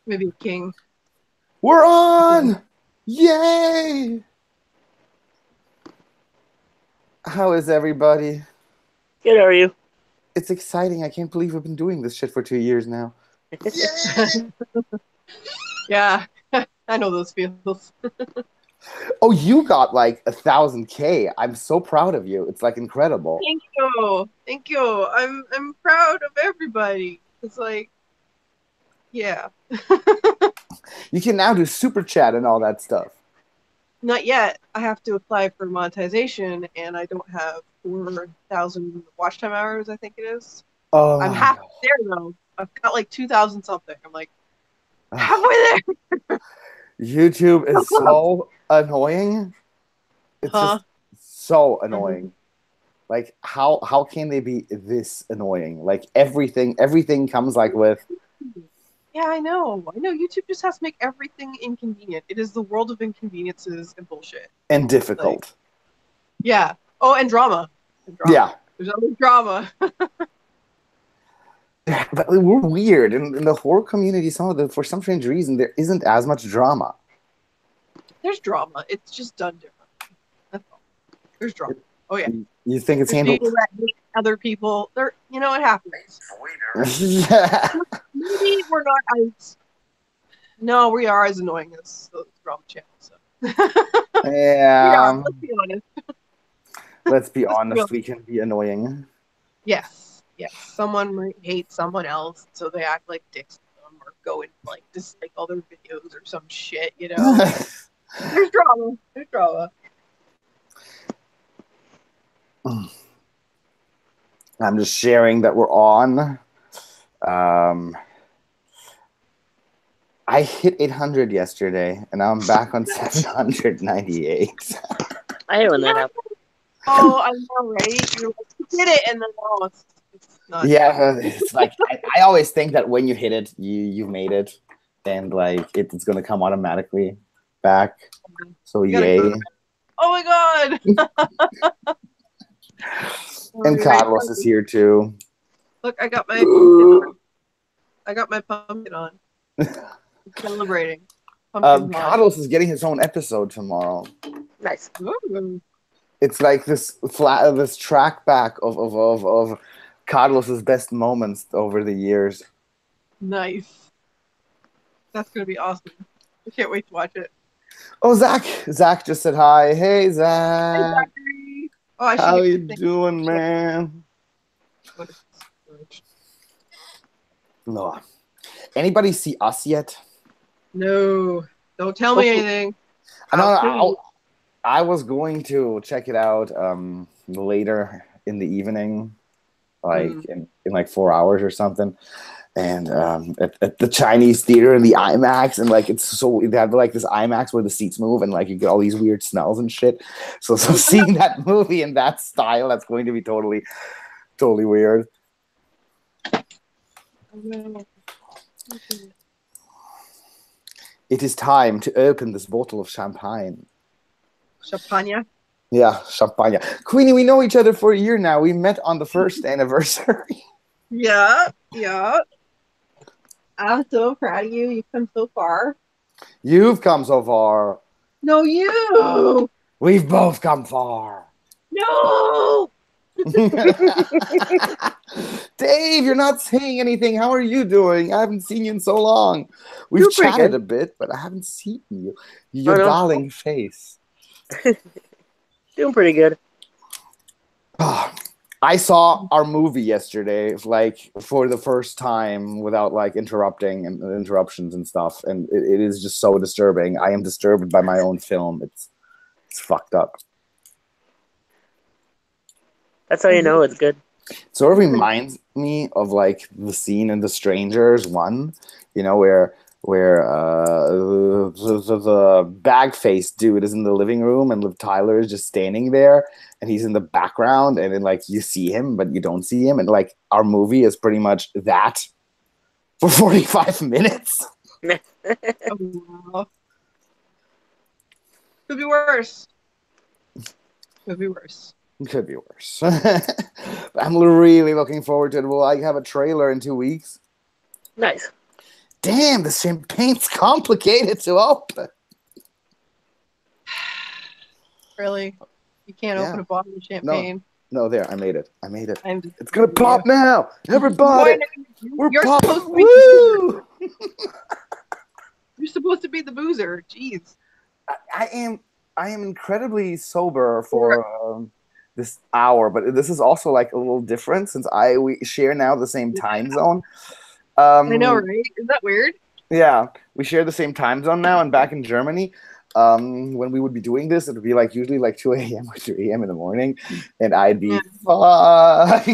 Maybe a king. We're on! Yay! How is everybody? Good, how are you? It's exciting. I can't believe we've been doing this shit for 2 years now. Yay! Yeah, I know those feels. Oh, you got like 1,000K. I'm so proud of you. It's like incredible. Thank you. I'm proud of everybody. It's like, yeah. You can now do super chat and all that stuff. Not yet. I have to apply for monetization, and I don't have 4,000 watch time hours. I think it is. Oh I'm my half God. there though. I've got like 2,000 something. I'm like halfway there. YouTube is so annoying. It's Huh? just so annoying. Like how can they be this annoying? Like everything comes like with Yeah, I know. I know. YouTube just has to make everything inconvenient. It is the world of inconveniences and bullshit. and Like, difficult. yeah. Oh, and drama. Yeah. There's always drama. But we're weird in the horror community. For some strange reason, there isn't as much drama. There's drama. It's just done differently. That's all. There's drama. Oh yeah. You think it's There's handled? people that hate other people. It happens. Yeah. Maybe we're not as. No, we are as annoying as the drama channel. So. We are. Yeah. Let's be honest. Let's be Let's be honest. honest. We can be annoying. Yes. Someone might hate someone else, so they act like dicks to them or go and like dislike all their videos or some shit. There's drama. There's drama. I'm just sharing that we're on. I hit 800 yesterday, and now I'm back on 798. I hate when that happens. Oh, I know, right? You're like, you did it, and then it's not. Yeah, it's like I always think that when you hit it, you made it, and like it's gonna come automatically back. So yay! Oh my god! And Carlos is here too. Look, I got my pumpkin on. I got my pumpkin on. Celebrating. Carlos is getting his own episode tomorrow. Nice. Ooh. It's like this track back of Carlos's best moments over the years. Nice. That's gonna be awesome. I can't wait to watch it. Oh, Zach just said hi. Hey, Zach. Hey, Zachary. Oh, how you doing, man? No. Anybody see Us yet? No. Don't tell me anything. I was going to check it out later in the evening, like in like 4 hours or something. And at the Chinese theater in the IMAX, and like they have like this IMAX where the seats move and like you get all these weird smells and shit. So seeing that movie in that style, that's going to be totally weird. It is time to open this bottle of champagne. Champagne? Yeah, champagne. Queenie, we know each other for a year now. We met on the first anniversary. Yeah. I'm so proud of you. You've come so far. You've come so far. No, you. We've both come far. No. Dave, you're not saying anything. How are you doing? I haven't seen you in so long. We've chatted a bit, but I haven't seen you. Your darling face. Doing pretty good. I saw our movie yesterday, like for the first time without like interruptions and stuff, and it is just so disturbing. I am disturbed by my own film. It's fucked up. That's how you know it's good. It sort of reminds me of like the scene in The Strangers 1, where the bag-faced dude is in the living room and Liv Tyler is just standing there and he's in the background and then like you see him but you don't see him, and like our movie is pretty much that for 45 minutes. Oh, could be worse. Could be worse. I'm really looking forward to it. We'll like have a trailer in 2 weeks. Nice. Damn, the champagne's complicated to open. Really? You can't Yeah. open a bottle of champagne? No, there. I made it. I'm just It's going to pop now. Everybody. We're You're popping. supposed to be Woo! You're supposed to be the boozer. Jeez. I am incredibly sober for this hour, but this is also like a little different since we share now the same time zone. I know, right? Isn't that weird? Yeah, we share the same time zone now, and back in Germany, when we would be doing this, it would be like usually like 2 a.m. or 3 a.m. in the morning, and I'd be fuck.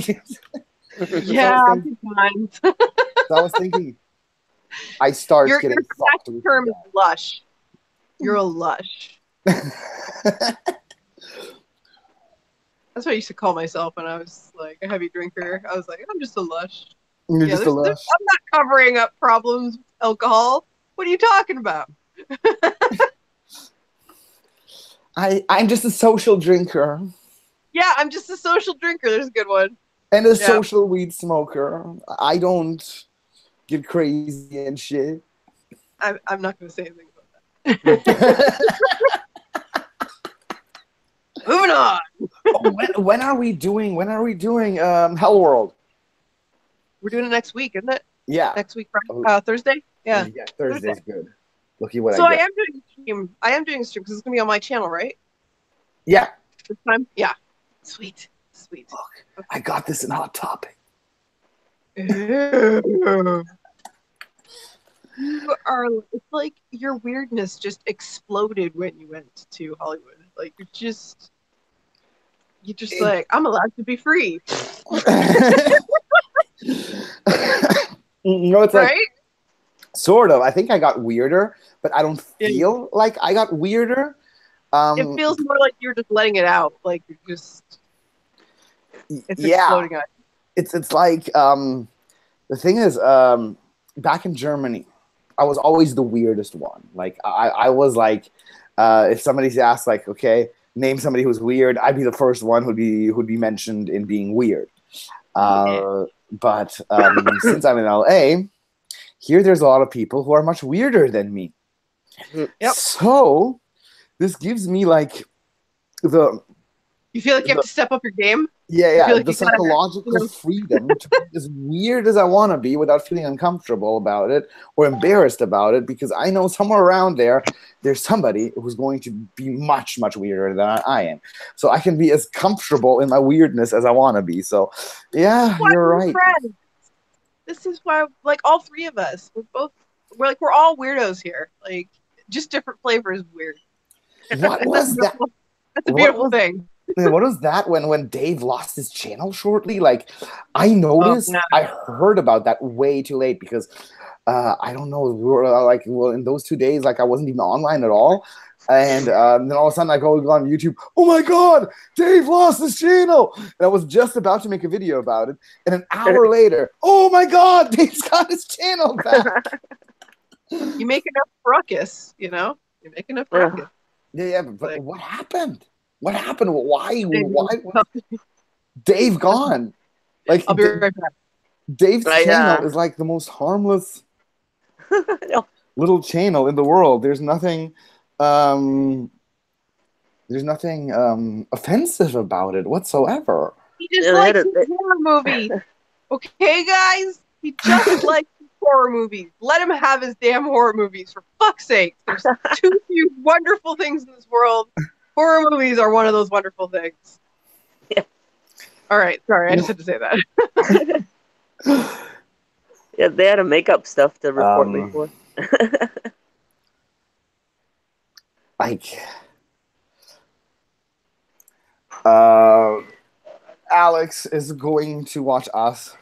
Yeah, good times. So I was thinking, I start Your getting fucked with term is lush. You're a lush. That's what I used to call myself when I was like a heavy drinker. I was like, I'm just a lush. You're just a lush. I'm not covering up problems with alcohol. What are you talking about? I'm just a social drinker. Yeah, I'm just a social drinker. There's a good one. And a social weed smoker. I don't get crazy and shit. I'm not going to say anything about that. Moving on. When are we doing Hell World? We're doing it next week, isn't it? Yeah. Next week, Thursday? Yeah. Thursday's good. Looky what so I get. I am doing a stream. because it's going to be on my channel, right? Yeah. This time? Yeah. Sweet. Look, I got this in Hot Topic. You are, it's like your weirdness just exploded when you went to Hollywood. Like you're just like, I'm allowed to be free. No, it's right? like sort of. I think I got weirder, but I don't feel like I got weirder. It feels more like you're just letting it out. Like you're just exploding out. It's like the thing is back in Germany, I was always the weirdest one. Like I was like if somebody's asked like, okay, name somebody who's weird, I'd be the first one who'd be mentioned in being weird. But since I'm in LA, here there's a lot of people who are much weirder than me. Yep. So this gives me like you feel like you have to step up your game? Yeah, like the psychological freedom to be as weird as I want to be without feeling uncomfortable about it or embarrassed about it, because I know somewhere around there's somebody who's going to be much, much weirder than I am. So I can be as comfortable in my weirdness as I want to be. So, yeah, you're right. Friends. This is why, like, all three of us, we're all weirdos here. Like, just different flavors of weird. What was that? That's a beautiful thing. What was that when Dave lost his channel shortly? Like, I noticed, I heard about that way too late because I don't know, we were like, well, in those 2 days, like I wasn't even online at all. And then all of a sudden I go on YouTube, oh my God, Dave lost his channel. And I was just about to make a video about it. And an hour later, oh my God, Dave's got his channel back. You make enough ruckus, you know? You make enough ruckus. Yeah, but like, what happened? What happened? Why Dave gone? Like, I'll be right back. Dave's channel is like the most harmless little channel in the world. There's nothing offensive about it whatsoever. He just likes his horror movie. Okay, guys? He just likes horror movies. Let him have his damn horror movies, for fuck's sake. There's too few wonderful things in this world. Horror movies are one of those wonderful things. Yeah. All right, sorry, I just had to say that. Yeah, they had to make up stuff to report me for. Like, Alex is going to watch us.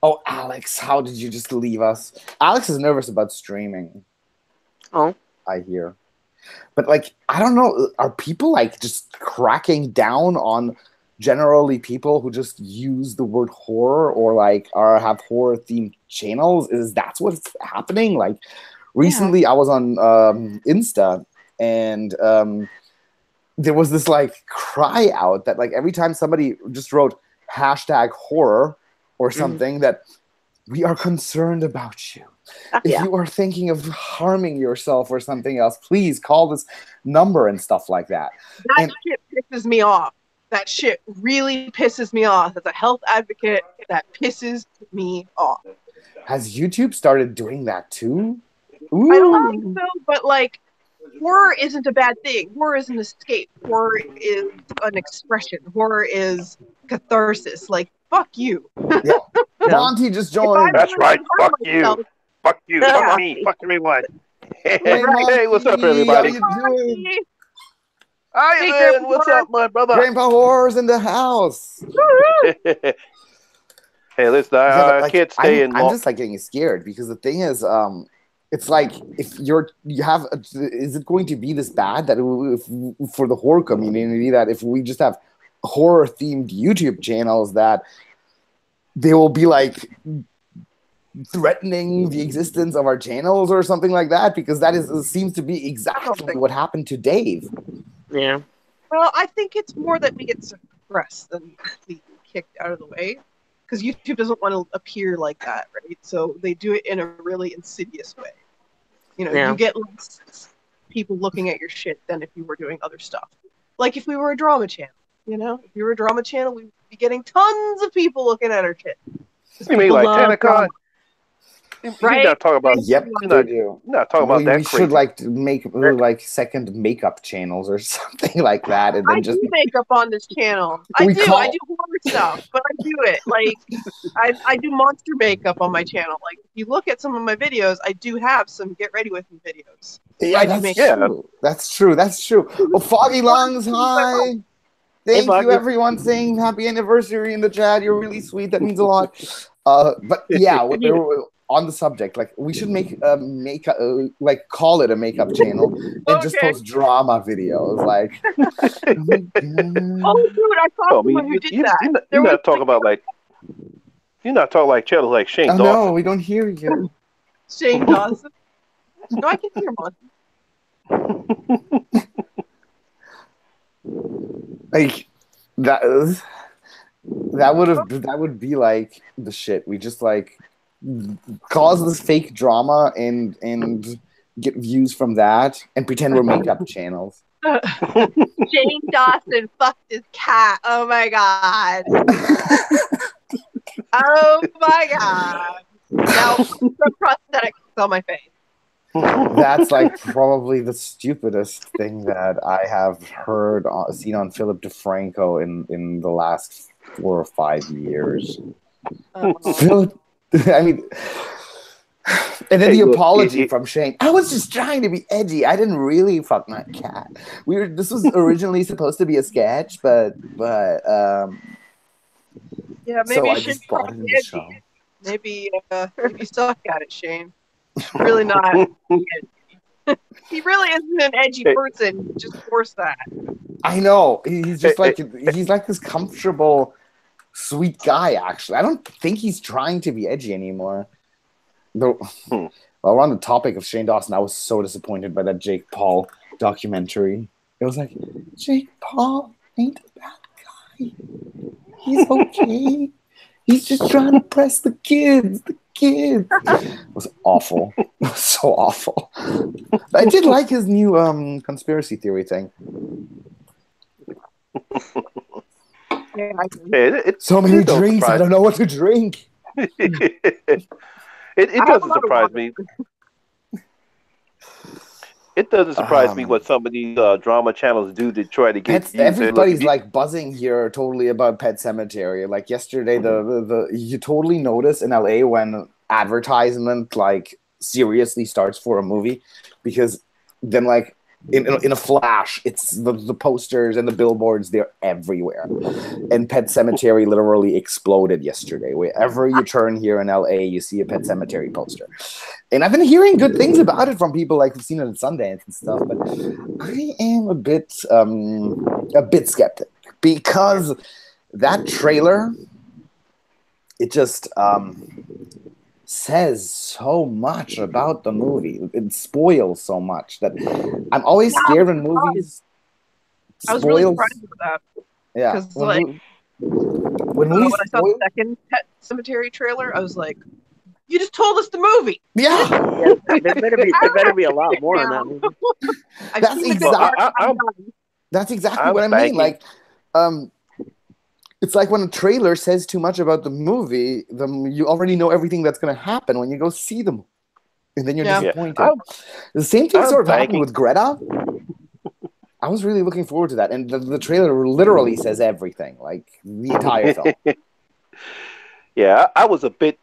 Oh, Alex, how did you just leave us? Alex is nervous about streaming. Oh. I hear. But, like, I don't know. Are people, like, just cracking down on generally people who just use the word horror or, like, have horror-themed channels? That's what's happening? Like, recently I was on Insta, and there was this, like, cry out that, like, every time somebody just wrote hashtag horror or something, that we are concerned about you. If Yeah. you are thinking of harming yourself or something else, please call this number and stuff like that. That And shit pisses me off. That shit really pisses me off. As a health advocate, that pisses me off. has YouTube started doing that too? I don't think Ooh. so, but like, horror isn't a bad thing. Horror is an escape. Horror is an expression. Horror is catharsis. Like, fuck you. Yeah. Yeah. Monty just If I'm joined. That's going right. to harm Fuck myself, you. Fuck you. Yeah. Fuck me. Fuck everyone. Hey, Hey, what's up, Monty, how everybody? you doing? Monty. How Hey, you Grandpa doing? What's Horror. up, my brother? Grandpa Horror's in the house. Hey, listen, Yeah, but I like, can't stay in I'm long. just like getting scared because the thing is, it's like if you have, is it going to be this bad that if, for the horror community that if we just have horror themed YouTube channels that they will be like threatening the existence of our channels or something like that, because that seems to be exactly what happened to Dave. Yeah. Well, I think it's more that we get suppressed than completely kicked out of the way. Because YouTube doesn't want to appear like that, right? So they do it in a really insidious way. You know, Yeah. you get less people looking at your shit than if you were doing other stuff. Like if we were a drama channel, you know? If we were a drama channel, we'd be getting tons of people looking at our shit. You mean like Tanacon? Right? You're not talking about. Yep, You're they not, do. you're not talking about we that crazy. should like make like second makeup channels or something like that, and I then just do makeup on this channel. I do horror stuff, but I do it. Like I do monster makeup on my channel. Like if you look at some of my videos, I do have some get ready with me videos. yeah, that's true. That's true. That's true. Oh, Foggy Lungs, hi. Thank you, everyone, saying happy anniversary in the chat. You're really sweet. That means a lot. But yeah, on the subject, like we should make a makeup, like call it a makeup channel, and just post drama videos. Like, oh my God. Oh, dude, I saw someone who did that. You're not talking about like. You're not talking like channels like Shane Dawson. No, we don't hear you. Shane Dawson. No, I can hear Monty. Like that would be like the shit. We just like cause this fake drama and get views from that and pretend we're makeup channels. Shane Dawson fucked his cat. Oh my god. Oh my god. Now some prosthetics on my face. That's like probably the stupidest thing that I have heard seen on Philip DeFranco in the last 4 or 5 years. Philip, I mean, and then the apology from Shane. I was just trying to be edgy. I didn't really fuck my cat. This was originally supposed to be a sketch, but yeah, maybe so you I should just brought it in the show. Maybe suck at it, Shane. Really not. He really isn't an edgy person. Just force that. I know. He's just like he's like this comfortable, sweet guy. Actually, I don't think he's trying to be edgy anymore. Though, well, we're on the topic of Shane Dawson. I was so disappointed by that Jake Paul documentary. It was like Jake Paul ain't a bad guy. He's okay. He's just trying to press the kids. It was awful. It was so awful. I did like his new conspiracy theory thing. So many drinks, I don't know what to drink. It doesn't surprise me. It doesn't surprise me what some of these drama channels do to try to get everybody's like buzzing here totally about Pet Sematary. Like yesterday, you totally notice in LA when advertisement like seriously starts for a movie, because then like in a flash, it's the posters and the billboards, they're everywhere. And Pet Sematary literally exploded yesterday. Wherever you turn here in LA, you see a Pet Sematary poster. And I've been hearing good things about it from people like who've seen it at Sundance and stuff, but I am a bit skeptic, because that trailer, it just says so much about the movie. It spoils so much that I'm always scared when movies I was really surprised with that. Yeah. When I saw the second Pet Sematary trailer, I was like, You just told us the movie. Yeah. There better be a lot more on that movie. That's exactly what I mean. Like, it's like when a trailer says too much about the movie, you already know everything that's going to happen when you go see them, and then you're disappointed. The same thing sort of happened with Greta. I was really looking forward to that, and the trailer literally says everything, like the entire film. Yeah, I was a bit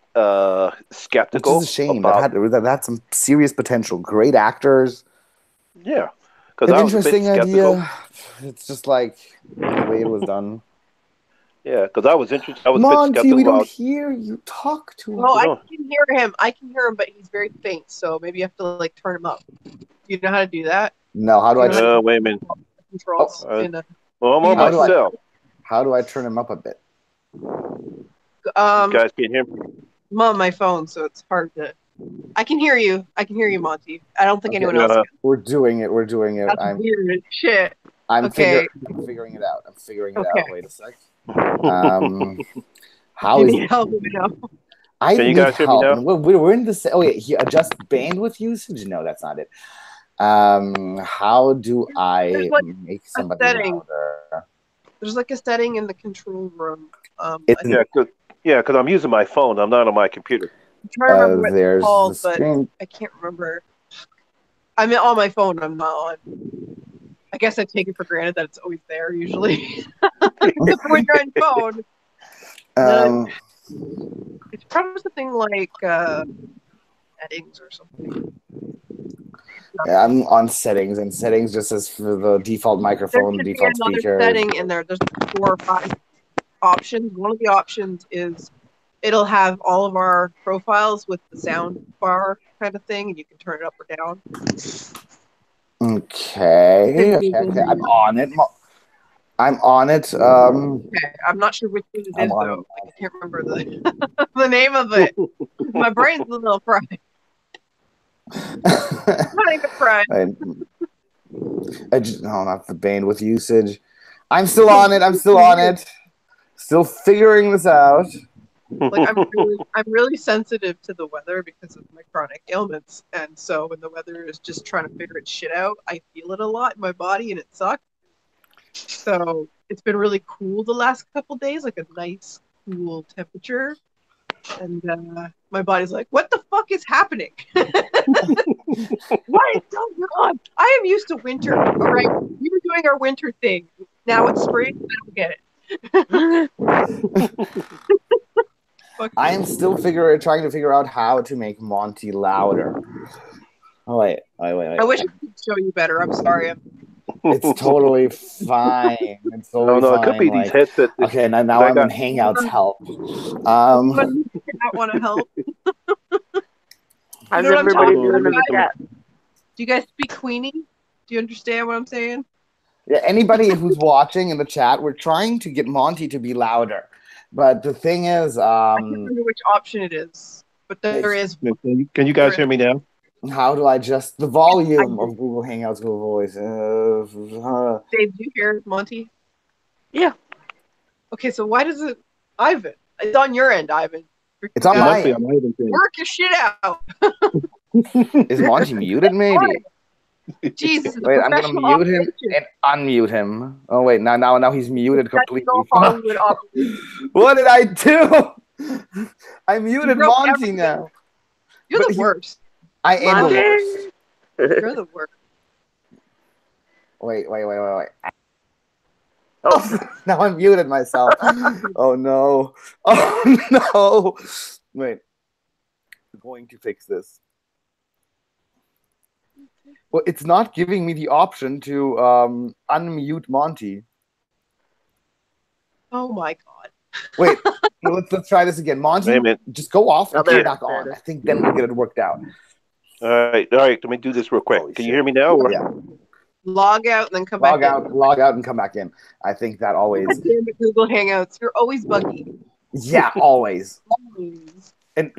skeptical. Which is a shame. That had some serious potential. Great actors. Yeah, because an I was interesting a bit skeptical. idea. It's just like the way it was done. Yeah, because I was interested. I was Monty, a bit skeptical. We don't hear you. Talk to him. Well, I can hear him. I can hear him, but he's very faint. So maybe you have to like turn him up. You know how to do that? No. How do I? Wait a minute. Controls. I'm on my cell. How do I turn him up a bit? You guys can't hear me? I'm on my phone, so it's hard to. I can hear you. I can hear you, Monty. I don't think anyone else can. We're doing it. That's weird as shit. I'm figuring it out. Wait a sec. How is it? Help me now. Can you guys hear me now? We're in the. Oh yeah, adjust bandwidth usage. No, that's not it. How do I make somebody louder? There's like a setting in the control room. Because I'm using my phone. I'm not on my computer. I'm trying to remember what it's called, but I can't remember. I'm on my phone. I'm not on. I guess I take it for granted that it's always there usually. When you're on phone, it's probably something like settings or something. Yeah, I'm on settings, and settings just says for the default microphone, there default speaker. Setting in there. There's 4 or 5 options. One of the options is it'll have all of our profiles with the sound bar kind of thing, and you can turn it up or down. Okay. I'm on it. Okay, I'm not sure which one it is though. I can't remember the name of it. My brain's a little fried. Not even fried. Not the bandwidth usage. I'm still on it. Still figuring this out. Like I'm really sensitive to the weather because of my chronic ailments, and so when the weather is just trying to figure its shit out, I feel it a lot in my body, and it sucks. So it's been really cool the last couple days, like a nice cool temperature, and my body's like, "What the fuck is happening? What is going on? I am used to winter. All right, we were doing our winter thing. Now it's spring. I don't get it." I am still trying to figure out how to make Monty louder. Oh wait. I wish I could show you better. I'm sorry. It's totally fine. It's totally fine. It could be these headsets. Okay, now I'm in Hangouts help. Not want to help. How's everybody doing in the chat? Do you guys speak Queenie? Do you understand what I'm saying? Yeah, anybody who's watching in the chat, we're trying to get Monty to be louder. But the thing is, I can't remember which option it is, but there is. Can you guys hear me now? How do I adjust the volume of Google Hangouts, Google Voice? Dave, do you hear Monty? Yeah. Okay, so why does it, Ivan? It's on your end, Ivan. It's on my end. Work your shit out. Is Monty muted? Maybe. Jesus. Wait, I'm gonna mute him and unmute him. Oh wait, now he's muted completely. What did I do? I muted Monty now. You're the worst. I am the worst. You're the worst. Wait. Oh, now I muted myself. Oh no. Wait. I'm going to fix this. Well, it's not giving me the option to unmute Monty. Oh my god. Wait, let's try this again. Monty, just go off and come back on. I think then we'll get it worked out. All right. Let me do this real quick. Can you hear me now? Or? Yeah. Log out and then come back in. Log out and come back in. I think that always. Damn it, Google Hangouts. You're always buggy. Yeah, always. And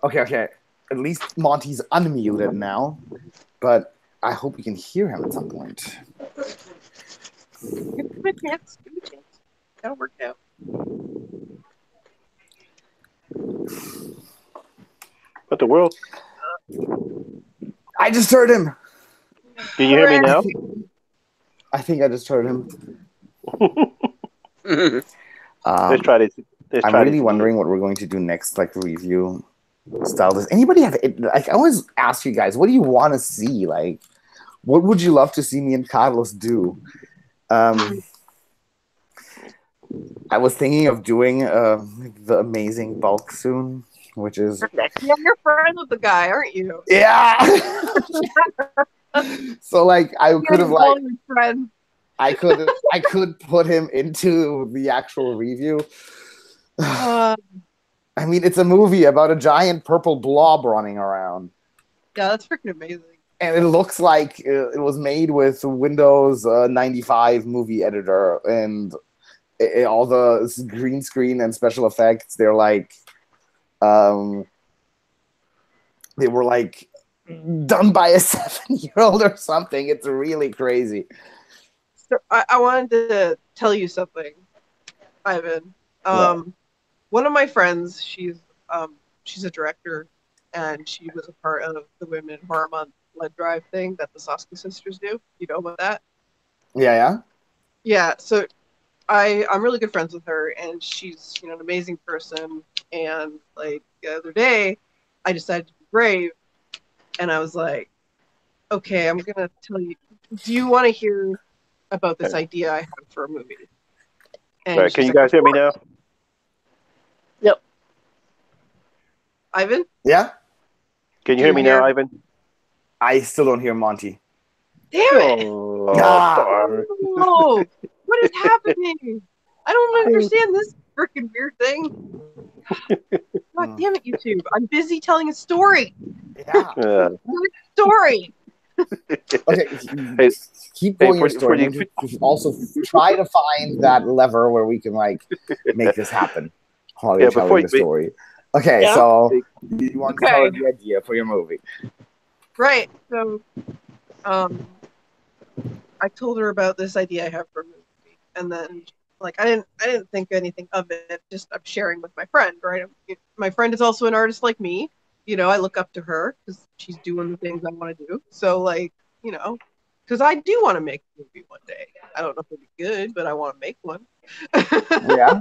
okay. At least Monty's unmuted now, but I hope we can hear him at some point. Give him a chance. That'll work out. What the world? I just heard him. Can you hear me now? I think I just heard him. Let's try this. I'm really wondering what we're going to do next, like review style. Does anybody have it? Like, I always ask you guys, what do you want to see? Like, what would you love to see me and Carlos do? I was thinking of doing the Amazing Bulk soon, which is Yeah, you're friends with the guy, aren't you? yeah. So like, I could have like, friend. I could put him into the actual review. I mean, it's a movie about a giant purple blob running around. Yeah, that's freaking amazing. And it looks like it was made with Windows 95 movie editor, and all the green screen and special effects, they were like done by a 7-year-old or something. It's really crazy. So I wanted to tell you something, Ivan. One of my friends, she's a director, and she was a part of the Women in Horror Month blood drive thing that the Soski sisters do. You know about that? Yeah. Yeah. So I'm really good friends with her, and she's an amazing person. And like the other day, I decided to be brave, and I was like, okay, I'm gonna tell you. Do you want to hear about this idea I have for a movie? And can you guys hear me now? Yep. Ivan? Yeah? Can you hear me now, Ivan? I still don't hear Monty. Damn it! Oh, what is happening? I don't understand this freaking weird thing. God damn it, YouTube. I'm busy telling a story. Yeah. Story. Okay, keep going your story. Also, try to find that lever where we can like make this happen while you're telling the story. Okay, so you want to tell her the idea for your movie, right? So, I told her about this idea I have for a movie, and then like I didn't think anything of it. Just I'm sharing with my friend, right? My friend is also an artist like me. I look up to her because she's doing the things I want to do. So like, because I do want to make a movie one day. I don't know if it'll be good, but I want to make one. Yeah.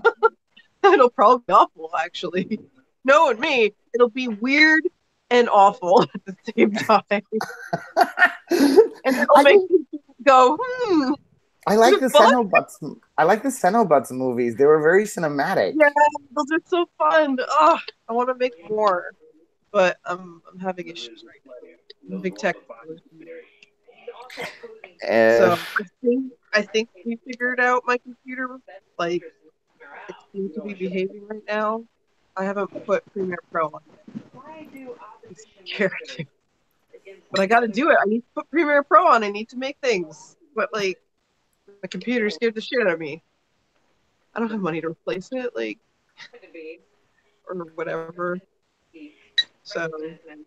It'll probably be awful, actually. Knowing me, it'll be weird and awful at the same time. And it'll make people go, I like the Xenobots. I like the Xenobots movies. They were very cinematic. Yeah, those are so fun. Oh, I want to make more, but I'm having issues right now. I'm a big tech. So I think we figured out my computer. Like it seems to be behaving right now. I haven't put Premiere Pro on it. It's scary. But I got to do it. I need to put Premiere Pro on. I need to make things. But like, the computer scared the shit out of me. I don't have money to replace it, like, or whatever. So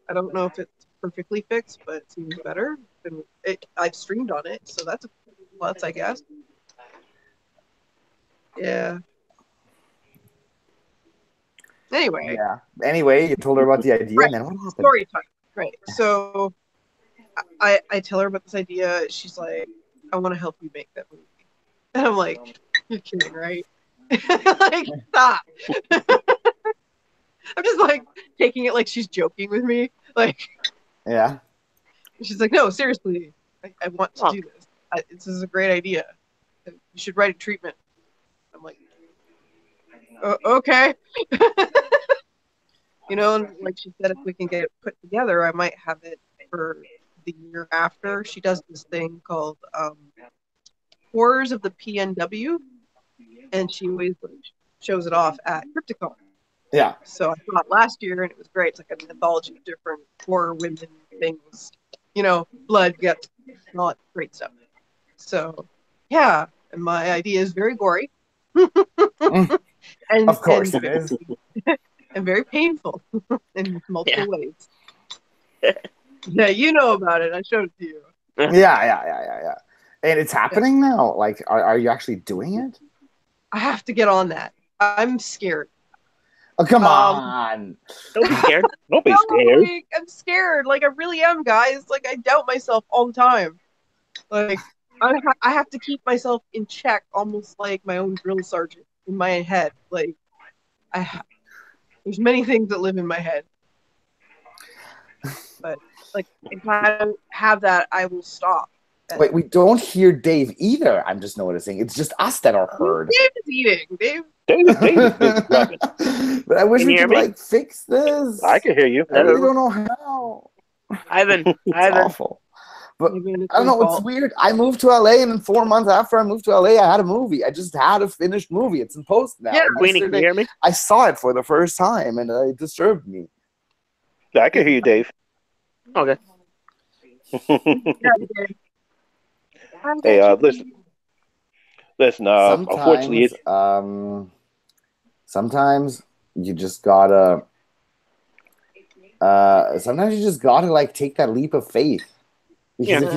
I don't know if it's perfectly fixed, but it seems better. And I've streamed on it, so that's a plus, I guess. Yeah. Anyway. Yeah. Anyway, you told her about the idea, and then what happened? Story time. Right. So I tell her about this idea. She's like, I want to help you make that movie. And I'm like, you're kidding, right? Like, stop. I'm just like taking it like she's joking with me. Like, yeah. She's like, no, seriously, I want to do this. This is a great idea. You should write a treatment. I'm like, okay. And like she said, if we can get it put together, I might have it for the year after. She does this thing called Horrors of the PNW, and she always shows it off at Crypticon. Yeah. So I saw it last year, and it was great. It's like an anthology of different horror women things. Blood, guts, and all that great stuff. So, yeah, and my idea is very gory. And of course it is. And very painful in multiple ways. Yeah, you know about it. I showed it to you. Yeah. And it's happening now? Like, are you actually doing it? I have to get on that. I'm scared. Oh, come on. Don't be scared. Don't be No, scared. like, I'm scared. Like I really am, guys. Like I doubt myself all the time. Like I have to keep myself in check, almost like my own drill sergeant in my head. Like there's many things that live in my head, but like if I don't have that, I will stop. Wait, we don't hear Dave either. I'm just noticing. It's just us that are heard. Dave is eating. Dave. David's been grubbing. But I wish Can we you hear could me? like fix this. I can hear you. I really don't know how. Ivan, It's awful. But Maybe it's I don't know. my It's fault. weird. I moved to LA, and then 4 months after I moved to LA, I had a movie. I just had a finished movie. It's in post now. Yeah. And Queenie, can you yesterday, hear me? I saw it for the first time, and it disturbed me. I can hear you, Dave. Okay. Yeah, Dave. Hey, listen. Unfortunately, Sometimes you just gotta. Sometimes you just gotta like take that leap of faith, because Yeah. if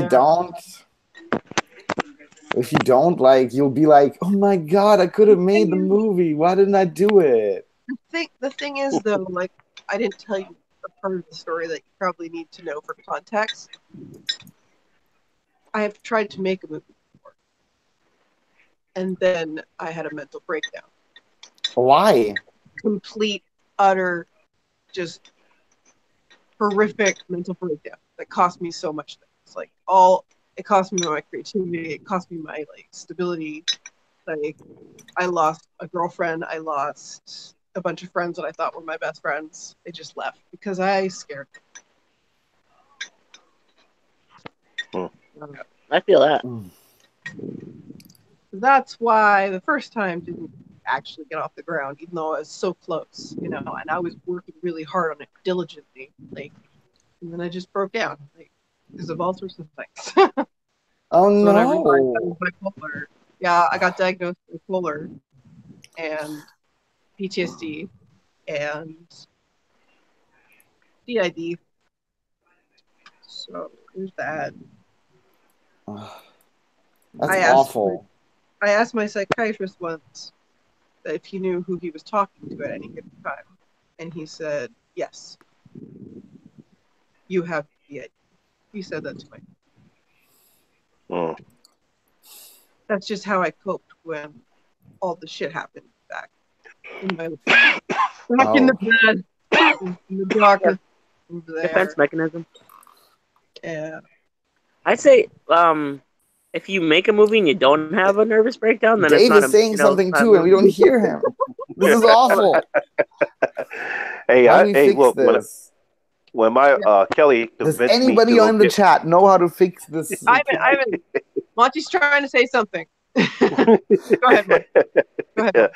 you don't, like, you'll be like, oh my god, I could have made the movie. Why didn't I do it? The thing is, though, like I didn't tell you a part of the story that you probably need to know for context. I have tried to make a movie before, and then I had a mental breakdown. Why? Complete, utter, just horrific mental breakdown that cost me so much things. Like it cost me my creativity, it cost me my like stability. Like I lost a girlfriend, I lost a bunch of friends that I thought were my best friends. They just left because I scared them. I feel that. That's why the first time didn't actually get off the ground, even though I was so close, and I was working really hard on it diligently, like, and then I just broke down, like, because of all sorts of things. Oh When I realized I no! was bipolar, yeah, I got diagnosed with bipolar and PTSD and DID. So there's that. That's I asked awful. I asked my psychiatrist once that if he knew who he was talking to at any given time, and he said, "Yes, you have DID." He said that to me. That's just how I coped when all the shit happened back in my in the bed, in the darkness over there. Defense mechanism. Yeah. I'd say, if you make a movie and you don't have a nervous breakdown, then Dave it's not is saying something too, and we don't hear him. This is awful. Hey, How do we fix look, this? when my Kelly Does convinced anybody me to on the chat know how to fix this? Ivan, Monty's trying to say something. Go ahead, Monty. Go ahead. Yeah.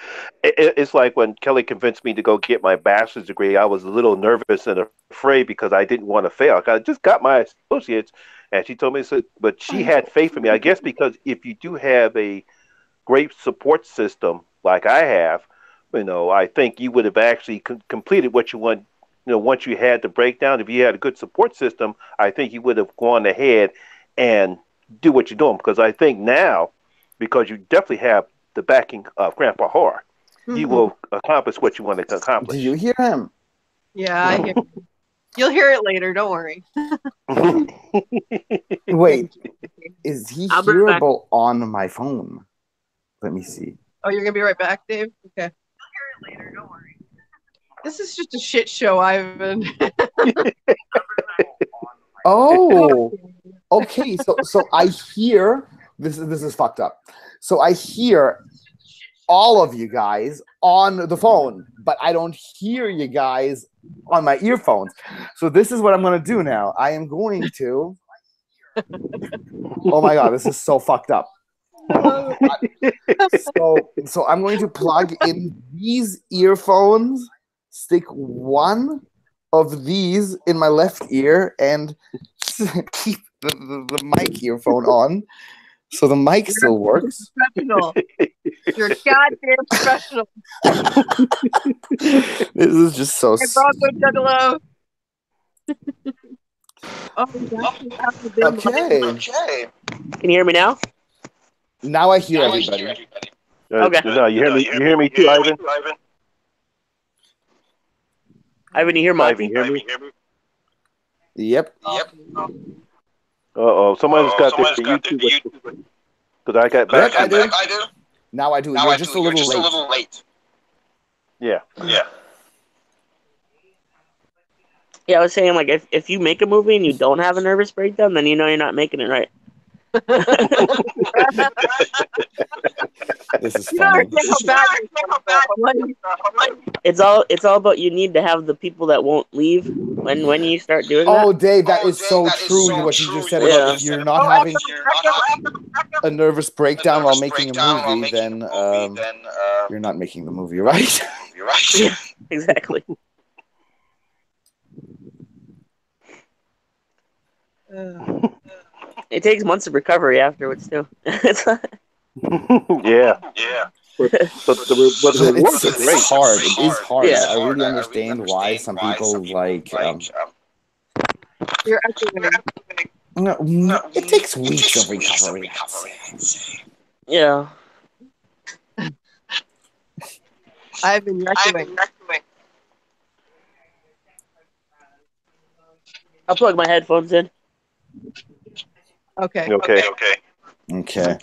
It's like when Kelly convinced me to go get my bachelor's degree, I was a little nervous and afraid because I didn't want to fail. I just got my associates, and she told me, but she had faith in me. I guess because if you do have a great support system like I have, I think you would have actually completed what you want. Once you had the breakdown, if you had a good support system, I think you would have gone ahead and do what you're doing. Because I think now, because you definitely have the backing of Grandpa Horror, you will accomplish what you want to accomplish. Do you hear him? Yeah, I hear you. You'll hear it later. Don't worry. Wait, is he hearable on my phone? Let me see. Oh, you're gonna be right back, Dave? Okay. You'll hear it later. Don't worry. This is just a shit show, Ivan. Oh, okay. So I hear this is fucked up. So I hear all of you guys on the phone, but I don't hear you guys on my earphones. So this is what I'm gonna do now. I am going to. Oh my god, this is so fucked up. So I'm going to plug in these earphones, stick one of these in my left ear, and keep the mic earphone on, so the mic still works. Professional. You're a goddamn professional. This is just so. Hey, Bronco Juggalo. Okay. Can you hear me now? Now I hear everybody. Okay. No, you hear me? You hear me too, Ivan? Ivan, you hear Ivy, Monty? hear me? Yep. Someone's got their YouTube because I got Yep, back. I do. Now I do. You're just a little late. Yeah. Yeah, I was saying, like, if you make a movie and you don't have a nervous breakdown, then you know you're not making it right. This is You don't funny. understand how bad this stuff. It's all about you need to have the people that won't leave when you start doing Oh, that. Dave, that is so true. What you just said about if you're not having a nervous breakdown while making a movie, then you're not making the movie, right? Yeah, exactly. It takes months of recovery afterwards too. Yeah. But the rewards are It's great. hard. It is hard. Yeah. I really understand why some people like. You're echoing. No, it takes weeks of recovery. I'd say. Yeah. I've been echoing. I'll plug my headphones in. Okay. Okay. Okay.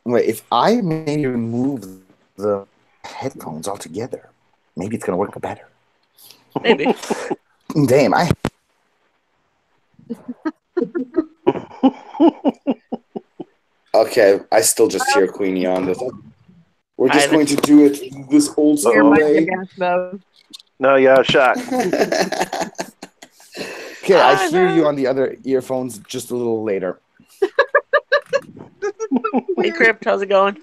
Wait, if I maybe remove the headphones altogether, maybe it's gonna work better. Maybe. Damn, Okay, I still just hear Queenie on this. We're just going to do it this old You're school my way. big ass mode. No, yeah, shot. Okay, I hear you on the other earphones just a little later. Hey, Crypt, how's it going?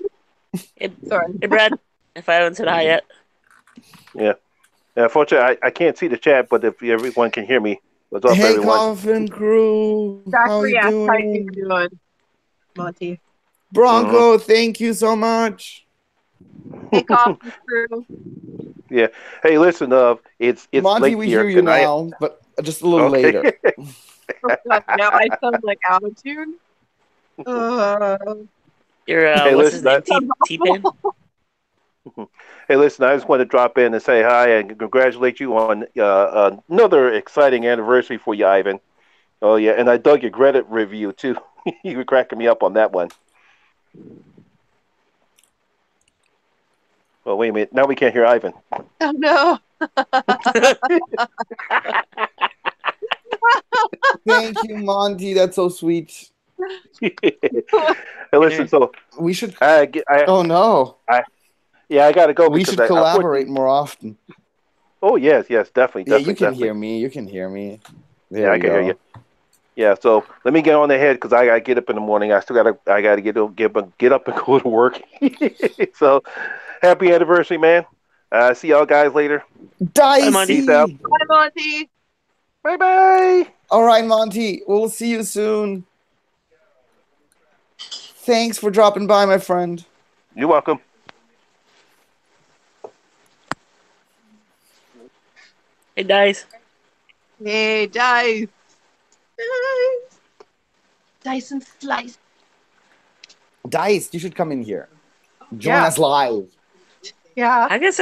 Sorry. Hey, Brad. If I haven't said hi yet. Yeah. Unfortunately, I can't see the chat, but if everyone can hear me, what's up, Hey, everyone? Coffin Crew. How Zachary you asked how doing? you doing, Monty. Bronco, thank you so much. Hey, coffee crew. Yeah. Hey, listen, it's Monty, late we here. hear you Can I? now, but just a little Okay. later. Oh, God, now I sound like out of tune. You're, Hey, what's his listen, name? T-Pain? Hey, listen, I just want to drop in and say hi and congratulate you on another exciting anniversary for you, Ivan. Oh, yeah, and I dug your Reddit review, too. You were cracking me up on that one. Oh, wait a minute. Now we can't hear Ivan. Oh, no. Thank you, Monty. That's so sweet. Hey, listen, so We should. I Oh no. I got to go. We should collaborate more often. Oh, yes, definitely. Yeah, you can definitely. hear me. You can hear me. There Yeah, I you can go. hear you. Yeah, so let me get on ahead because I gotta get up in the morning. I gotta get up and go to work. So happy anniversary, man. See y'all guys later. Dicey. Peace out. Bye, Monty. Bye. All right, Monty. We'll see you soon. Thanks for dropping by, my friend. You're welcome. Hey, Dice. Hey, Dice. Dice and Slice. Dice, you should come in here. Join Yeah. us live. Yeah. I guess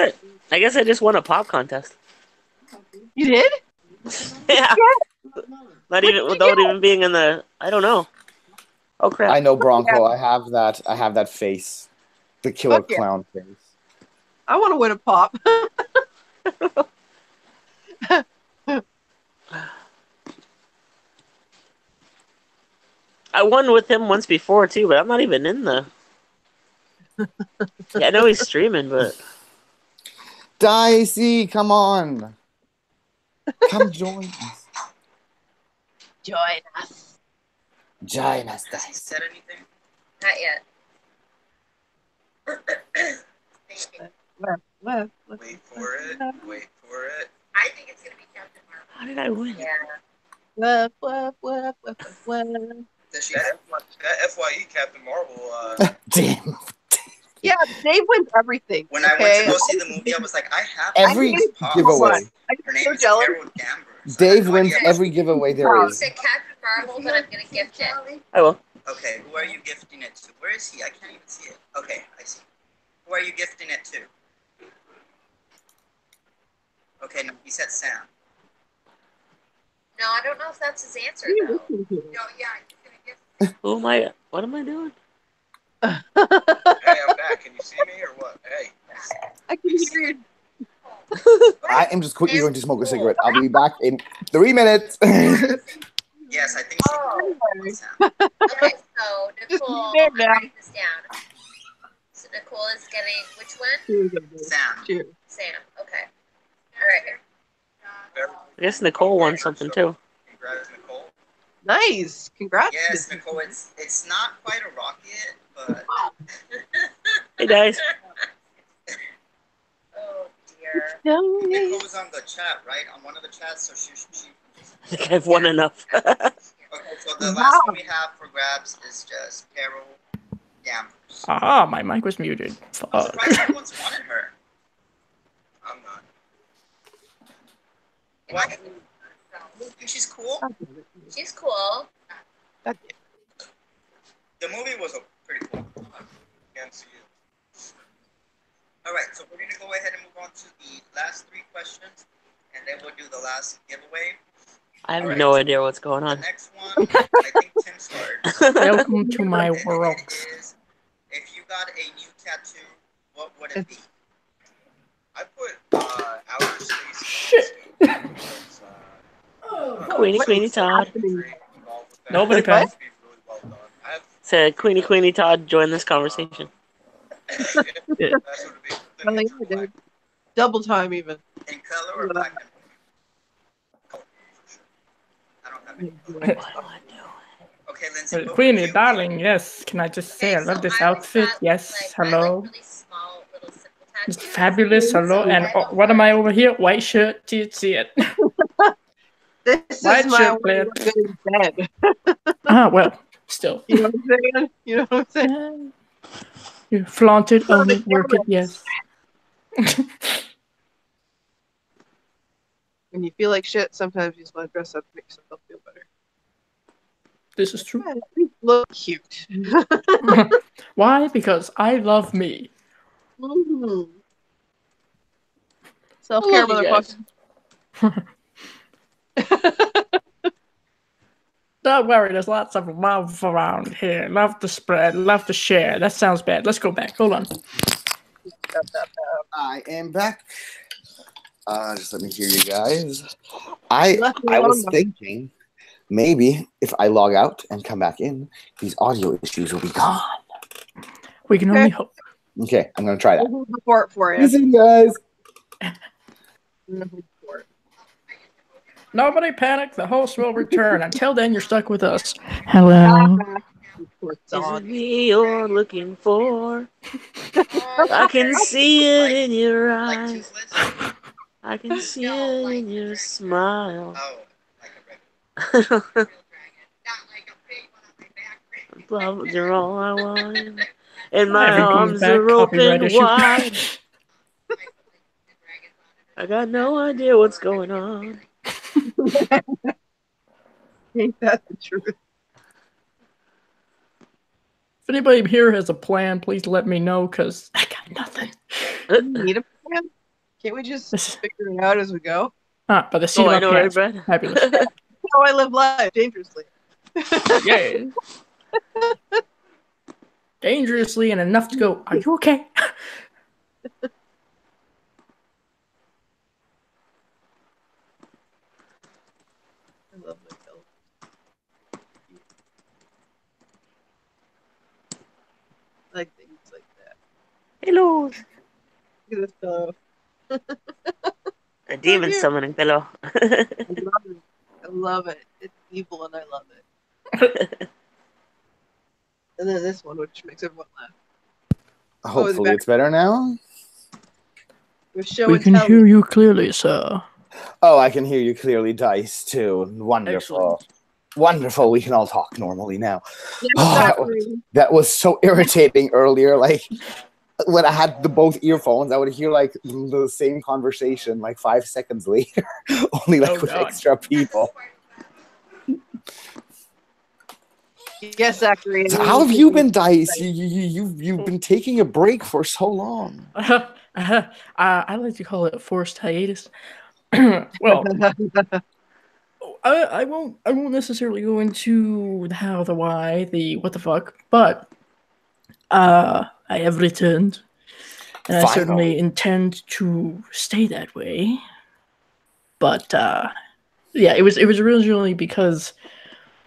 I just won a pop contest. You did? Yeah. Without even being in the. I don't know. Oh crap! I know, Bronco. I have that face, the killer Fuck yeah. clown face. I want to win a pop. I won with him once before too, but I'm not even in the. Yeah, I know he's streaming, but. Dicey, come on. Come join us. Join us. Join us, Has he Dice. said anything? Not yet. Left. Wait for it. Wait for it. I think it's gonna be Captain Marvel. How did I win? Yeah. Left. Does she? That FYE Captain Marvel. Damn. Yeah, Dave wins everything. When I went to go see the movie, I was like, I have Every these pops. giveaway. I Her get name so is jealous. Carol Danvers. Dave wins every giveaway there You is. said Captain Marvel, but I'm gonna gift it. I will. Okay, who are you gifting it to? Where is he? I can't even see it. Okay, I see. Who are you gifting it to? Okay, no, he said Sam. No, I don't know if that's his answer What are you though. listening to? No, yeah, he's gonna give. Who am I? What am I doing? Hey, I'm back. Can you see me or what? Hey. I can hear you. I am just quickly going to smoke a cigarette. I'll be back in 3 minutes. Yes, I think Oh. Sam. Okay, so Just Nicole, there I'm now. writing this down. So Nicole is getting which one? Cheers, everybody. Sam. Cheers. Sam. Okay. All right. I guess Nicole won something too. Congrats, Nicole. Nice. Congrats. Yes, Nicole, it's not quite a rocket, but Hey guys. Oh dear. Nicole was on the chat, right? On one of the chats, so she I think I've won enough. Okay, so the last one we have for grabs is just Carol Danvers. Ah, my mic was muted. I'm Fuck. surprised everyone's wanted her. I'm not. Why? You think she's cool? She's cool. The movie was pretty cool. Can't see it. All right, so we're going to go ahead and move on to the last 3 questions, and then we'll do the last giveaway. I have no idea what's going The on. next one, I think Tim started. Welcome to my And world. it is, if you got a new tattoo, what would it be? I put outer space. Shit. Queenie Todd. Nobody passed. Said Queenie Todd join this conversation. Yeah. Oh, yeah, dude. Double time even. In color or black and white? I don't have any color. Okay, Lindsay. what would Queenie, you- darling, yes. Can I just say I love this outfit? Yes, hello. Really small little simple It's tattoos. fabulous, hello. And what am I over here? White shirt, do you see it? This White is my shirt, way player. of getting bed. Ah, well, still. You know what I'm saying? You know what I'm saying? You flaunt it, own it, work it, yes. When you feel like shit, sometimes you just want to dress up to make yourself feel better. This is true. Yeah, you look cute. Why? Because I love me. Mm-hmm. I Self-care, love you guys. motherfucker. Don't worry, there's lots of love around here. Love to spread, love to share. That sounds bad. Let's go back. Hold on. I am back. Just let me hear you guys. I Left me was alone, though. thinking maybe if I log out and come back in, these audio issues will be gone. We can only hope. Okay, I'm gonna try that. We'll hold the fort for you. Listen, guys. We'll hold the fort. Nobody panic. The host will return. Until then, you're stuck with us. Hello. The fort's Is it on. me you're looking for? I can see it in your Like eyes. toothless? I can see it in your smile. Oh, like a regular. Love, you're all I want. And my Everything's arms back, are copyright open issue. wide. I got no idea what's going on. Ain't that the truth? If anybody here has a plan, please let me know, because I got nothing. Do we need a plan? Can't we just figure it out as we go? Ah, by the seat Oh, of I our know, right, pants. Brad? Fabulous. How I live life dangerously. Yeah. Dangerously and enough to go, are you okay? I love myself. I like things like that. Hello. Look at this pillow. A demon dear. summoning pillow. I love it. I love it. It's evil and I love it. And then this one, which makes everyone laugh. Hopefully, it's better now. We're show We and can tell. hear you clearly, sir. Oh, I can hear you clearly, Dice, too. Wonderful. Excellent. Wonderful. We can all talk normally now. Yes, Oh, that was so irritating earlier. Like, when I had the both earphones, I would hear, like, the same conversation, like, 5 seconds later. Only, like, Oh, with God. extra people. Yes, Zachary. So how have you been, Dice? You've been taking a break for so long. I like to call it a forced hiatus. Well, I won't necessarily go into the how, the why, the what the fuck, but I have returned, and I certainly intend to stay that way. But yeah, it was originally because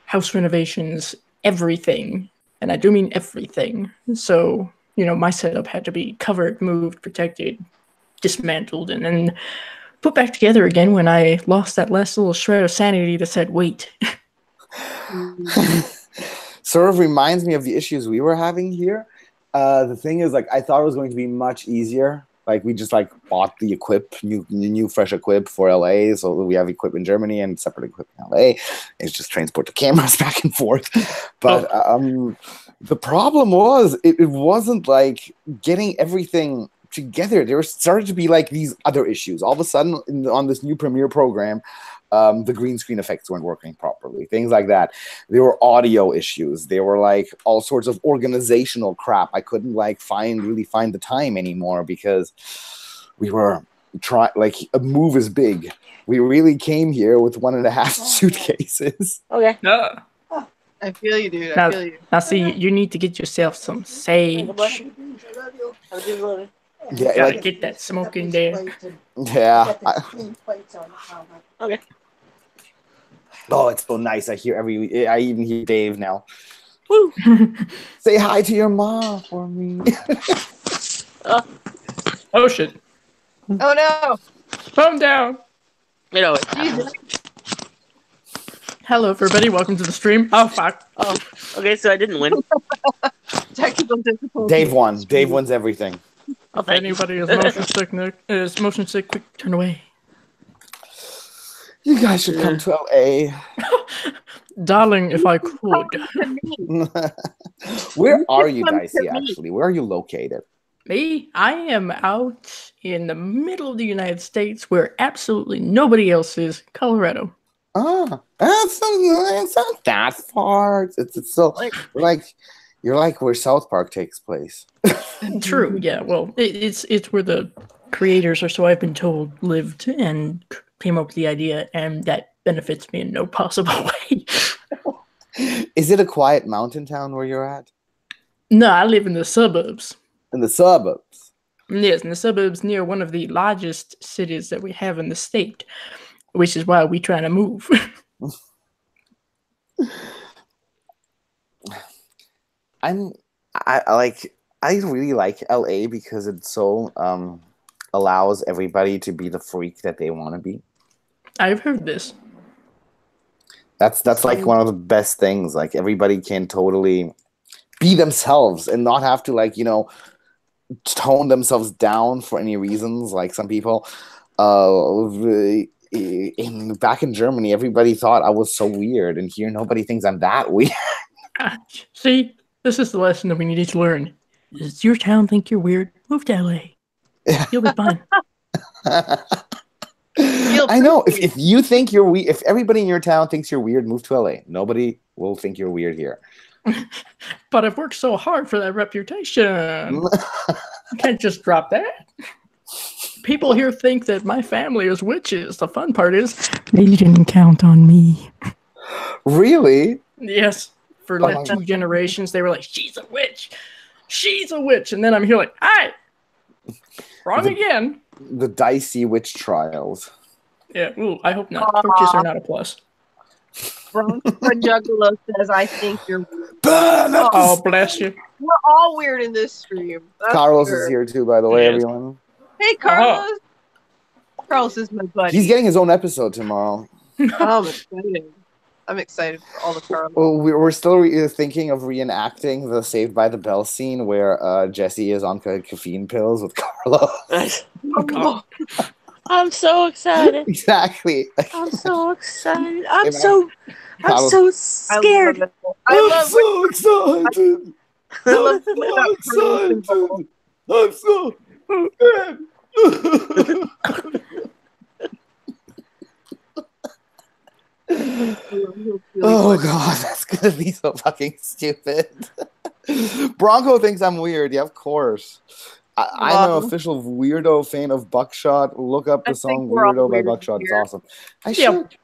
house renovations, everything, and I do mean everything. So my setup had to be covered, moved, protected, dismantled, and then put back together again when I lost that last little shred of sanity that said, wait. Sort of reminds me of the issues we were having here. The thing is, like, I thought it was going to be much easier. Like, we just bought the new fresh equip for LA. So we have equip in Germany and separate equip in LA. It's just transport the cameras back and forth. But the problem was it wasn't like getting everything together. There started to be like these other issues. All of a sudden on this new Premiere program, the green screen effects weren't working properly, things like that. There were audio issues. There were like all sorts of organizational crap. I couldn't really find the time anymore because we were a move is big. We really came here with 1.5 suitcases. Okay. No. I feel you, dude. I feel you. Now, see, you need to get yourself some sage. Yeah, Gotta get that smoke in there. Yeah. Okay. Oh, it's so nice. I even hear Dave now. Woo. Say hi to your mom for me. Oh shit. Oh no! Phone down. Jesus. Hello, everybody. Welcome to the stream. Oh fuck. Oh, okay. So I didn't win. Technical difficulty. Dave won. Dave wins everything. Oh, If thank you. anybody is motion sick, quick, turn away. You guys should come to LA. Darling, if I could. Where are you, Dicey, actually? Where are you located? Me? I am out in the middle of the United States where absolutely nobody else is. Colorado. It's not that far. It's still you're like where South Park takes place. True, yeah. Well, it's where the creators, or so I've been told, lived and came up with the idea, and that benefits me in no possible way. Is it a quiet mountain town where you're at? No, I live in the suburbs. In the suburbs? Yes, in the suburbs near one of the largest cities that we have in the state, which is why we're trying to move. I really like LA because it so allows everybody to be the freak that they want to be. I've heard this. That's like one of the best things. Like everybody can totally be themselves and not have to tone themselves down for any reasons. Like some people back in Germany, everybody thought I was so weird, and here nobody thinks I'm that weird. See, this is the lesson that we needed to learn. Does your town think you're weird? Move to LA. You'll be fine. I know. If you think you're weird, if everybody in your town thinks you're weird, move to LA. Nobody will think you're weird here. But I've worked so hard for that reputation. You can't just drop that. People here think that my family is witches. The fun part is they didn't count on me. Really? Yes. For like 2 generations, they were like, she's a witch. She's a witch. And then I'm here like, hi. Wrong again. The dicey witch trials. Yeah, ooh, I hope not. Witches are not a plus. Juggalo says, I think you're weird. Oh, bless you. We're all weird in this stream. Carlos is here too, by the way, everyone. Hey, Carlos. Carlos is my buddy. He's getting his own episode tomorrow. I'm excited. I'm excited for all the Carlos. Well, we're still thinking of reenacting the Saved by the Bell scene where Jesse is on caffeine pills with Carlos. Oh, I'm so excited. Exactly. I'm so excited. I'm so scared. I'm so excited. I'm so excited. I'm so scared. Oh god, that's gonna be so fucking stupid. Bronco thinks I'm weird. Yeah, of course. I'm an official weirdo fan of Buckshot. Look up the song "Weirdo" by Buckshot. It's awesome. I should.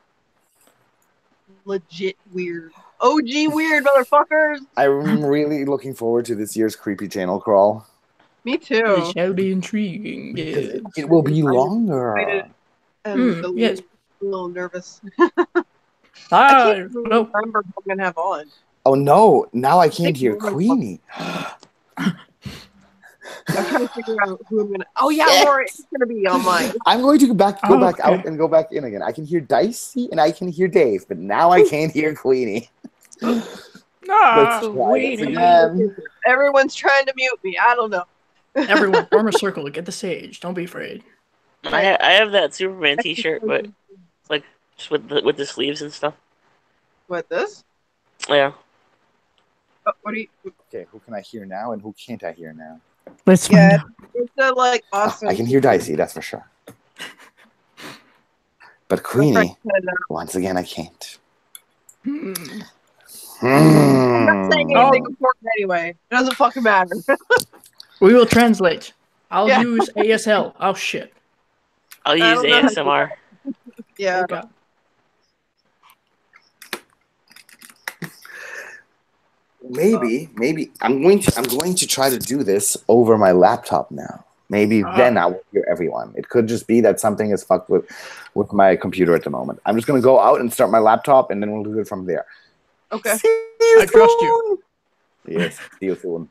Legit weird. OG weird, motherfuckers. I'm really looking forward to this year's Creepy Channel crawl. Me too. It shall be intriguing. Yes. It will be longer. And yes. a little nervous. I can't remember what I'm gonna have on. Oh no! Now I can't hear Queenie. I'm trying to figure out who I'm gonna. Oh yeah, Laura is gonna be on mine. I'm going to go back out and go back in again. I can hear Dicey and I can hear Dave, but now I can't hear Queenie. Let's try this again. Everyone's trying to mute me. I don't know. Everyone, form a circle. Get the stage. Don't be afraid. I have that Superman T-shirt, but it's like just with the sleeves and stuff. What, this? Yeah. What do you? Okay, who can I hear now and who can't I hear now? Let's find out. It's like awesome. I can hear Dicey, that's for sure. But Queenie, once again, I can't. I'm not saying anything important anyway. It doesn't fucking matter. We will translate. I'll use ASL. Oh shit. I'll use ASMR. Yeah. Okay. Maybe I'm going to try to do this over my laptop now. Maybe then I will hear everyone. It could just be that something is fucked with my computer at the moment. I'm just gonna go out and start my laptop, and then we'll do it from there. Okay. I trust you. Yes. See you soon.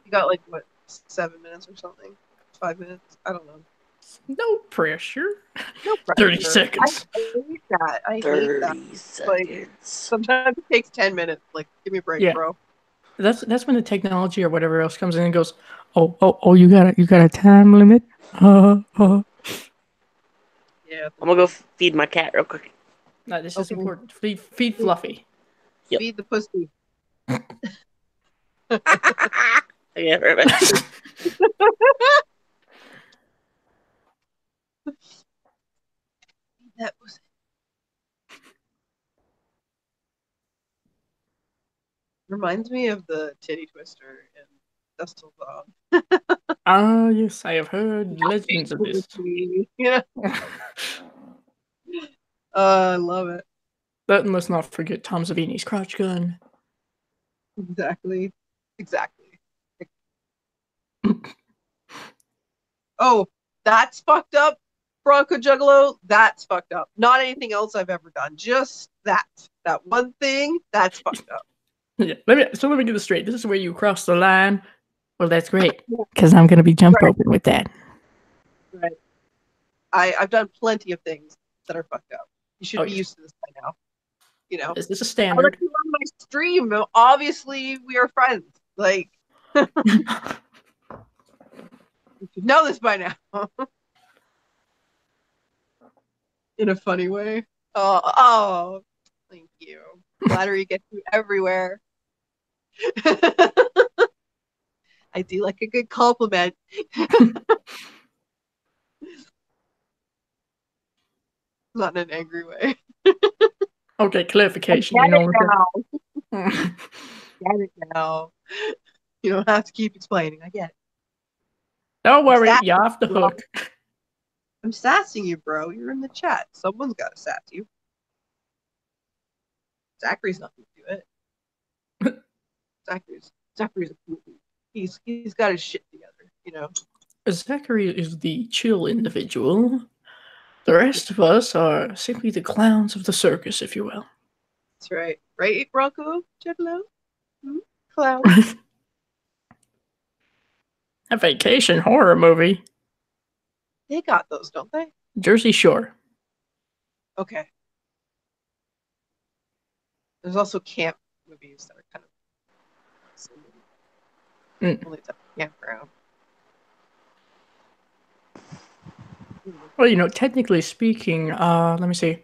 You got like what, 7 minutes or something? 5 minutes? I don't know. No pressure. No pressure. 30 seconds. I hate that. I hate 30 that. seconds. Like, sometimes it takes 10 minutes. Like, give me a break, bro. That's when the technology or whatever else comes in and goes, oh, you got a time limit. Yeah. I'm gonna go feed my cat real quick. No, this is important. Feed Fluffy. Yep. Feed the pussy. Yeah, right back. That was reminds me of the titty twister in Dust Till Dawn. Ah, yes, I have heard legends of this. You know? I love it. Let's not forget Tom Savini's crotch gun. Exactly. Oh, that's fucked up. Bronco Juggalo, that's fucked up. Not anything else I've ever done. Just that one thing, that's fucked up. Yeah, let me get this straight. This is where you cross the line. Well, that's great, because I'm gonna be jump roping with that. Right. I've done plenty of things that are fucked up. You should be used to this by now. You know, is this a standard? On my stream, obviously we are friends. Like, you should know this by now. In a funny way. Oh, thank you. Flattery gets you everywhere. I do like a good compliment. Not in an angry way. Okay, clarification. Get it now. Get it now. You don't have to keep explaining. I get it. Don't worry, you're off the hook. I'm sassing you, bro. You're in the chat. Someone's got to sass you. Zachary's not going to do it. Zachary's a fool. He's got his shit together, you know. Zachary is the chill individual. The rest of us are simply the clowns of the circus, if you will. That's right. Right, Bronco Juggalo? Clown. A vacation horror movie. They got those, don't they? Jersey Shore. Okay. There's also camp movies that are kind of only the campground. Well, you know, technically speaking, let me see.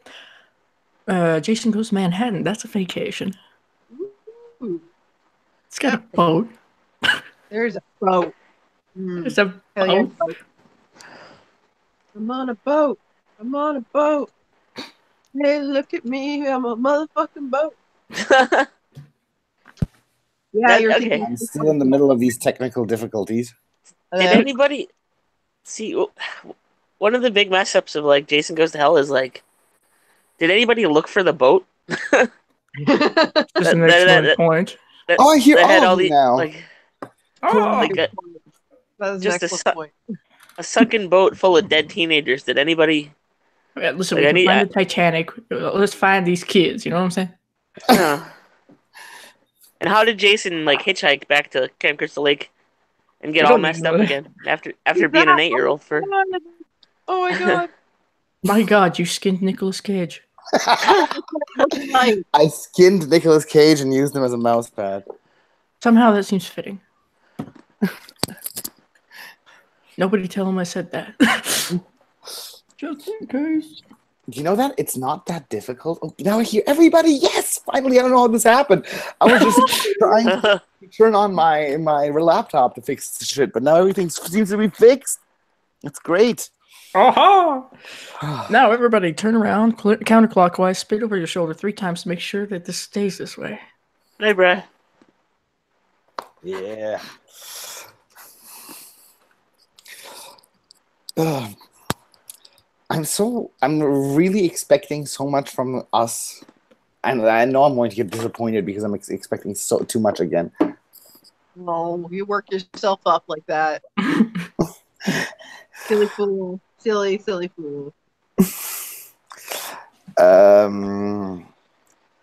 Jason Goes to Manhattan. That's a vacation. Ooh. It's got a boat. There's a boat. There's a boat. I'm on a boat. I'm on a boat. Hey, look at me. I'm a motherfucking boat. Yeah, That- you're okay. thinking. I'm still in the middle of these technical difficulties. Did anybody see? One of the big mess ups of like Jason Goes to Hell is like, did anybody look for the boat? Just an excellent point. Oh, I hear that had all all of you the now. like Oh, like a, That is an just excellent point. a sunken boat full of dead teenagers. Did anybody? yeah, listen, Like, we I can need- find the Titanic. Let's find these kids. You know what I'm saying? Yeah. And how did Jason like hitchhike back to Camp Crystal Lake and get We all don't messed know up that. again after being an 8-year-old for? Oh my god. My God, you skinned Nicolas Cage. Like, I skinned Nicolas Cage and used him as a mouse pad. Somehow that seems fitting. Nobody tell him I said that. Just in case. Do you know that? It's not that difficult. Oh, now I hear everybody. Yes, finally. I don't know how this happened. I was just trying to turn on my laptop to fix this shit, but now everything seems to be fixed. It's great. Aha! Now everybody turn around, counterclockwise, spit over your shoulder 3 times to make sure that this stays this way. Hey, Brad. Yeah. Ugh. I'm really expecting so much from us. And I know I'm going to get disappointed because I'm expecting too much again. no, you work yourself up like that. Silly fool. Silly fool.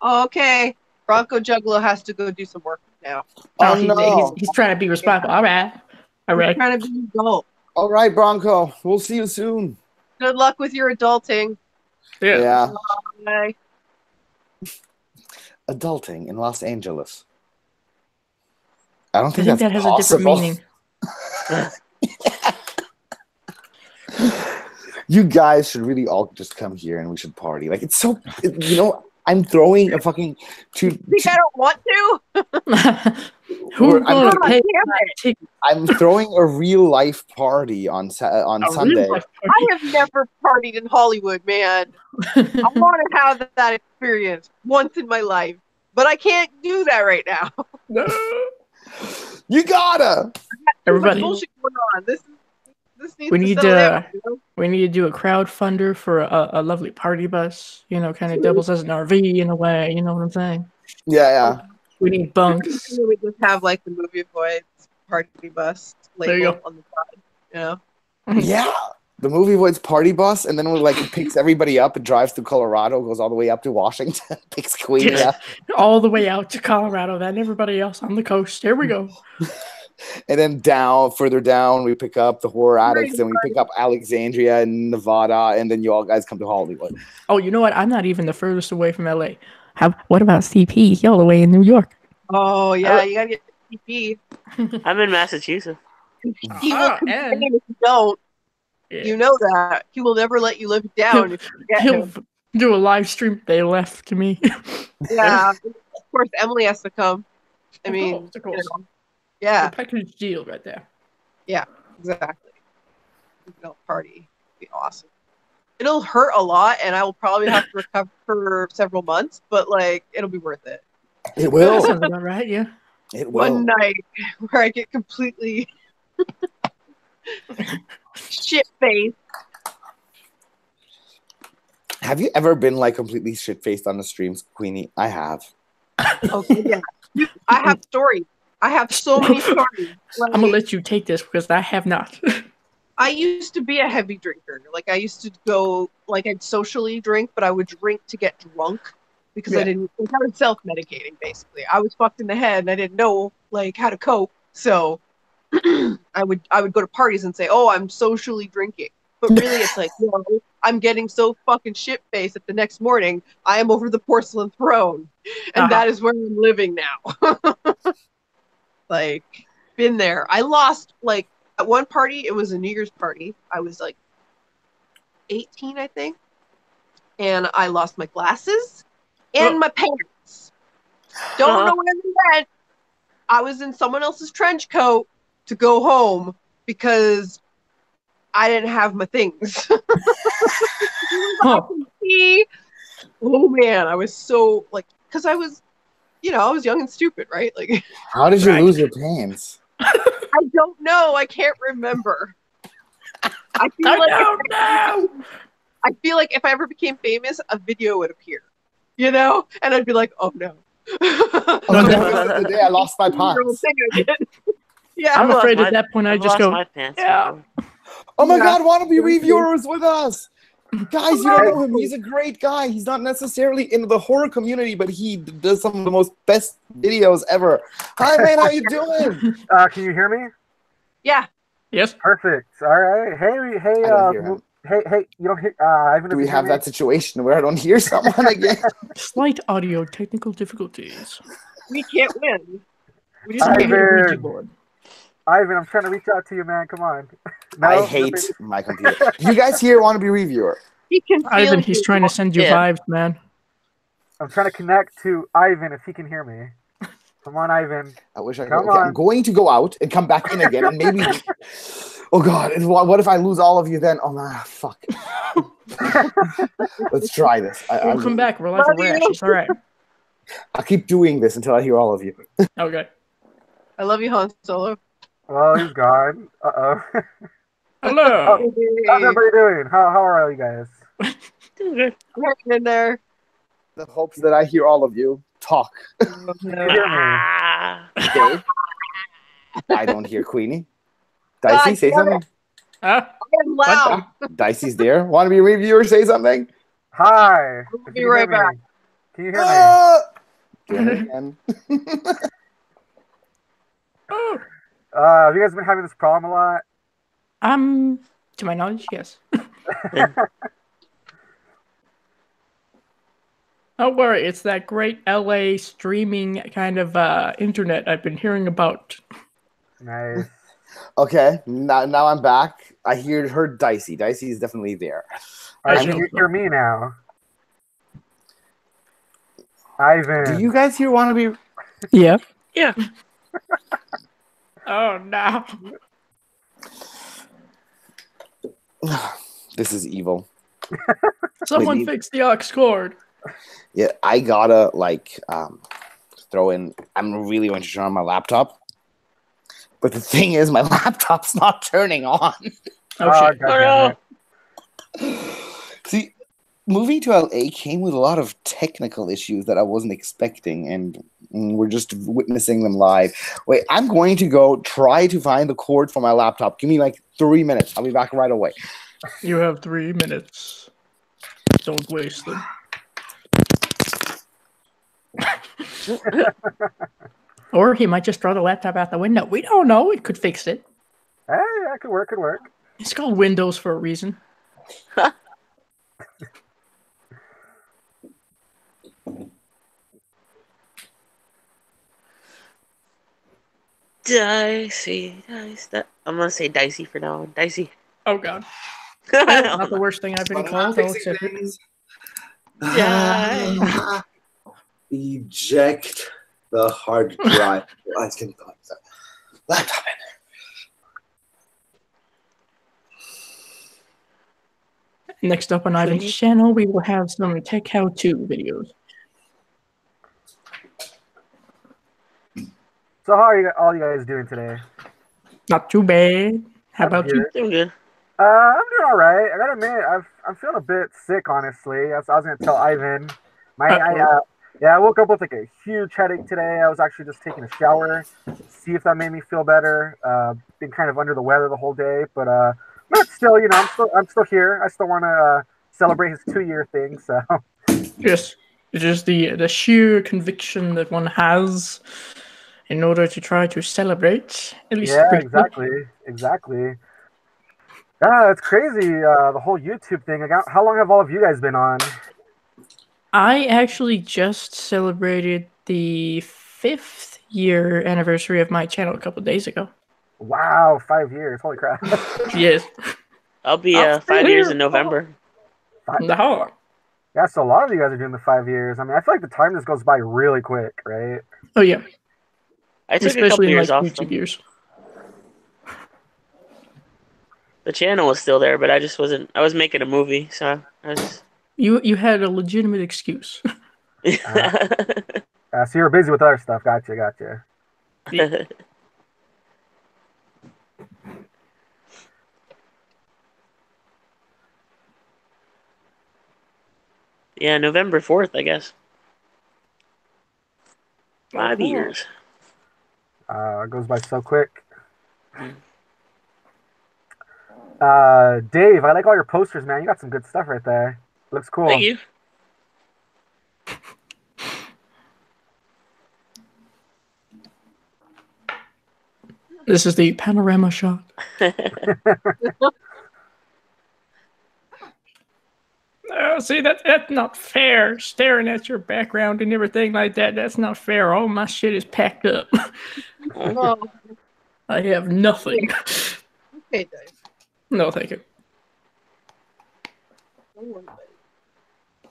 Okay. Bronco Juggalo has to go do some work now. Oh, he's, no. he's trying to be responsible. All right. He's trying to be an adult. All right, Bronco. We'll see you soon. Good luck with your adulting. Yeah. Bye. Adulting in Los Angeles. I don't I think think that's that has possible. a different meaning. You guys should really all just come here and we should party. Like, it's so, I'm throwing a fucking Think I don't want to? Who's going to pay? I'm throwing a real life party on Sunday. I have never partied in Hollywood, man. I want to have that experience once in my life, but I can't do that right now. You gotta. Everybody, bullshit going on. This needs we to need settle down, you know? we need to do a crowdfunder for a lovely party bus. Kind of doubles as an RV in a way. You know what I'm saying? Yeah. We need bunks. We just have like the movie Voids party bus There you label go. on the side, you know? Yeah. The movie Void's party bus, and then it picks everybody up and drives through Colorado, goes all the way up to Washington, picks Queenie up. All the way out to Colorado, then everybody else on the coast. Here we go. And then further down, we pick up the horror addicts, and we pick up Alexandria and Nevada, and then you all guys come to Hollywood. Oh, you know what? I'm not even the furthest away from LA. What about CP? He all the way in New York. Oh, yeah, you gotta get CP. I'm in Massachusetts. He will complain if you don't. Yeah. You know that. He will never let you live it down if you forget He'll him. do a live stream. They left to me. Yeah, of course, Emily has to come. I Of mean, course. yeah, Package deal right there. yeah, exactly. Party would be awesome. It'll hurt a lot, and I will probably have to recover for several months, but it'll be worth it. It will. That sounds about right. Yeah. It will. One night where I get completely shit faced. Have you ever been completely shit faced on the streams, Queenie? I have. Okay, yeah. I have stories. I have so many stories. I'm gonna let you take this because I have not. I used to be a heavy drinker. I used to go, I'd socially drink, but I would drink to get drunk because I was self-medicating, basically. I was fucked in the head and I didn't know, how to cope. So I would go to parties and say, oh, I'm socially drinking. But really, it's I'm getting so fucking shit-faced that the next morning I am over the porcelain throne. And that is where I'm living now. Been there. I lost, at one party, it was a New Year's party. I was 18, I think. And I lost my glasses and my pants. Don't know where they went. I was in someone else's trench coat to go home because I didn't have my things. Oh man, I was so like, because I was, I was young and stupid, right? Like, How did you Right. lose your pants? I don't know. I can't remember. I feel I like don't know. I feel like if I ever became famous, a video would appear, and I'd be like, oh no. Oh, that was the day I lost my pants. Thing I did. Yeah. I'm I've afraid lost at that point I I've just lost go, my pants. yeah. before. Oh my Yeah. God, wannabe reviewers with us. Guys, you don't know him. Hello. He's a great guy. He's not necessarily in the horror community, but he does some of the most best videos ever. Hi, man. How you doing? Can you hear me? Yeah. Yes. Perfect. All right. Hey, I don't hear him. hey. You don't hear? Ivan, Do we have that situation where I don't hear someone again? Slight audio technical difficulties. We can't win. We just Ivan. can't. Need a Ouija board. Ivan, I'm trying to reach out to you, man. Come on. I hate my computer. Do you guys here want to be reviewer? He can feel Ivan, he's you. trying to send you Yeah. vibes, man. I'm trying to connect to Ivan if he can hear me. Come on, Ivan. I wish I could. Come Okay, on. I'm going to go out and come back in again, and maybe. Oh God! What if I lose all of you then? Oh man, fuck. Let's try this. We'll come back. We're like a rash. It's all right. I'll keep doing this until I hear all of you. Okay. I love you, Han Solo. Well, he's gone. Uh-oh. Hello. How's everybody doing? How are all you guys? Doing good. Hang in there. The hopes that I hear all of you talk. Oh, no. Hear me? Ah. Okay. I don't hear Queenie. Dicey, God say damn something. Huh? I'm loud. Dicey's there. Want to be a reviewer? Say something. Hi. I'll If be you can right hear me. back. Can you hear me? Damn it again. Oh. Have you guys been having this problem a lot? To my knowledge, yes. Don't worry, it's that great LA streaming kind of internet I've been hearing about. Nice. Okay, now I'm back. I heard Dicey. Dicey is definitely there. All right, I can you know. hear me now? Ivan. Do you guys here want to be? Yeah. Yeah. Oh no. This is evil. Someone Maybe- fix the aux cord. Yeah, I gotta throw in. I'm really going to turn on my laptop, but the thing is, my laptop's not turning on. Oh shit. God damn it. See, moving to LA came with a lot of technical issues that I wasn't expecting, and we're just witnessing them live. Wait, I'm going to go try to find the cord for my laptop. Give me like 3 minutes. I'll be back right away. You have 3 minutes. Don't waste them. Or he might just throw the laptop out the window. We don't know. It could fix it. Hey, that could work. Could work. It's called Windows for a reason. Dicey. I'm gonna say Dicey for now. Dicey. Oh god. Not the worst thing I've been called. I'll accept it. Yeah. Eject the hard drive. I can put the laptop in there. Next up on Ivan's channel, we will have some tech how-to videos. So how are all you guys doing today? Not too bad. How about you? Doing good. I'm doing all right. I gotta admit, I'm feeling a bit sick, honestly. I was gonna tell Ivan. I woke up with like a huge headache today. I was actually just taking a shower, see if that made me feel better. Been kind of under the weather the whole day, but still, I'm still here. I still want to celebrate his 2-year thing. So Yes, it's just the sheer conviction that one has in order to try to celebrate. At least yeah, briefly. exactly. Yeah, it's crazy. The whole YouTube thing. How long have all of you guys been on? I actually just celebrated the 5th year anniversary of my channel a couple of days ago. Wow, 5 years. Holy crap. Yes. I'll be I'm 5 years here. in November. No. Yeah, so a lot of you guys are doing the 5 years. I mean, I feel like the time just goes by really quick, right? Oh yeah. I took a couple Especially in years like off. YouTube years. The channel was still there, but I just wasn't. I was making a movie, so I was You had a legitimate excuse. So you were busy with other stuff. Gotcha. Yeah, November 4th, I guess. 5 Oh. years. It goes by so quick. Dave, I like all your posters, man. You got some good stuff right there. Looks cool. Thank you. This is the panorama shot. See, that's not fair. Staring at your background and everything like that, that's not fair. All my shit is packed up. Oh, I have nothing. okay, Dave. No, thank you. Don't worry about it.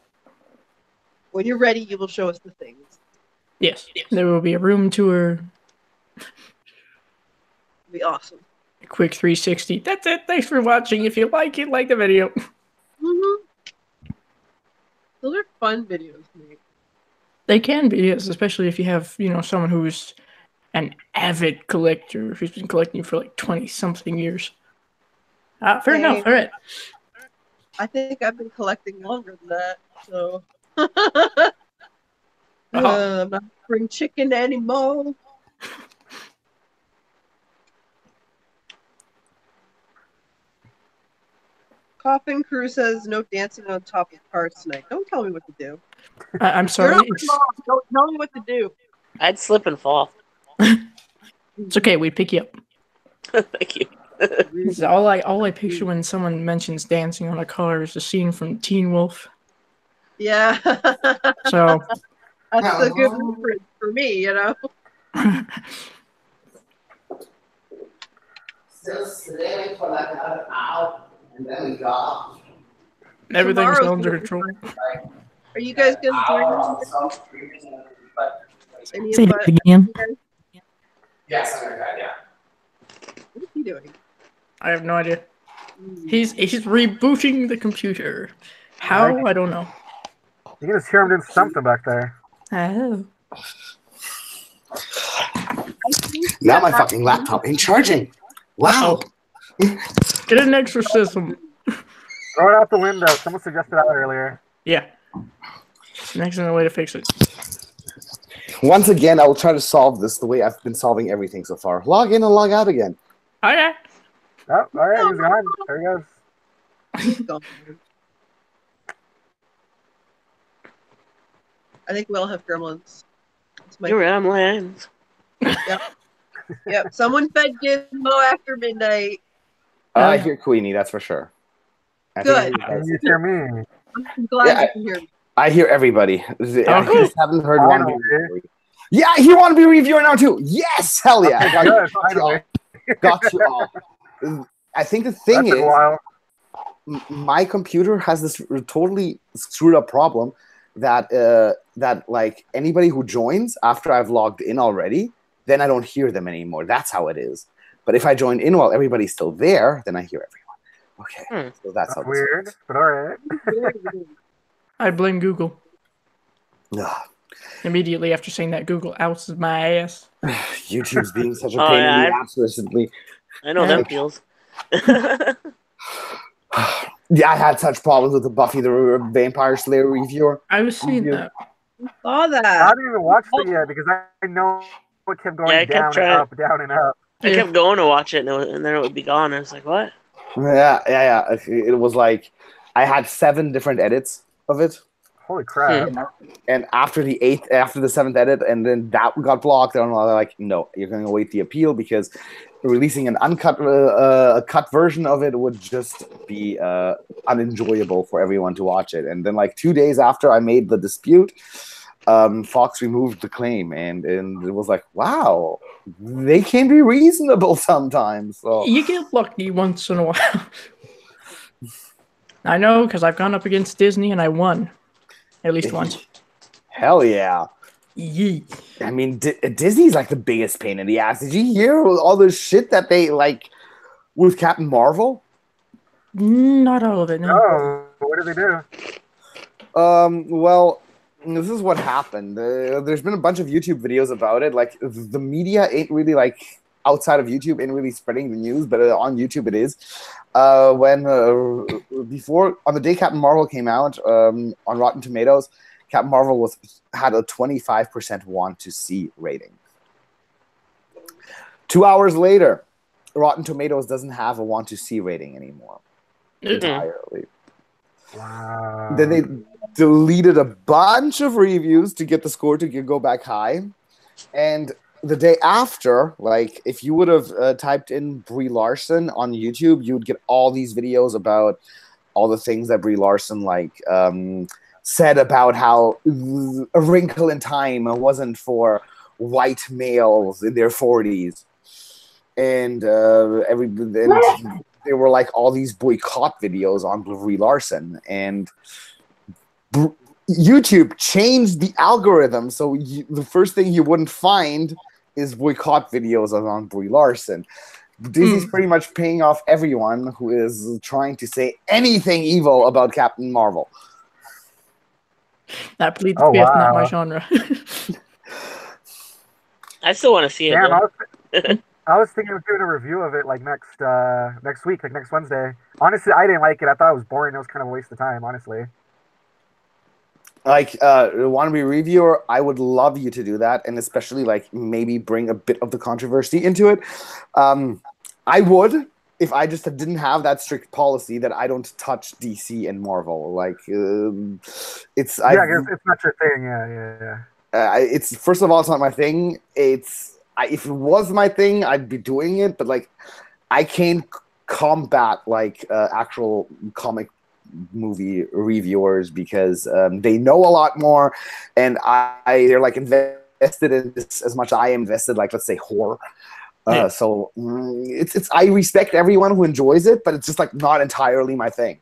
When you're ready, you will show us the things. Yes, there will be a room tour. It'll be awesome. A quick 360. That's it. Thanks for watching. If you like it, like the video. Those are fun videos, Nate. They can be, yes, especially if you have, someone who's an avid collector who's been collecting for like 20-something years. Fair enough. All right. I think I've been collecting longer than that, so I'm not spring chicken anymore. Coffin Crew says no dancing on top of cars tonight. Don't tell me what to do. I'm sorry. You're not my mom. Don't tell me what to do. I'd slip and fall. It's okay. We pick you up. Thank you. This is all I picture when someone mentions dancing on a car is the scene from Teen Wolf. Yeah. So that's a good reference for me, Just today for like another hour, and then we got. Everything's under control. Are you guys going to join us? Say that again. Yes, I'm gonna yeah. What is he doing? I have no idea. He's rebooting the computer. How? I don't know. You can just hear him doing something back there. Oh. Now my fucking laptop ain't charging. Wow. Get an exorcism. Throw it out the window. Someone suggested that earlier. Yeah. It's an excellent way to fix it. Once again, I will try to solve this the way I've been solving everything so far. Log in and log out again. Okay. Oh, all right, he's gone. There he goes. He's gone. I think we all have gremlins. Gremlins. Yep. Someone fed Gizmo after midnight. I hear Queenie, that's for sure. Good. You hear me. I'm glad you can hear me. I hear everybody. I just haven't heard one. Yeah, he want to be a reviewer now too. Yes, hell yeah. Got you all. I think the thing is, my computer has this totally screwed up problem that that like anybody who joins after I've logged in already, then I don't hear them anymore. That's how it is. But if I join in while everybody's still there, then I hear everyone. Okay, so that's how weird, works. But all right. I blame Google. Ugh. Immediately after saying that, Google outs my ass. YouTube's being such a pain in the ass recently. I know that feels. Yeah, I had such problems with the Buffy the Vampire Slayer reviewer. I was seeing that. I saw that. I haven't even watched it yet because I know it kept going down and up. I kept going to watch it, and then it would be gone. I was like, what? Yeah. It was like I had 7 different edits of it. Holy crap! And after the 7th edit, and then that got blocked. And I'm like, no, you're going to wait the appeal because releasing an uncut, cut version of it would just be unenjoyable for everyone to watch it. And then, like 2 days after I made the dispute, Fox removed the claim, and it was like, wow, they can be reasonable sometimes. So you get lucky once in a while. I know because I've gone up against Disney and I won. At least once. Hell yeah. Yee. I mean, Disney's like the biggest pain in the ass. Did you hear all the shit that they like with Captain Marvel? Not all of it, no. Oh, what did they do? Well, this is what happened. There's been a bunch of YouTube videos about it. Like the media ain't really like outside of YouTube ain't really spreading the news, but on YouTube it is. When before on the day Captain Marvel came out on Rotten Tomatoes, Captain Marvel had a 25% want to see rating. 2 hours later, Rotten Tomatoes doesn't have a want to see rating anymore entirely. Wow. Then they deleted a bunch of reviews to get the score to go back high. And the day after, like if you would have typed in Brie Larson on YouTube, you would get all these videos about all the things that Brie Larson said about how A Wrinkle in Time wasn't for white males in their 40s. And there were like all these boycott videos on Brie Larson, and YouTube changed the algorithm, so the first thing you wouldn't find is boycott videos on Brie Larson. Disney's pretty much paying off everyone who is trying to say anything evil about Captain Marvel. That pleads the fifth, not my genre. I still want to see it. Damn, I was thinking of doing a review of it like next week, like next Wednesday. Honestly, I didn't like it. I thought it was boring. It was kind of a waste of time, honestly. Like, want to be a reviewer? I would love you to do that, and especially like maybe bring a bit of the controversy into it. I would if I just didn't have that strict policy that I don't touch DC and Marvel. Like, it's I guess it's not your thing. Yeah. It's first of all, it's not my thing. If it was my thing, I'd be doing it, but like, I can't combat like actual comic movie reviewers because they know a lot more, and they're like invested in this as much as I am invested, like let's say horror. So it's I respect everyone who enjoys it, but it's just like not entirely my thing.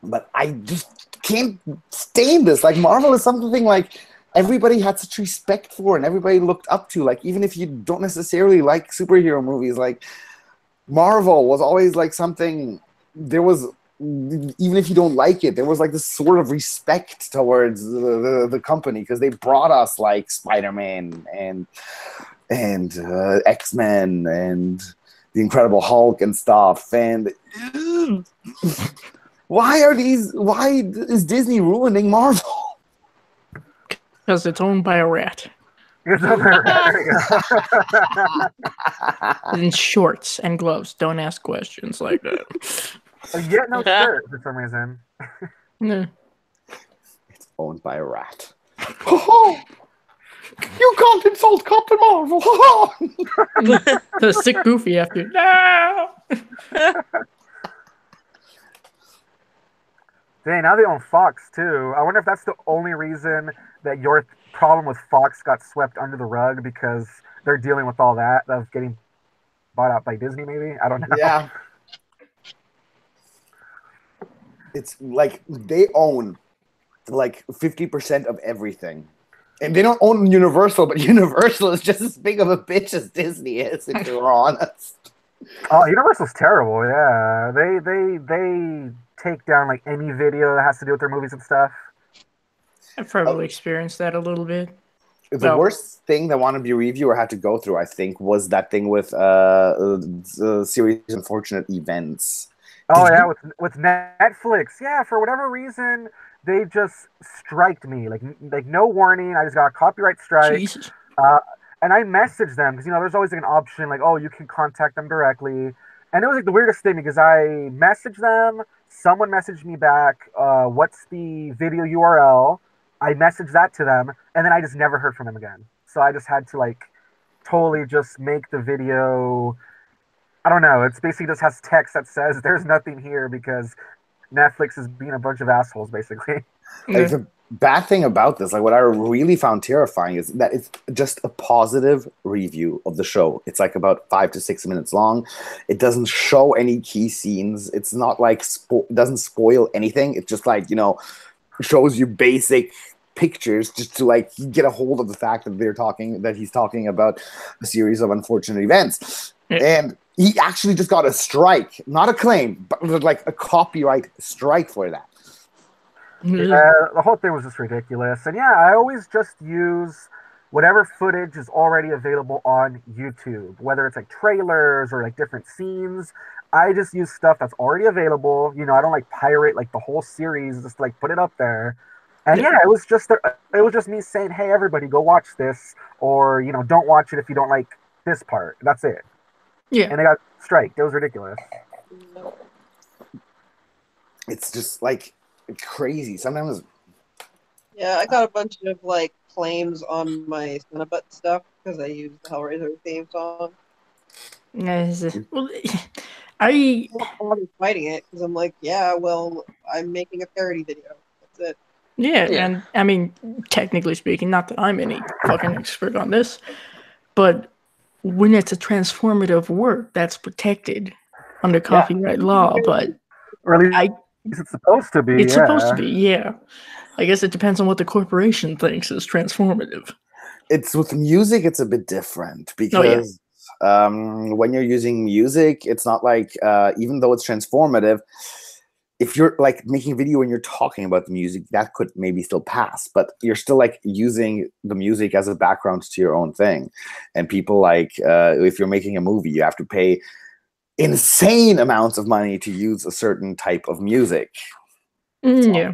But I just can't stand this. Like Marvel is something like everybody had such respect for and everybody looked up to. Like even if you don't necessarily like superhero movies, like Marvel was always like something. There was, even if you don't like it, there was like this sort of respect towards the company because they brought us like Spider-Man and X-Men and the Incredible Hulk and stuff. And why is Disney ruining Marvel? Because it's owned by a rat. In shorts and gloves. Don't ask questions like that. Yet no shirt for some reason. No. It's owned by a rat. You can't insult Captain Marvel. The sick Goofy after. No. Dang, now they own Fox too. I wonder if that's the only reason that your problem with Fox got swept under the rug because they're dealing with all that of getting bought out by Disney. Maybe I don't know. Yeah. It's like they own like 50% of everything. And they don't own Universal, but Universal is just as big of a bitch as Disney is, if you're honest. Oh, Universal's terrible, yeah. They take down like any video that has to do with their movies and stuff. I've probably experienced that a little bit. The worst thing that Wannabe Reviewer had to go through, I think, was that thing with the series Unfortunate Events. Oh yeah, with Netflix. Yeah, for whatever reason, they just striked me. Like no warning. I just got a copyright strike. Jesus. And I messaged them because there's always like an option like, oh, you can contact them directly. And it was like the weirdest thing because I messaged them, someone messaged me back, what's the video URL? I messaged that to them, and then I just never heard from them again. So I just had to like totally just make the video. I don't know. It's basically just has text that says there's nothing here because Netflix is being a bunch of assholes, basically. Like, the bad thing about this, like what I really found terrifying is that it's just a positive review of the show. It's like about 5 to 6 minutes long. It doesn't show any key scenes. It's not like it doesn't spoil anything. It's just like, shows you basic pictures just to like get a hold of the fact that he's talking about a series of unfortunate events. And he actually just got a strike, not a claim, but like a copyright strike for that. Yeah, the whole thing was just ridiculous. And yeah, I always just use whatever footage is already available on YouTube, whether it's like trailers or like different scenes. I just use stuff that's already available. I don't like pirate like the whole series, just like put it up there. And yeah, it was just me saying, "Hey, everybody, go watch this," or don't watch it if you don't like this part. That's it. Yeah. And it got striked. It was ridiculous. It's just like crazy. Sometimes. Yeah, I got a bunch of like claims on my Cinnabut stuff because I used the Hellraiser theme song. Well, I I'm not bothered fighting it because I'm like, yeah, well, I'm making a parody video. That's it. Yeah, Yeah. and I mean, technically speaking, not that I'm any fucking expert on this, but when it's a transformative work, that's protected under copyright law. But Or at I, least it's supposed to be. it's Yeah. supposed to be, yeah. I guess it depends on what the corporation thinks is transformative. It's with music, it's a bit different Oh, yeah. because when you're using music, it's not like even though it's transformative, if you're like making a video and you're talking about the music, that could maybe still pass, but you're still like using the music as a background to your own thing. And people like if you're making a movie, you have to pay insane amounts of money to use a certain type of music. Yeah.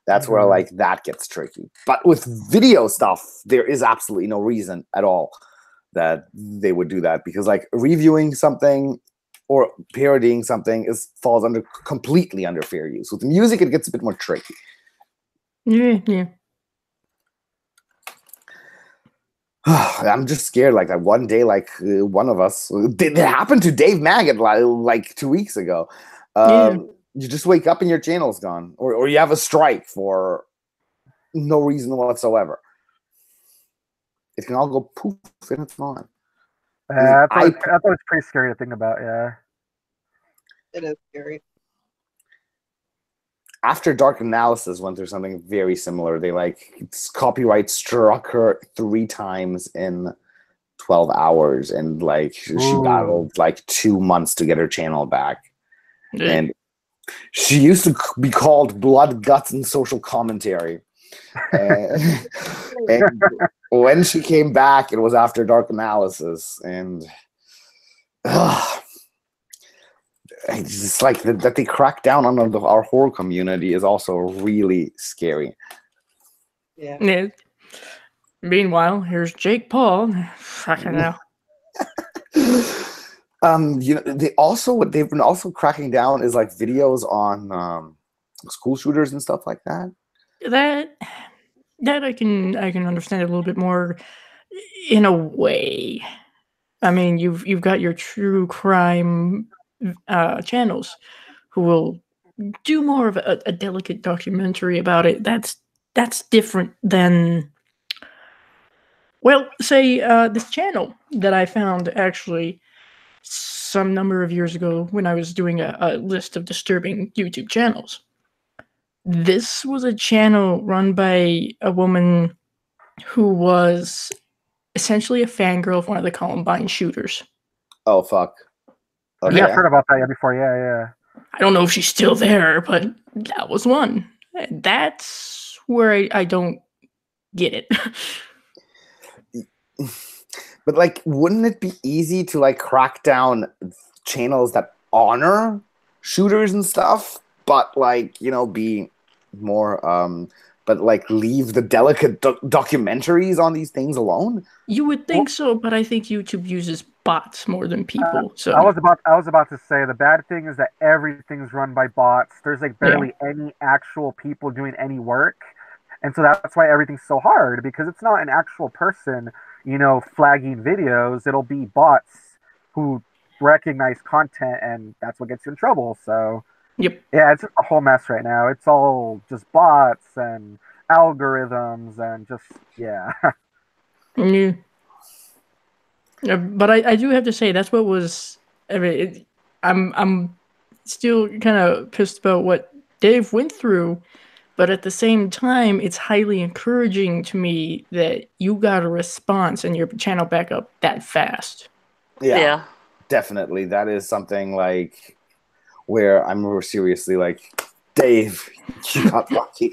That's where like that gets tricky. But with video stuff, there is absolutely no reason at all that they would do that, because like reviewing something or parodying something falls completely under fair use. With music, it gets a bit more tricky. Yeah. I'm just scared. Like that one day, like one of us, it happened to Dave Maggot like 2 weeks ago. You just wake up and your channel's gone, or you have a strike for no reason whatsoever. It can all go poof and it's gone. I thought it was pretty scary to think about. Yeah, it is scary. After Dark Analysis went through something very similar. They copyright struck her 3 times in 12 hours, and like she battled like 2 months to get her channel back. Yeah. And she used to be called Blood, Guts, and Social Commentary. And when she came back, it was after Dark Analysis, and it's just like that they crack down on our horror community is also really scary. Yeah. Meanwhile, here's Jake Paul. Fucking hell. They've been also cracking down is like videos on school shooters and stuff like that. That I can understand a little bit more in a way. I mean, you've got your true crime channels who will do more of a delicate documentary about it. That's different than, well, say this channel that I found actually some number of years ago when I was doing a list of disturbing YouTube channels. This was a channel run by a woman who was essentially a fangirl of one of the Columbine shooters. Oh, fuck. Okay. Yeah, I've heard about that before. Yeah. I don't know if she's still there, but that was one. That's where I don't get it. But like, wouldn't it be easy to like crack down channels that honor shooters and stuff, but like, be more but like leave the delicate documentaries on these things alone? You would think so, but I think YouTube uses bots more than people. So I was about to say the bad thing is that everything's run by bots. There's like barely any actual people doing any work, and so that's why everything's so hard, because it's not an actual person, flagging videos. It'll be bots who recognize content, and that's what gets you in trouble. So yep. Yeah, it's just a whole mess right now. It's all just bots and algorithms and just yeah. But I do have to say that's what was. I mean, I'm still kind of pissed about what Dave went through, but at the same time, it's highly encouraging to me that you got a response and your channel back up that fast. Yeah, definitely. That is something like where I'm more seriously like, Dave, you got lucky.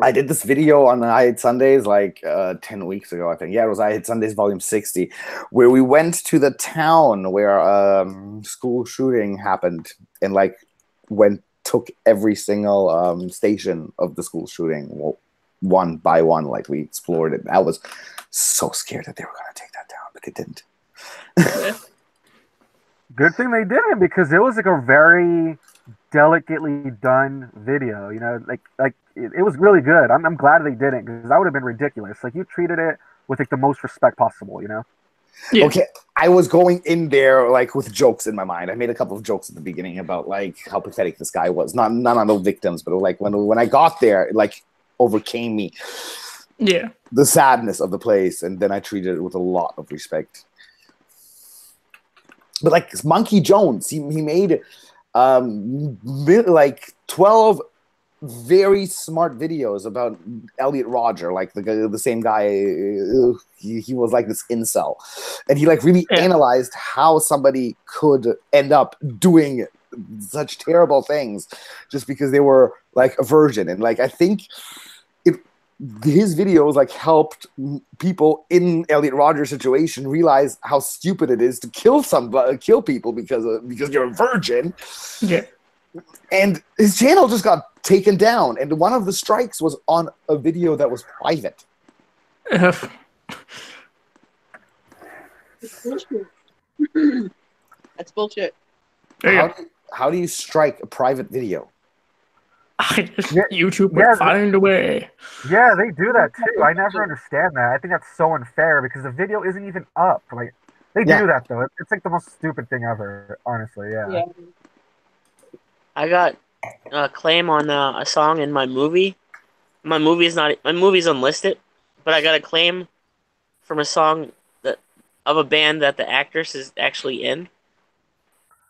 I did this video on I Hate Sundays like 10 weeks ago, I think. Yeah, it was I Hate Sundays Volume 60, where we went to the town where school shooting happened and like took every single station of the school shooting one by one. Like we explored it. I was so scared that they were going to take that down, but they didn't. Good thing they didn't, because it was like a very delicately done video. You know, like it was really good. I'm glad they didn't, because that would have been ridiculous. Like, you treated it with like the most respect possible. You know. Yeah. Okay, I was going in there like with jokes in my mind. I made a couple of jokes at the beginning about like how pathetic this guy was. Not on the victims, but like when I got there, it like overcame me. Yeah. The sadness of the place, and then I treated it with a lot of respect. But like Monkey Jones, he made like 12 very smart videos about Elliot Rodger, like the same guy. He was like this incel, and he like really analyzed how somebody could end up doing such terrible things just because they were like a virgin. And like I think his videos like helped people in Elliot Rodger's situation realize how stupid it is to kill people because you're a virgin. Yeah. And his channel just got taken down, and one of the strikes was on a video that was private. That's bullshit. That's bullshit. How do you strike a private video? YouTube would find a way. Yeah, they do that too. I never understand that. I think that's so unfair, because the video isn't even up. Like, they do that though. It's like the most stupid thing ever, honestly. Yeah. I got a claim on a song in my movie. My movie's unlisted, but I got a claim from a song of a band that the actress is actually in.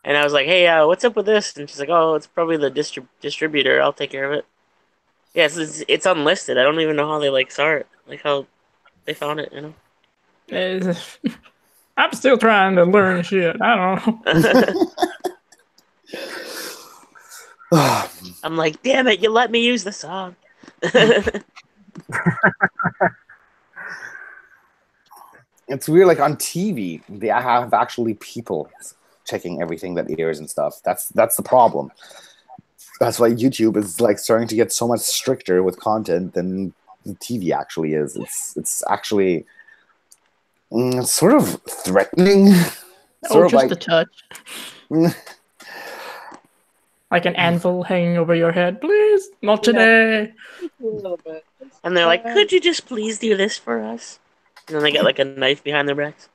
And I was like, "Hey, what's up with this?" And she's like, "Oh, it's probably the distributor. I'll take care of it." Yeah, it's unlisted. I don't even know how they like saw it, like how they found it. You know. I'm still trying to learn shit. I don't know. I'm like, damn it! You let me use the song. It's weird. Like on TV, they have actually people checking everything that airs and stuff. That's the problem. That's why YouTube is like starting to get so much stricter with content than the TV actually is. It's actually sort of threatening. Oh, just like, a touch. Like an anvil hanging over your head. Please, not today. A little bit. And they're like, "Could you just please do this for us?" And then they get like a knife behind their backs.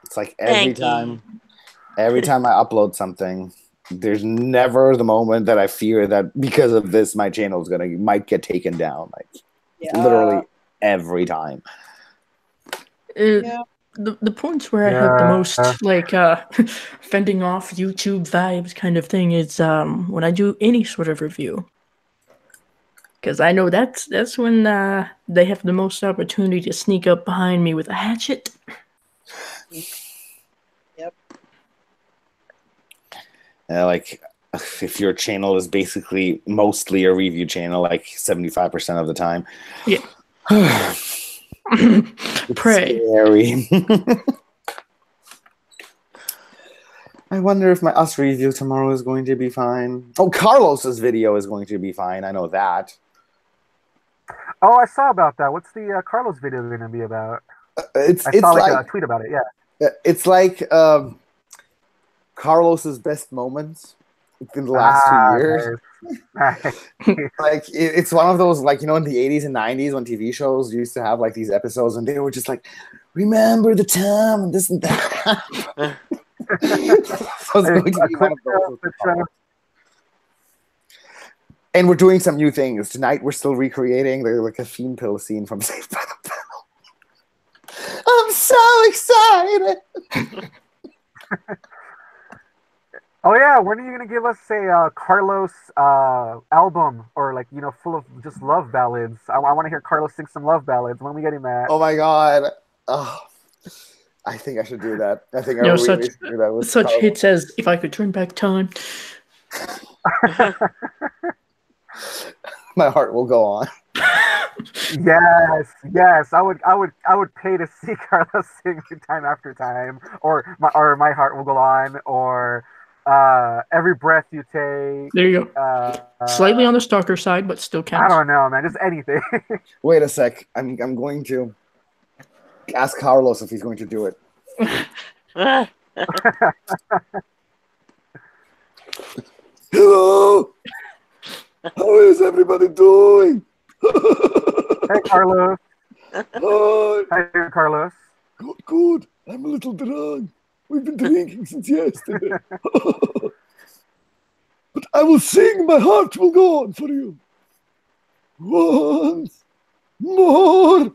It's like every time I upload something, there's never the moment that I fear that because of this, my channel is might get taken down. Like literally every time. The points where I have the most like fending off YouTube vibes kind of thing is when I do any sort of review, because I know that's when they have the most opportunity to sneak up behind me with a hatchet. Yep. Like if your channel is basically mostly a review channel, like 75% of the time. Yeah. Pray. Scary. I wonder if my Us review tomorrow is going to be fine. Oh, Carlos's video is going to be fine. I know that. Oh, I saw about that. What's the Carlos video going to be about? I saw like a tweet about it. Yeah. It's like Carlos's best moments in the last 2 years. Like it's one of those, like, you know, in the 80s and 90s when TV shows used to have like these episodes and they were just like, remember the time and this and that. So it's going to be one of those. And we're doing some new things tonight. We're still recreating the caffeine pill scene from Saved by the Bell. I'm so excited. Oh yeah, when are you gonna give us a Carlos album, or like, you know, full of just love ballads? I want to hear Carlos sing some love ballads. When are we getting that? Oh my god! Oh. I think I should do that. I think I You know, really such should do that with such Carlos. hits as "If I Could Turn Back Time." My heart will go on. Yes. I would pay to see Carlos sing time after time, or my heart will go on, or every breath you take. There you go. Slightly on the stalker side, but still I counts. don't know, man. Just anything. Wait a sec. I'm going to ask Carlos if he's going to do it. Hello. How is everybody doing? Hey, Carlos. Hi. Hey, Carlos. Good. I'm a little drunk. We've been drinking since yesterday. But I will sing. My heart will go on for you. Once more,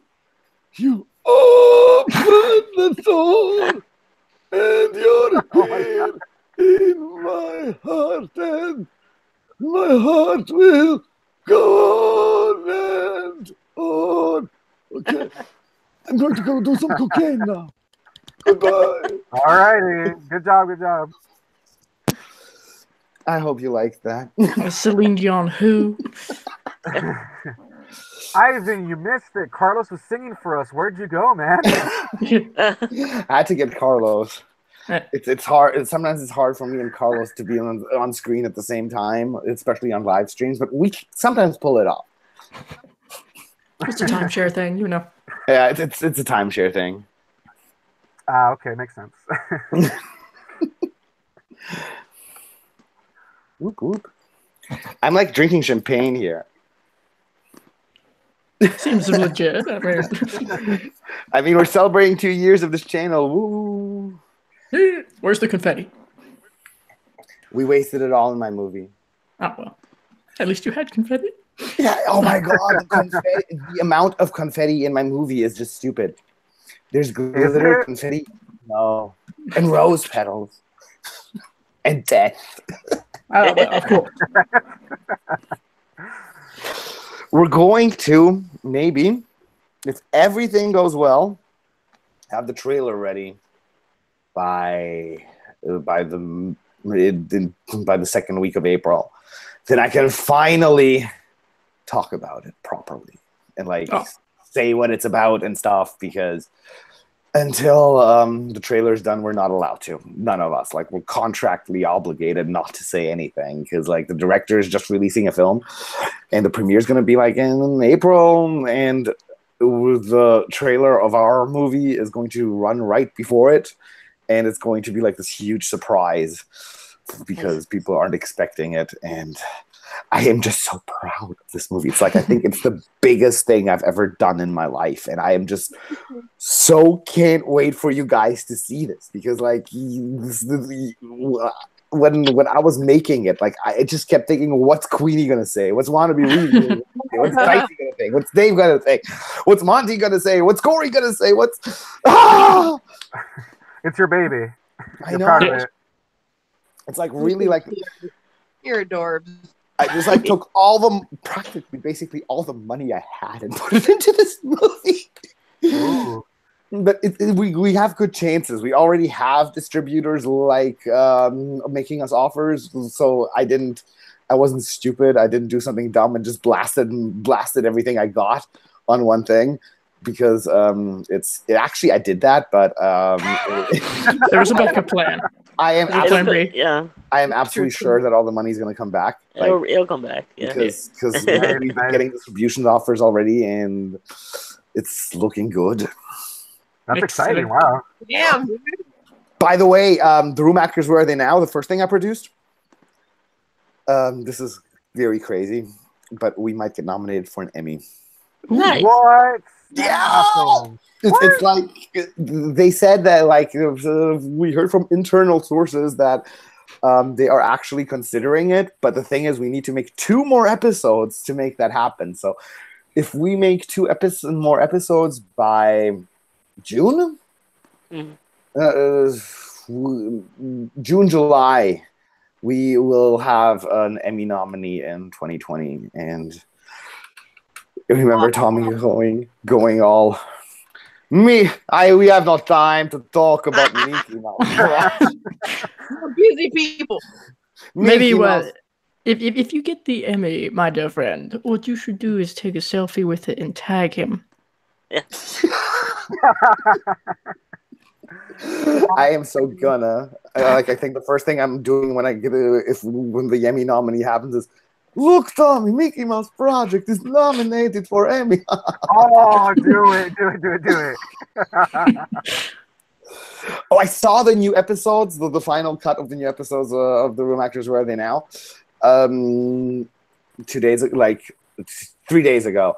you open the door, and you're here in my heart, and my heart will go on and on. Okay, I'm going to go do some cocaine now. Goodbye. All righty. Good job. I hope you liked that. Celine Dion, who? Ivan, you missed it. Carlos was singing for us. Where'd you go, man? I had to get Carlos. It's hard. Sometimes it's hard for me and Carlos to be on screen at the same time, especially on live streams. But we sometimes pull it off. It's a timeshare thing, you know. Yeah, it's a timeshare thing. Okay, makes sense. Whoop, whoop. I'm like drinking champagne here. Seems legit. I mean, we're celebrating 2 years of this channel. Woo! Where's the confetti? We wasted it all in my movie. Oh well, at least you had confetti. Yeah. Oh my god, the amount of confetti in my movie is just stupid. There's glitter, confetti, no, and rose petals, and death. Oh, well, of course. We're going to maybe, if everything goes well, have the trailer ready by the second week of April. Then I can finally talk about it properly and say what it's about and stuff, because until the trailer's done, we're not allowed to. None of us. Like, we're contractually obligated not to say anything, because like the director is just releasing a film and the premiere is going to be like in April, and the trailer of our movie is going to run right before it, and it's going to be like this huge surprise because people aren't expecting it. And I am just so proud of this movie. It's like, I think it's the biggest thing I've ever done in my life. And I am just so can't wait for you guys to see this, because like when I was making it, like I just kept thinking, what's Queenie going to say? What's Wannabe Reed going to say? What's Dicey going to think? What's Dave going to say? What's Monty going to say? What's Corey going to say? What's... Ah! It's your baby. I know. Proud of it. It's like really like... You're adorbs. I just like took basically all the money I had and put it into this movie. Ooh. But we have good chances. We already have distributors like making us offers. So I wasn't stupid. I didn't do something dumb and just blasted everything I got on one thing, because I did that, but there was a backup plan. I am absolutely, yeah. I am absolutely sure that all the money's going to come back. Like, it'll come back. Yeah. Because we've been getting distribution offers already, and it's looking good. That's exciting. Wow. Damn. By the way, the Room Actors, Where Are They Now? The first thing I produced. This is very crazy, but we might get nominated for an Emmy. Nice. What? Yeah. Awesome. It's like they said that, like, we heard from internal sources that they are actually considering it. But the thing is, we need to make 2 more episodes to make that happen. So if we make 2 more episodes by June, June, July, we will have an Emmy nominee in 2020. And I remember Tommy going all We have no time to talk about Mickey Mouse. We're busy people. Maybe Mickey Mouse. what if you get the Emmy, my dear friend, what you should do is take a selfie with it and tag him. I am so gonna. I think the first thing I'm doing when I get when the Emmy nominee happens is, look, Tommy, Mickey Mouse Project is nominated for Emmy. Oh, do it. Oh, I saw the new episodes, the final cut of the new episodes of The Room Actors. Where are they now? 2 days, like 3 days ago.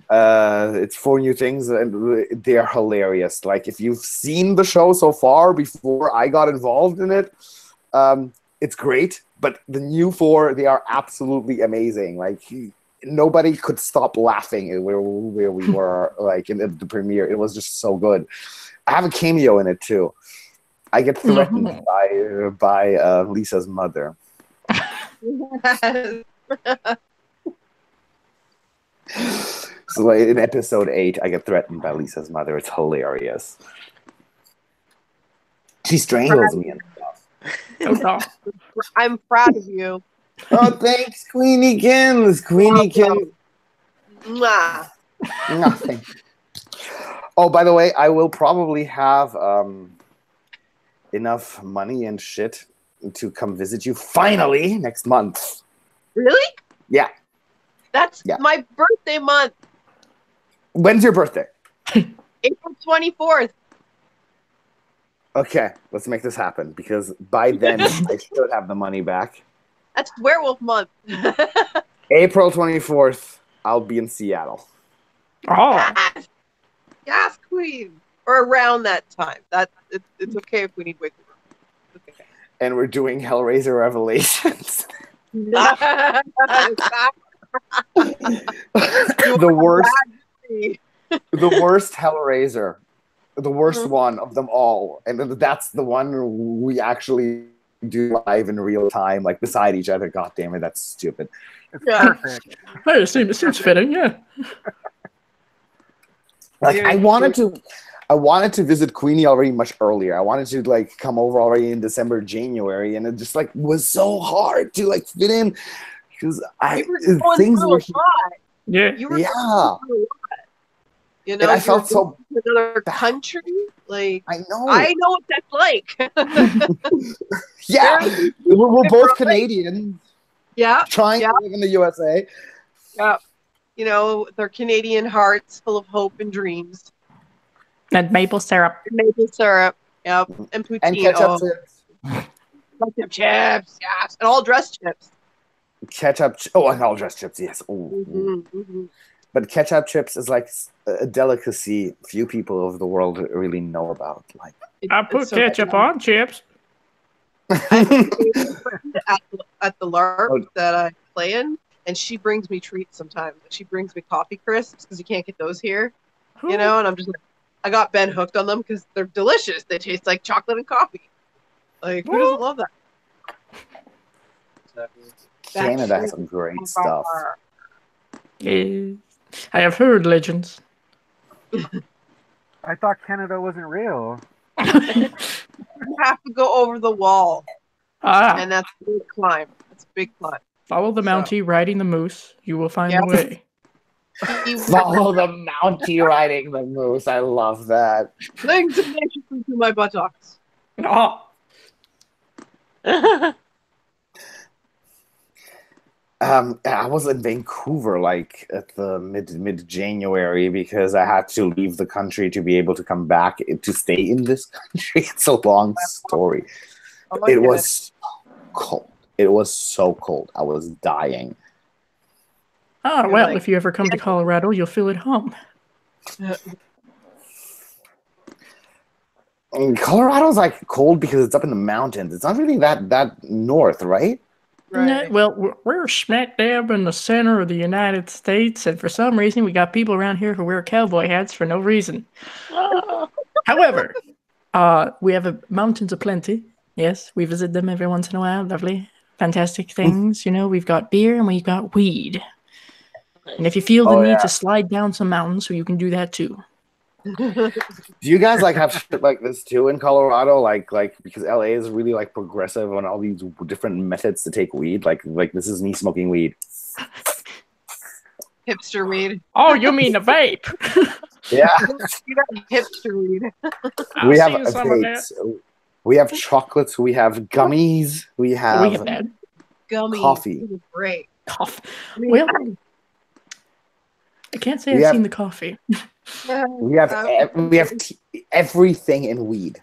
It's 4 new things, and they're hilarious. Like, if you've seen the show so far before I got involved in it, it's great. But the new 4, they are absolutely amazing. Like, nobody could stop laughing where we were, like, in the premiere. It was just so good. I have a cameo in it too. I get threatened by Lisa's mother. So in episode 8, I get threatened by Lisa's mother. It's hilarious. She strangles me and stuff. I'm proud of you. Oh, thanks, Queeniekins. Queeniekins. Mwah. Nothing. Oh, by the way, I will probably have enough money and shit to come visit you finally next month. Really? Yeah. That's my birthday month. When's your birthday? April 24th. Okay, let's make this happen, because by then I should have the money back. That's werewolf month. April 24th, I'll be in Seattle. Oh. Yes, queen. Or around that time. It's okay if we need wiggle room. Okay. And we're doing Hellraiser Revelations. The worst Hellraiser. The worst one of them all. And that's the one we actually do live in real time, like beside each other. God damn it, that's stupid. It's perfect. Hey, it seems fitting, yeah. Like, I wanted to visit Queenie already much earlier. I wanted to like come over already in December, January, and it just like was so hard to like fit in because things were You know, and I felt so another country. Like I know what that's like. Yeah, we're both Canadian. Yeah, trying to live in the USA. Yeah, you know, their Canadian hearts full of hope and dreams. And maple syrup. Yep, and poutine. And ketchup chips. Ketchup chips, yes, and all dressed chips. Ketchup. And all dressed chips. Yes. But ketchup chips is like a delicacy few people of the world really know about. Like, I put ketchup on chips. At the LARP that I play in, and she brings me treats sometimes. She brings me coffee crisps because you can't get those here, you know. And I'm just like, I got Ben hooked on them because they're delicious. They taste like chocolate and coffee. Like, who doesn't love that? Canada has some great stuff. Yeah. I have heard legends. I thought Canada wasn't real. You have to go over the wall. And that's a big climb. That's a big climb. Follow the Mountie riding the moose. You will find the way. Follow the Mountie riding the moose. I love that. Fling tenaciously through my buttocks. Oh. I was in Vancouver like at the mid January because I had to leave the country to be able to come back to stay in this country. It's a long story. It was cold. It was so cold. I was dying. Oh, well, if you ever come to Colorado, you'll feel at home. Colorado's like cold because it's up in the mountains. It's not really that north, right? Right. Well, we're smack dab in the center of the United States, and for some reason, we got people around here who wear cowboy hats for no reason. However, we have mountains aplenty. Yes, we visit them every once in a while. Lovely, fantastic things. You know, we've got beer and we've got weed. And if you feel the need to slide down some mountains, so you can do that too. Do you guys like have shit like this too in Colorado? Like because LA is really like progressive on all these different methods to take weed. Like this is me smoking weed. Hipster weed. Oh, you mean the vape? Yeah, You got hipster weed. we have seen some of that. vapes. We have chocolates. We have gummies. We We have have that. Gummy. coffee. This is great. Coffee. I mean, Well, I can't say We I've have- seen the coffee. We have everything in weed.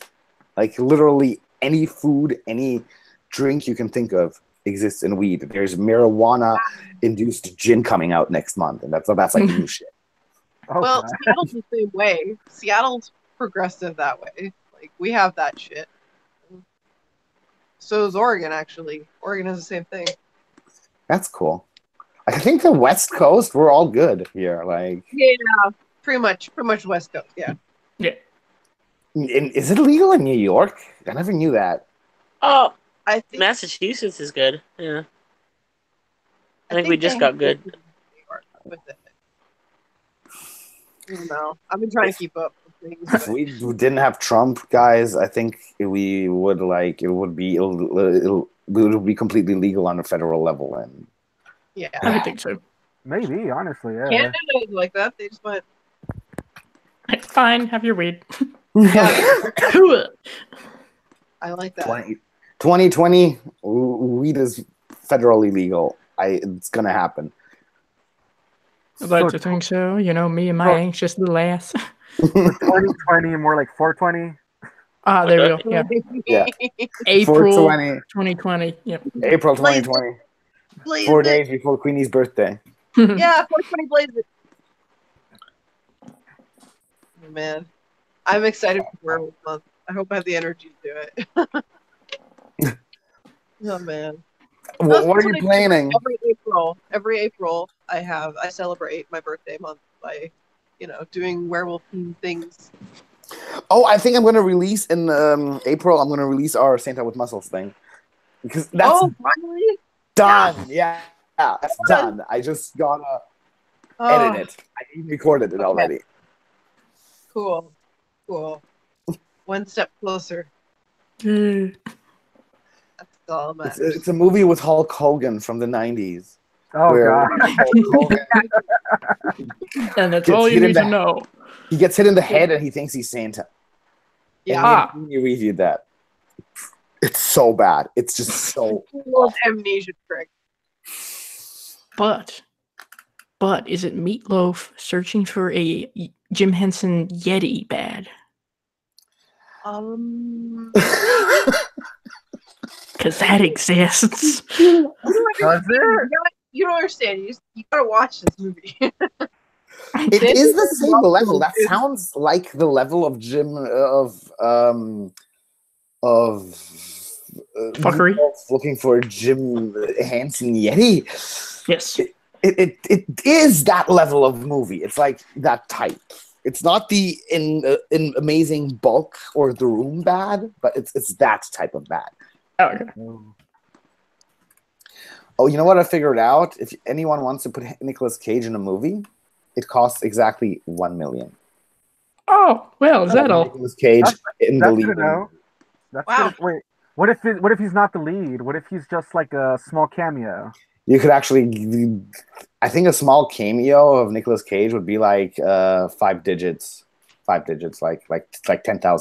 Like literally any food, any drink you can think of exists in weed. There's marijuana-induced gin coming out next month, and that's like new shit. Oh, well, God. Seattle's the same way. Seattle's progressive that way. Like we have that shit. So is Oregon, actually. Oregon has the same thing. That's cool. I think the West Coast, we're all good here. Like, Yeah, pretty much West Coast. Yeah. Yeah. is it legal in New York? I never knew that. Oh, I think Massachusetts is good. Yeah. I think think we just they got have good. New York with it. I don't know. I've been trying to keep up with things. If But we didn't have Trump, guys, I think we would like it would be completely legal on a federal level, and yeah, I would think so. Maybe, honestly, yeah. Canada is like that. They just went. Fine, have your weed. Yeah, Cool. I like that. 2020, weed is federally legal. It's gonna happen. I'd like So- to think so. You know, me and my anxious little ass. 2020, more like 420. Ah, there we go. Yeah. Yeah. April 420, 2020. Yep. April 2020, Blaze 4 it. days before Queenie's birthday. Yeah, 420 blaze it. Oh, man, I'm excited for Werewolf Month. I hope I have the energy to do it. Oh man. What are you planning? Every April, I celebrate my birthday month by, doing werewolf themed things. Oh, I think I'm gonna release in April. I'm gonna release our Santa with Muscles thing because that's Finally! done. Yeah, that's done. I just gotta edit it. I even recorded it already. Cool. One step closer. Yeah. That's all that matters. It's a movie with Hulk Hogan from the 90s. Oh, God. Hulk Hogan, And that's Gets all you hit in need the- to know. he gets hit in the head and he thinks he's Santa. Yeah. And you reviewed that. It's so bad. It's just so. Little amnesia trick. But is it Meatloaf searching for a Jim Henson Yeti bad? Because that exists. Does it? You don't understand. You gotta watch this movie. It is the same level. That sounds like the level of Jim Fuckery. looking for Jim Henson Yeti. Yes. It is that level of movie. It's like that type. It's not the in amazing bulk or the room bad, but it's that type of bad. Oh, okay. Oh, you know what I figured out? If anyone wants to put Nicolas Cage in a movie, it costs exactly $1 million. Oh, well, is that all? Nicolas Cage in the That's lead. good to know. That's Wow. good. Wait, what if he's not the lead? What if he's just like a small cameo? You could actually, I think a small cameo of Nicolas Cage would be like 5 digits, like 10,000,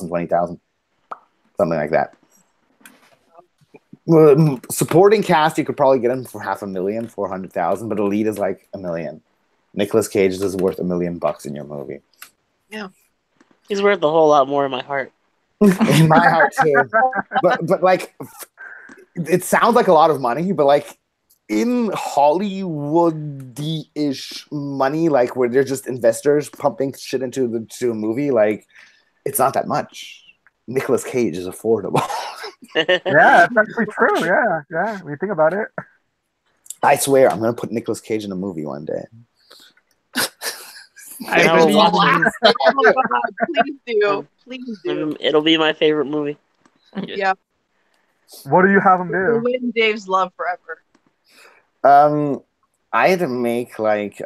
20,000, something like that. Supporting cast, you could probably get him for $500,000, 400,000, but the lead is like $1 million. Nicolas Cage is worth $1 million in your movie. He's worth a whole lot more in my heart. In my heart too, but like, it sounds like a lot of money, but like in Hollywood-ish money, like where they're just investors pumping shit into a movie, like it's not that much. Nicolas Cage is affordable. Yeah, that's actually true. Yeah. When you think about it. I swear, I'm gonna put Nicolas Cage in a movie one day. I know. believe in you. Oh, God, please do. It'll be my favorite movie. Yeah. What do you have him We'll do? win Dave's love forever. I had to make like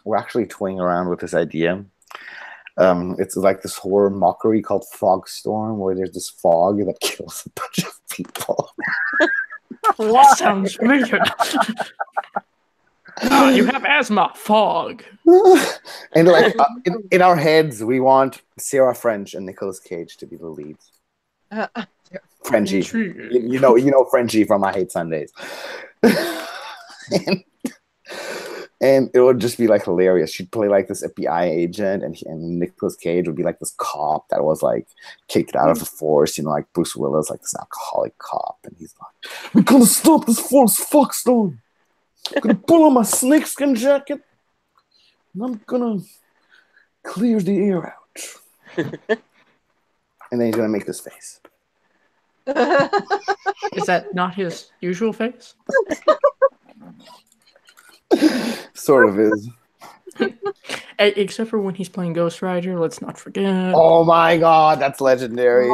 we're actually toying around with this idea. It's like this horror mockery called Fog Storm, where there's this fog that kills a bunch of people. That sounds weird. You have asthma. Fog. And like in our heads, we want Sarah French and Nicolas Cage to be the leads. Frenchie, you know Frenchie from I Hate Sundays, and it would just be like hilarious. She'd play like this FBI agent, and Nicolas Cage would be like this cop that was like kicked out of the force. You know, like Bruce Willis, like this alcoholic cop, and he's like, "We're gonna stop this force fuck storm. I'm gonna pull on my snakeskin jacket, and I'm gonna clear the air out." And then he's gonna make this face. Is that not his usual face? Sort of is. Except for when he's playing Ghost Rider, let's not forget. Oh my god, that's legendary.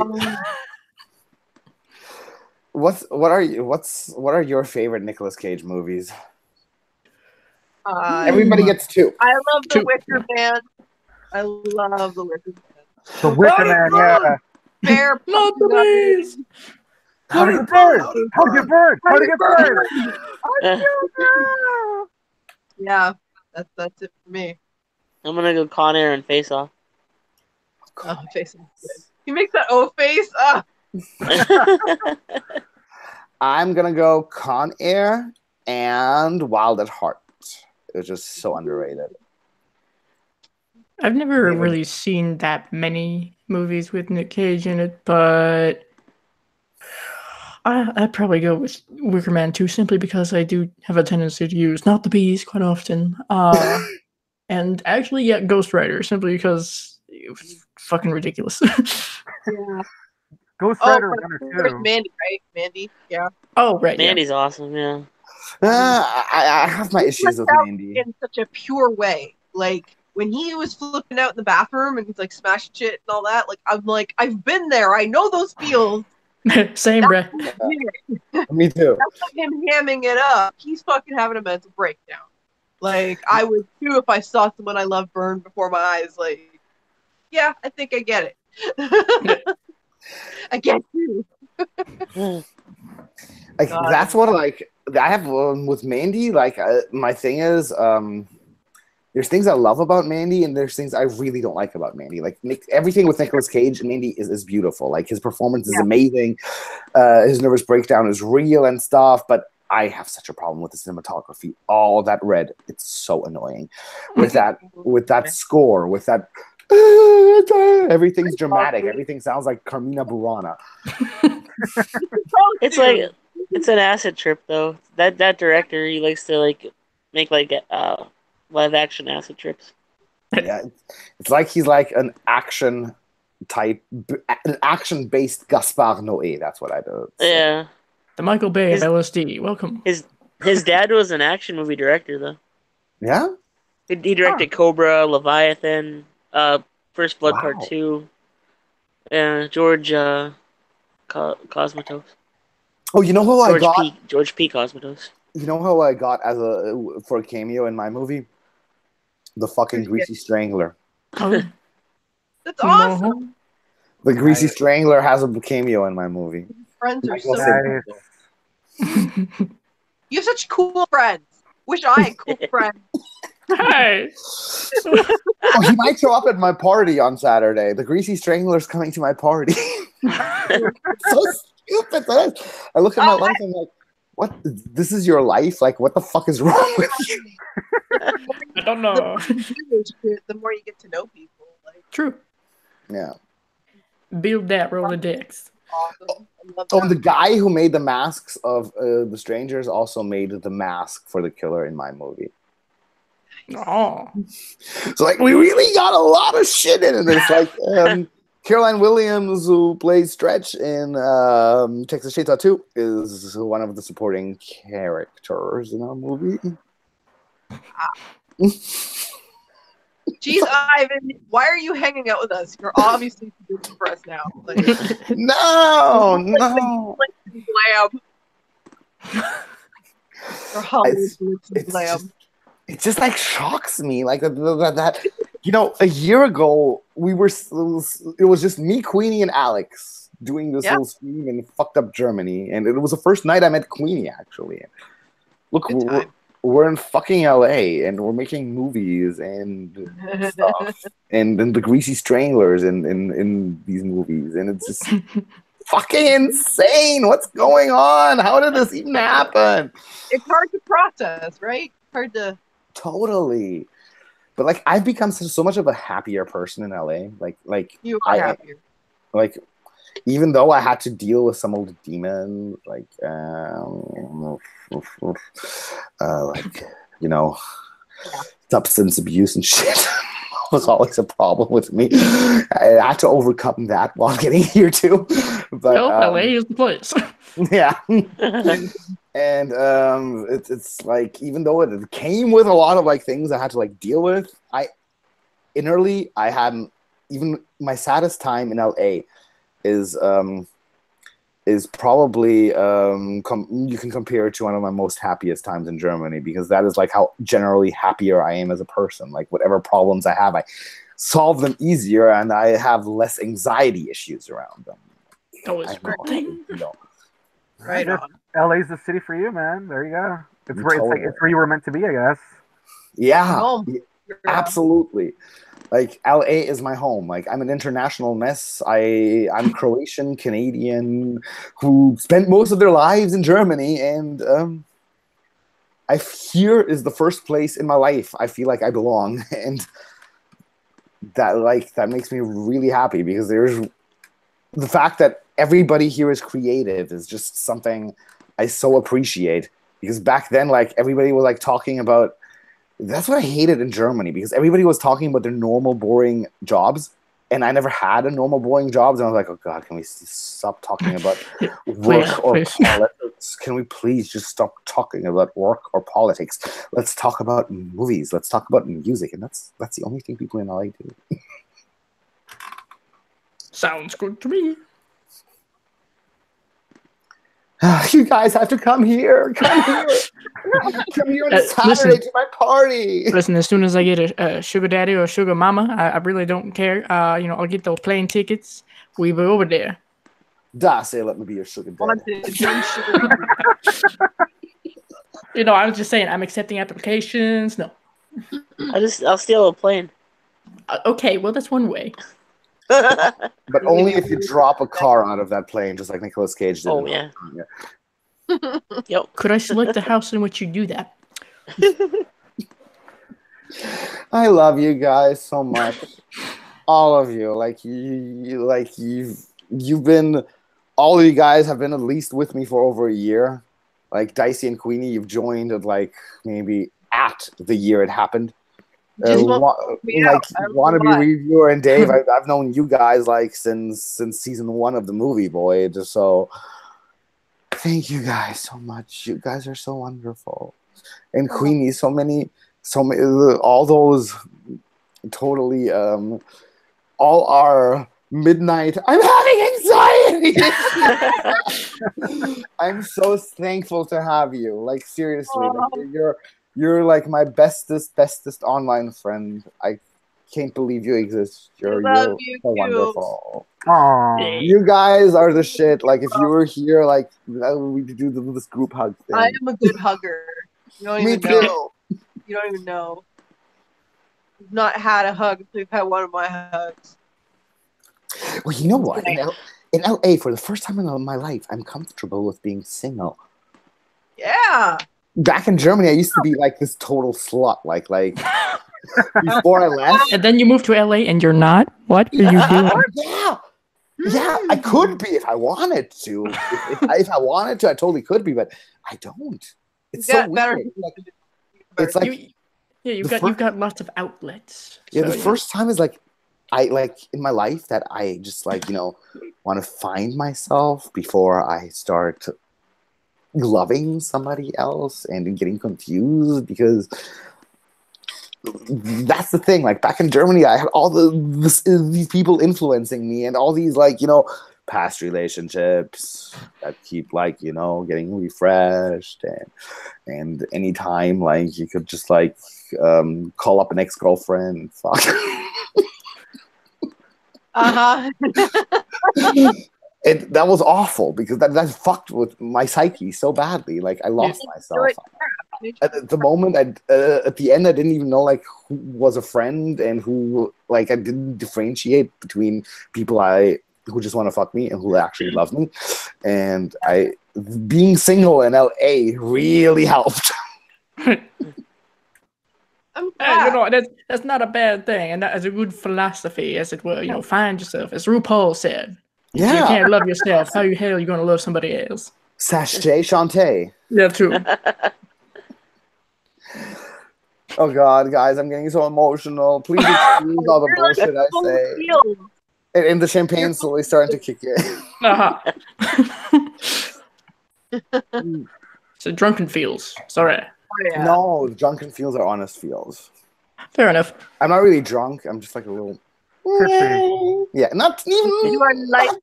What are your favorite Nicolas Cage movies? Everybody gets two. I love The Wicker Man. I love The Wicker Man. The Wicker Man, yeah. Fair Not the bees. How to get burned? How to get burned? How to get burned? Yeah, that's it for me. I'm gonna go Con Air and Face Off. Oh, face is good. He makes that O face. I'm gonna go Con Air and Wild at Heart. It was just so underrated. I've never really seen that many movies with Nick Cage in it, but I'd probably go with Wicker Man 2 simply because I do have a tendency to use not the bees quite often. And actually, yeah, Ghost Rider simply because it was fucking ridiculous. Yeah. Ghost Rider 1 or 2. Mandy, right? Mandy, yeah. Oh, right. Mandy's awesome, yeah. I have my issues with Mandy. In such a pure way. Like, when he was flipping out in the bathroom and he's like smashing shit and all that, like, I'm like, I've been there. I know those feels. Same, bruh. Me too. That's not him hamming it up. He's fucking having a mental breakdown. Like, I would too if I saw someone I love burn before my eyes. Like, yeah, I think I get it. I get you. Like, that's what, like, I have with Mandy. Like, my thing is, there's things I love about Mandy, and there's things I really don't like about Mandy. Like, everything with Nicolas Cage and Mandy is beautiful. Like, his performance is amazing. His nervous breakdown is real and stuff, but I have such a problem with the cinematography. All that red, it's so annoying. With that score, with that everything's dramatic. Everything sounds like Carmina Burana. It's like it's an acid trip though. That director, he likes to like make like live action acid trips. Yeah, it's like he's like an action based Gaspar Noé. That's what I do. So. Yeah. The Michael Bay of LSD. Welcome. His dad was an action movie director though. Yeah. He directed Cobra, Leviathan, First Blood Part 2, George Cosmatos. Oh, you know who I got? George P. Cosmatos. You know who I got for a cameo in my movie? The fucking Greasy Strangler. That's awesome. The Greasy Strangler has a cameo in my movie. Friends are so You have such cool friends. Wish I had cool friends. Hey. He might show up at my party on Saturday. The Greasy Strangler's coming to my party. So stupid. I look at my life and I'm like, what? This is your life? Like, what the fuck is wrong with you? I don't know. The more you get to know people. Like. True. Yeah. Build that Rolodex. Awesome. Oh, the guy who made the masks of the strangers also made the mask for the killer in my movie. Oh. So, like, we really got a lot of shit in it. It's like Caroline Williams, who plays Stretch in Texas Chainsaw 2, is one of the supporting characters in our movie. Jeez, Ivan, why are you hanging out with us? You're obviously too good for us now. Like, no. It just like shocks me, like that. You know, a year ago, we were. It was just me, Queenie, and Alex doing this little stream in fucked up Germany, and it was the first night I met Queenie actually. Look, we're in fucking LA, and we're making movies and stuff, and the Greasy Stranglers in these movies, and it's just fucking insane. What's going on? How did this even happen? It's hard to process, right? Hard to totally. But like, I've become so much of a happier person in LA. Like you are happier. Like, even though I had to deal with some old demons, like you know, substance abuse and shit was always a problem with me. I had to overcome that while getting here too. But LA is the place. Yeah. And it's like, even though it came with a lot of like things I had to like deal with, I hadn't, even my saddest time in LA is probably you can compare it to one of my most happiest times in Germany, because that is like how generally happier I am as a person. Like, whatever problems I have, I solve them easier, and I have less anxiety issues around them. Always great thing. Right on. LA's the city for you, man. There you go. It's where you were meant to be, I guess. Yeah, absolutely. Like, LA is my home. Like, I'm an international mess. I'm Croatian Canadian who spent most of their lives in Germany, and here is the first place in my life I feel like I belong, and that makes me really happy, because there's the fact that everybody here is creative is just something I so appreciate. Because back then, like, everybody was like talking about. That's what I hated in Germany, because everybody was talking about their normal, boring jobs, and I never had a normal, boring job. And I was like, oh God, can we stop talking about work or politics? Can we please just stop talking about work or politics? Let's talk about movies. Let's talk about music. And that's the only thing people in LA do. Sounds good to me. You guys have to come here. Come here. Come here on Saturday to my party. Listen, as soon as I get a sugar daddy or a sugar mama, I really don't care. I'll get those plane tickets. We'll be over there. Say, let me be your sugar daddy. I was just saying, I'm accepting applications. No. I'll steal a plane. Okay, well, that's one way. But only if you drop a car out of that plane, just like Nicolas Cage did. Oh, yeah. Yep. Could I select the house in which you do that? I love you guys so much. All of you. All of you guys have been at least with me for over a year. Like, Dicey and Queenie, you've joined at like maybe at the year it happened. Wannabe Reviewer and Dave, I've known you guys like since season 1 of the movie Voyage. So thank you guys so much. You guys are so wonderful. And Queenie, so many, all those totally, all our midnight. I'm having anxiety. I'm so thankful to have you. Like, seriously, you're like my bestest online friend. I can't believe you exist. You're so wonderful. Aww. You guys are the shit. Like, if you were here, like, we could do this group hug thing. I am a good hugger. You don't even know. You don't even know. I've not had a hug until you've had one of my hugs. Well, you know what? In LA, for the first time in my life, I'm comfortable with being single. Yeah. Back in Germany, I used to be like this total slut, like before I left. And then you moved to LA, and you're not. What are you doing? Yeah, I could be if I wanted to. If I wanted to, I totally could be, but I don't. It's so weird. It's like you've got lots of outlets. Yeah, the first time is like in my life that I just want to find myself before I start loving somebody else and getting confused, because that's the thing. Like, back in Germany, I had all these people influencing me, and all these past relationships that keep getting refreshed, and anytime you could just call up an ex-girlfriend and fuck. Uh-huh. And that was awful because that fucked with my psyche so badly. Like I lost myself. At the moment, at the end, I didn't even know like who was a friend and who like I didn't differentiate between people who just want to fuck me and who actually love me. And being single in LA really helped. I'm You glad. know, that's not a bad thing, and that is a good philosophy, as it were. You know, find yourself, as RuPaul said. If you Yeah. can't love yourself, how the hell are you going to love somebody else? Sachet Shantae. Yeah, true. Oh God, guys, I'm getting so emotional. Please excuse all the bullshit I say. And the champagne's slowly starting to kick in. So drunken feels. Sorry. Oh, yeah. No, drunken feels are honest feels. Fair enough. I'm not really drunk. I'm just like a little. Yeah, not even.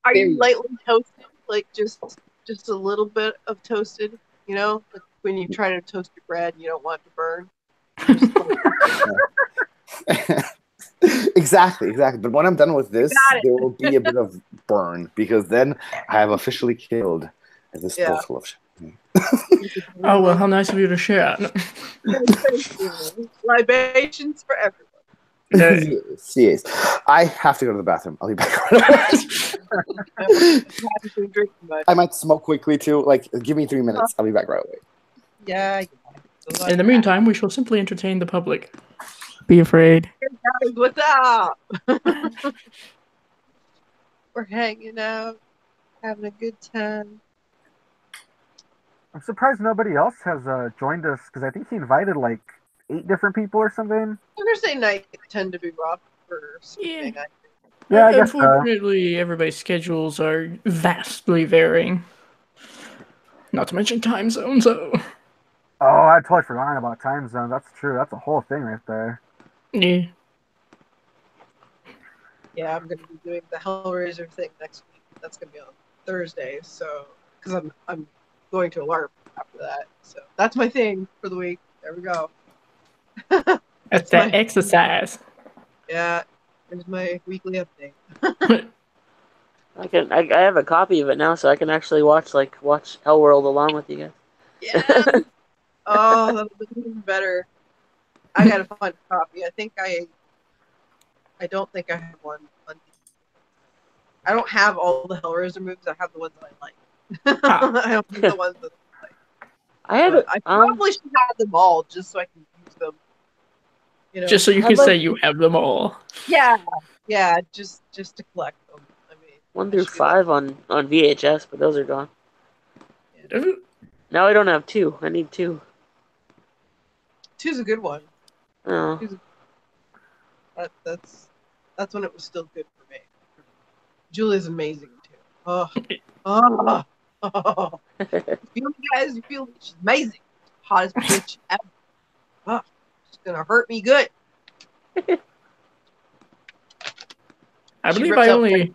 Are you lightly toasted? Like just a little bit of toasted? You know, like when you try to toast your bread, and you don't want it to burn. Exactly. But when I'm done with this, there will be a bit of burn because then I have officially killed this bottle of champagne. Oh well, how nice of you to share. Libations for everyone. Yes. I have to go to the bathroom. I'll be back right away. I might smoke quickly too. Like, give me 3 minutes. I'll be back right away. Yeah. In the meantime, we shall simply entertain the public. Be afraid. Hey guys, what's up? We're hanging out, having a good time. I'm surprised nobody else has joined us because I think he invited like 8 different people or something. Thursday night tend to be rough for sleeping. Yeah, unfortunately, everybody's schedules are vastly varying. Not to mention time zones, though. Oh, I totally forgot about time zone. That's true. That's a whole thing right there. Yeah. Yeah, I'm going to be doing the Hellraiser thing next week. That's going to be on Thursday, so because I'm going to LARP after that. So that's my thing for the week. There we go. That's that exercise. Yeah, there's my weekly update. I have a copy of it now, so I can actually watch Hellworld along with you guys. Yeah. Oh, that'll be even better. I gotta find a copy. I don't think I have one. I don't have all the Hellraiser movies. I have the ones that I like. I don't have the ones that I like. I probably should have them all just so I can use them. You know, just so you can say you have them all. Yeah, just to collect them. I mean, 1 through 5 on VHS, but those are gone. Yeah. Now I don't have 2. I need 2. 2's a good one. Oh. That's when it was still good for me. Julia's amazing too. You guys feel she's amazing. Hottest bitch ever. Oh, she's gonna hurt me good. I believe I only.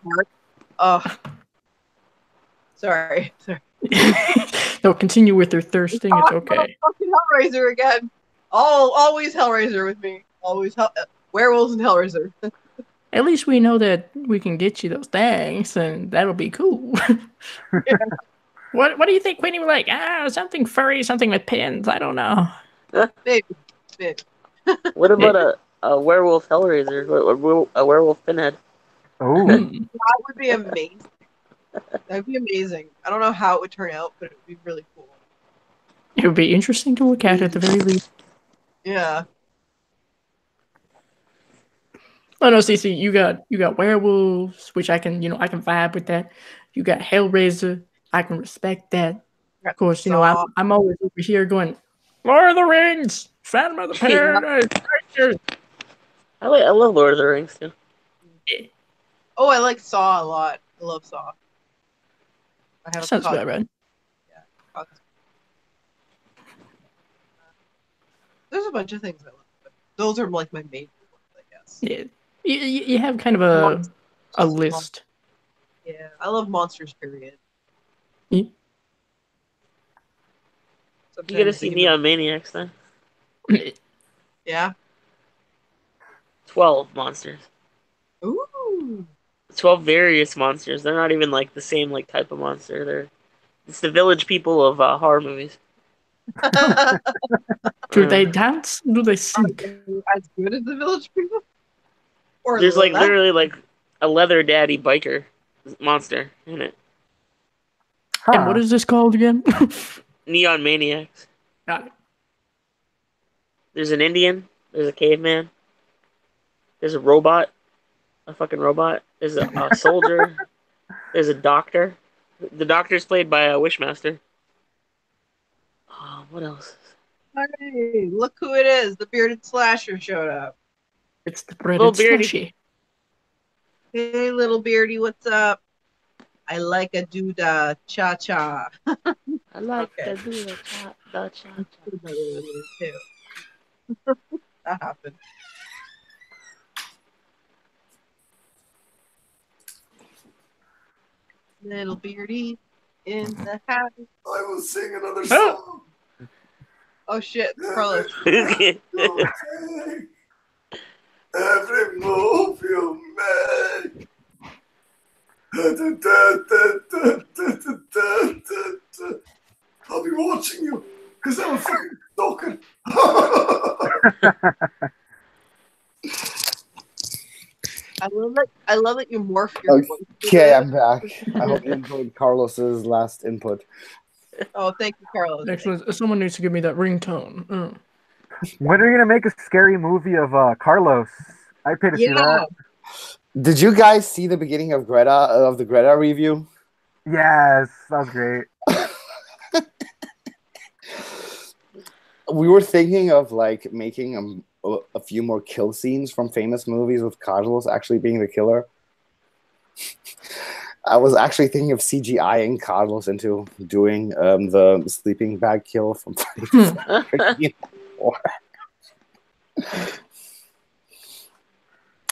Sorry. No, continue with your thirsting. It's okay. Fucking Hellraiser again. Always Hellraiser with me. Always werewolves and Hellraiser. At least we know that we can get you those things, and that'll be cool. Yeah. What do you think, Queenie? Like, something furry, something with pins. I don't know. Maybe. What about a werewolf Hellraiser? A werewolf pinhead? Oh, that would be amazing. That'd be amazing. I don't know how it would turn out, but it would be really cool. It would be interesting to look at the very least. Yeah. Oh no, Cece, you got werewolves, which I can vibe with that. You got Hellraiser, I can respect that. Of course, I'm always over here going, Lord of the Rings, Phantom of the Paradise. I love Lord of the Rings too. Yeah. Oh, I like Saw a lot. I love Saw. I have sounds about right. Yeah. There's a bunch of things I love, but those are like my main ones, I guess. Yeah. You have kind of a list. Yeah, I love monsters, period. Yeah. You gotta see Neon Maniacs then. Yeah. 12 monsters. Ooh. 12 various monsters. They're not even like the same like type of monster. It's the village people of horror movies. Do they dance? Do they sing? As good as the village people? Or There's like less? literally like a leather daddy biker monster in it. And what is this called again? Neon Maniacs. Got it. There's an Indian. There's a caveman. There's a robot. A fucking robot. There's a soldier. There's a doctor. The doctor's played by a Wishmaster. What else? Hey, look who it is. The bearded slasher showed up. It's the breaded Little beardy. slushy. Hey, little beardy, what's up? I like a doodah cha-cha. I like Okay. to do the cha-cha. That happened. Little beardy in the house. I will sing another song. Oh shit, Carlos. Don't take every move you make. I'll be watching you because I'm a fucking stalker. I love that you morph your voice. Okay, I'm back. I hope you enjoyed Carlos's last input. Oh, thank you, Carlos. Excellent. Someone needs to give me that ringtone. When are you gonna make a scary movie of Carlos? I paid to see that. Did you guys see the beginning of the Greta review? Yes, that was great. We were thinking of like making a few more kill scenes from famous movies with Carlos actually being the killer. I was actually thinking of CGIing Carlos into doing the sleeping bag kill from Friday.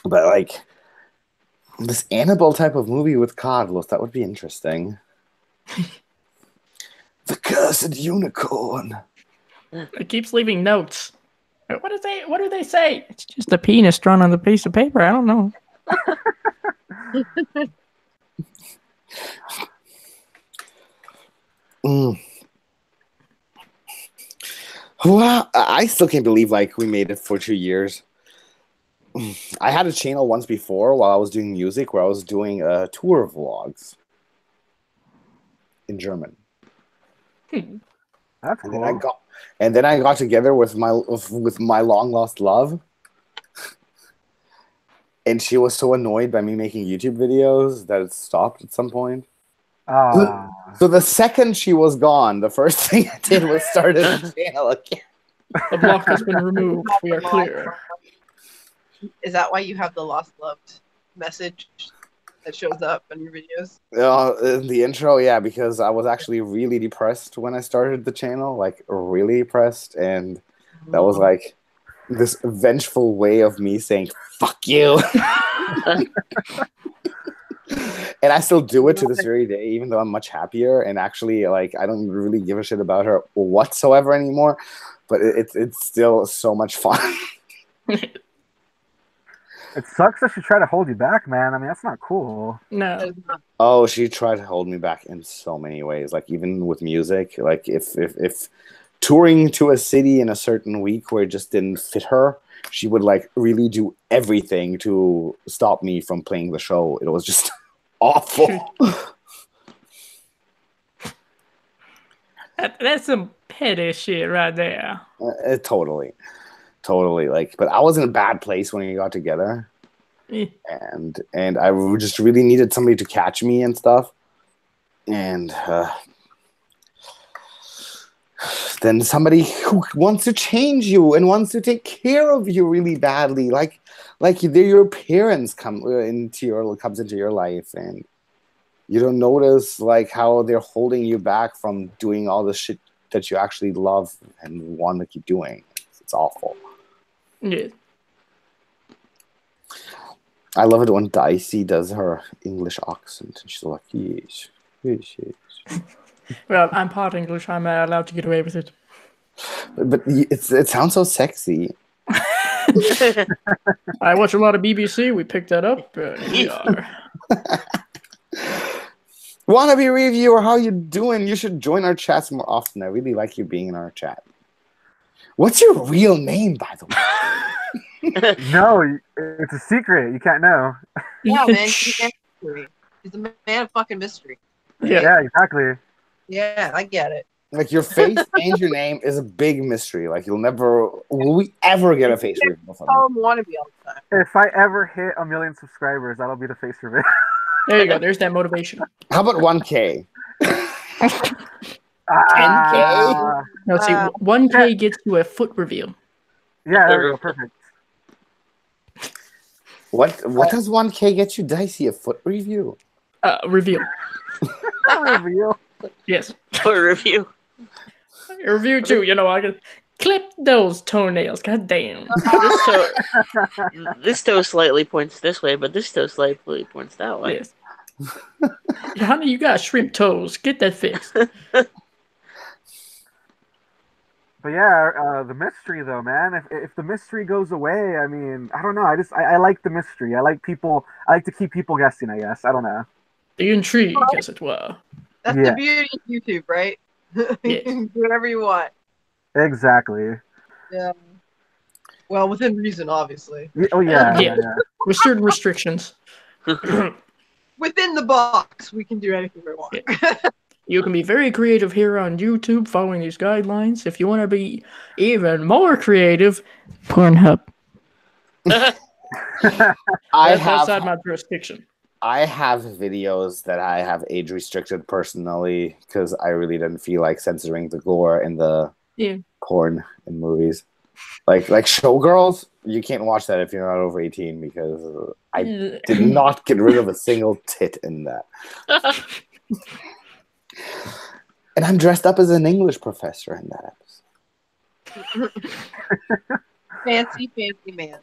But like this Annabelle type of movie with Carlos, that would be interesting. The cursed unicorn. It keeps leaving notes. What do they say? It's just a penis drawn on the piece of paper. I don't know. Well, I still can't believe like we made it for 2 years. I had a channel once before while I was doing music where I was doing tour vlogs in German. That's cool. And then I got together with my long lost love, and she was so annoyed by me making YouTube videos that it stopped at some point. So the second she was gone, the first thing I did was start a channel again. The block has been removed. We are clear. Is that why you have the lost loved message that shows up in your videos? In the intro, yeah, because I was actually really depressed when I started the channel, like really depressed, and that was like this vengeful way of me saying "fuck you," and I still do it to this very day, even though I'm much happier and actually like I don't really give a shit about her whatsoever anymore. But it's still so much fun. It sucks that she tried to hold you back, man. I mean, that's not cool. No. Oh, she tried to hold me back in so many ways. Like even with music, like if touring to a city in a certain week where it just didn't fit her, she would like really do everything to stop me from playing the show. It was just awful. That's some petty shit right there. Totally. Like, but I was in a bad place when we got together, and I just really needed somebody to catch me and stuff. And then somebody who wants to change you and wants to take care of you really badly, like your parents comes into your life, and you don't notice like how they're holding you back from doing all the shit that you actually love and want to keep doing. It's awful. Yeah. I love it when Dicey does her English accent, and she's like, yes. Well, I'm part English. I'm allowed to get away with it. But it sounds so sexy. I watch a lot of BBC. We picked that up. Here we are. Wannabe reviewer, how you doing? You should join our chats more often. I really like you being in our chat. What's your real name, by the way? No, it's a secret. You can't know. Yeah, man. He's a man of mystery. He's a man of fucking mystery. Yeah, exactly. Yeah, I get it. Like your face and your name is a big mystery. Like you'll never, will we ever get a face reveal from Call you? him wannabe all the time. If I ever hit 1 million subscribers, that'll be the face reveal. There you go. There's that motivation. How about 1K? 10K? No, see, 1K gets you a foot reveal. Yeah, there we go. Perfect. What does 1K get you, Dicey? A foot review? Reveal. Reveal. Yes. For review. A review too. You know, I can clip those toenails. God damn. This toe slightly points this way, but this toe slightly points that way. Yes. Yeah, honey, you got shrimp toes. Get that fixed. But yeah, the mystery though, man. If the mystery goes away, I mean, I don't know. I like the mystery. I like to keep people guessing. I guess I don't know. The intrigue, as it were. That's Yeah. the beauty of YouTube, right? You Yes. can do whatever you want. Exactly. Yeah. Well, within reason, obviously. Oh yeah. Yeah. With certain restrictions. Within the box, we can do anything we want. You can be very creative here on YouTube following these guidelines. If you want to be even more creative, Pornhub. I That's outside have my jurisdiction. videos that I have age restricted personally because I really didn't feel like censoring the gore in the porn in movies. Like Showgirls, you can't watch that if you're not over 18 because I did not get rid of a single tit in that. And I'm dressed up as an English professor in that episode. Fancy man.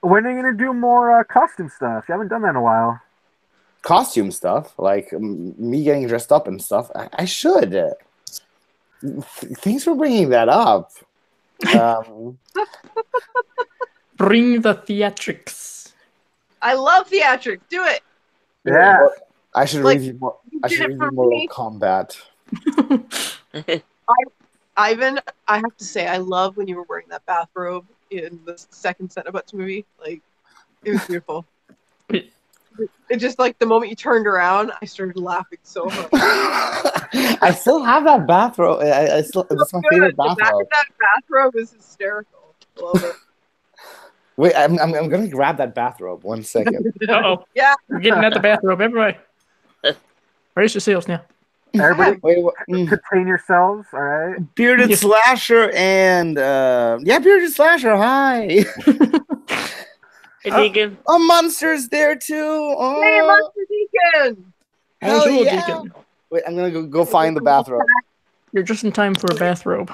When are you gonna do more costume stuff? You haven't done that in a while. Costume stuff, like me getting dressed up and stuff, I should. Thanks for bringing that up. Bring the theatrics. I love theatrics. Do it. Yeah. I should Like, review more. you I did should it review for more me. combat. Ivan, I have to say, I love when you were wearing that bathrobe in the second Cenobites movie. Like, it was beautiful. It just like the moment you turned around, I started laughing so hard. I still have that bathrobe. I still. That's my favorite The back bathrobe. of that bathrobe is hysterical. Love it. Wait, I'm gonna grab that bathrobe. 1 second. Uh-oh. Yeah. We're getting at the bathrobe, everybody. Brace yourselves now. Everybody, Wait, what? contain yourselves. All right. Bearded Yes. Slasher and Bearded Slasher. Hi. Hey, Deacon. Oh, Monster's there too. Oh, Hey, Monster Deacon! hell Bonjour, yeah. Deacon. Wait, I'm gonna go find the bathrobe. You're just in time for a bathrobe.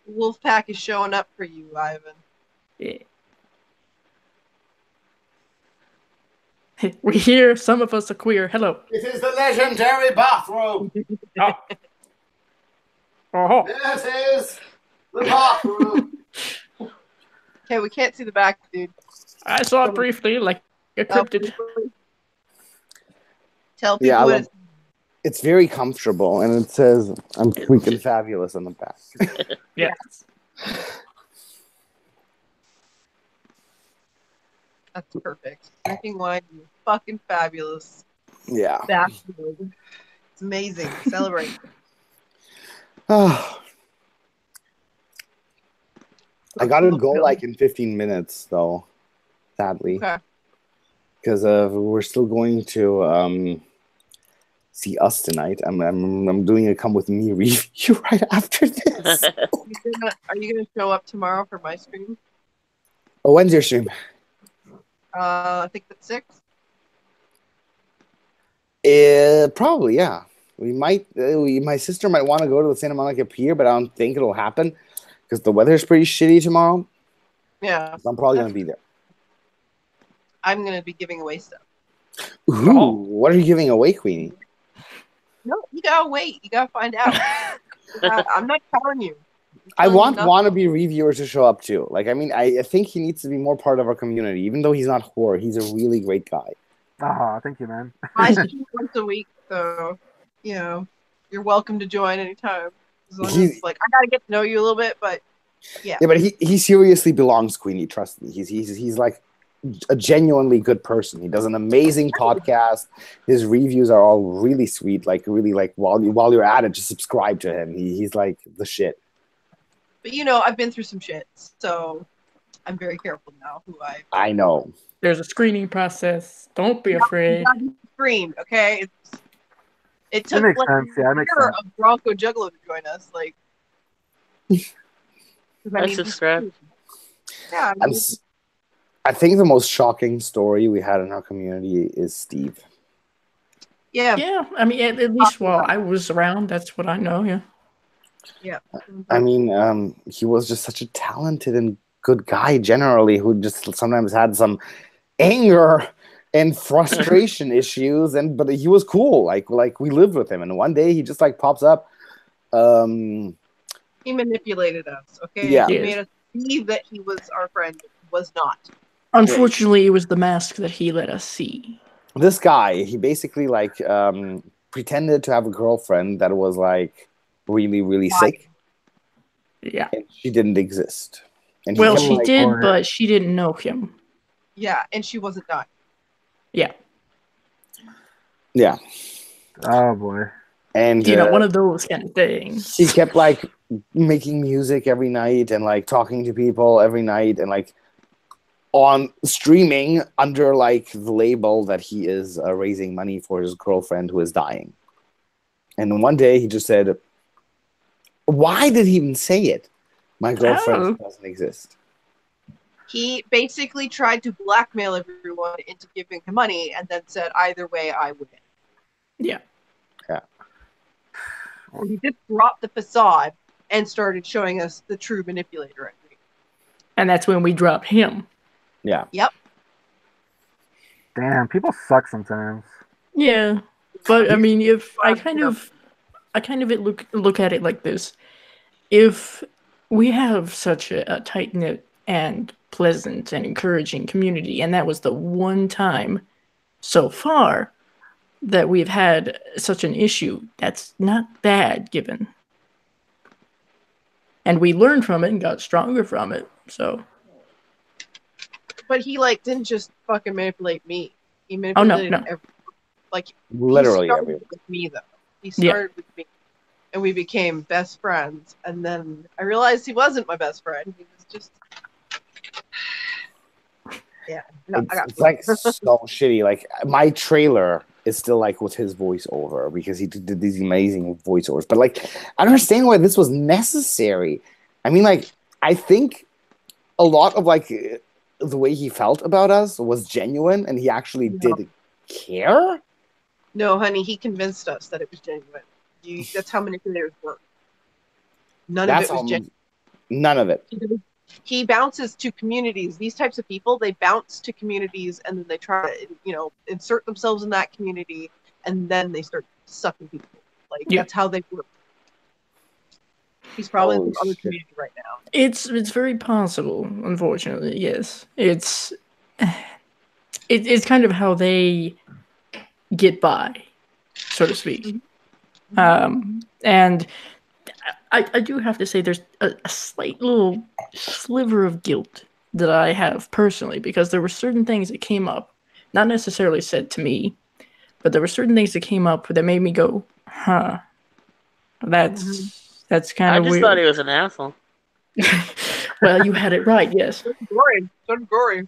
Wolfpack is showing up for you, Ivan. Yeah. We hear some of us are queer. Hello. It is the legendary bathrobe. Oh. Oh. This is the bathroom. Okay, we can't see the back, dude. I saw it briefly, like a cryptid. Tell people Yeah, what it's very comfortable, and it says "I'm quick and fabulous" on the back. Yeah. That's perfect. Drinking wine is fucking fabulous. Yeah. That's good. It's amazing. Celebrate. I gotta go like in 15 minutes though, sadly, Okay. because we're still going to see Us tonight. I'm doing a come with me review right after this. Are you gonna show up tomorrow for my stream? Oh, when's your stream? I think that's 6. Probably, yeah. We might. My sister might want to go to the Santa Monica Pier, but I don't think it'll happen because the weather's pretty shitty tomorrow. Yeah. So I'm probably gonna be there. I'm gonna be giving away stuff. Ooh, what are you giving away, Queenie? No, you gotta wait. You gotta find out. I'm not telling you. I telling you want nothing. wannabe reviewers to show up too. Like, I mean, I think he needs to be more part of our community. Even though he's not horror, he's a really great guy. Oh, thank you, man. I stream once a week, so you know, you're welcome to join anytime. As long He- as, like, I gotta get to know you a little bit, but yeah. Yeah, but he seriously belongs, Queenie. Trust me. He's like a genuinely good person. He does an amazing podcast. His reviews are all really sweet. Like, really, like, while you're at it, just subscribe to him. He's like the shit. But you know, I've been through some shit, so I'm very careful now who I know. There's a screening process. Don't be afraid. screen. Okay, it took makes like sense. Yeah, it makes a year sense. of Bronco Juggalo to join us. Like, 'cause I subscribe. Yeah, I I'm mean, s- I think the most shocking story we had in our community is Steve. yeah, Yeah, I mean, at least while I was around, that's what I know. Yeah. yeah. I mean, he was just such a talented and good guy generally, who just sometimes had some anger and frustration issues, but he was cool. Like we lived with him, and one day he just like pops up. He manipulated us. Okay, Yeah. he Yes. made us believe that he was our friend. But he was not. Unfortunately, it was the mask that he let us see. This guy, he basically like pretended to have a girlfriend that was like really, really sick, Yeah. and she didn't exist. And Well, kept, she like, did, but she didn't know him. Yeah, and she wasn't dying. Yeah. Yeah. Oh boy. And You know, one of those kind of things. he kept like making music every night and like talking to people every night and like on streaming under like the label that he is raising money for his girlfriend who is dying. And one day he just said, why did he even say it? My girlfriend doesn't exist. He basically tried to blackmail everyone into giving him money, and then said, "Either way, I win." Yeah. Yeah. And he just dropped the facade and started showing us the true manipulator. I think. And that's when we dropped him. Yeah. Yep. Damn, people suck sometimes. Yeah. But I mean, if I kind of look at it like this. If we have such a tight-knit and pleasant and encouraging community, and that was the one time so far that we've had such an issue, that's not bad given. And we learned from it and got stronger from it. So But he like didn't just fucking manipulate me. He Oh, no, manipulated no. everyone. Like Literally he started everyone. with me though. He started with me, and we became best friends. And then I realized he wasn't my best friend. He was just It's like so shitty. Like my trailer is still like with his voiceover because he did these amazing voiceovers. But like I don't understand why this was necessary. I mean, like I think a lot of like the way he felt about us was genuine, and he actually did care. No, honey, he convinced us that it was genuine. That's how manipulators work. None of it was genuine. None of it. He bounces to communities. These types of people, they bounce to communities and then they try to, insert themselves in that community, and then they start sucking people. Like that's how they work. He's probably in some other community right now. it's very possible, unfortunately. Yes, it's kind of how they get by, so to speak. And I do have to say there's a slight little sliver of guilt that I have personally, because there were certain things that came up, not necessarily said to me, but there were certain things that came up that made me go, huh, that's kind of I just weird. thought he was an asshole. Well, you had it right, yes. So gory.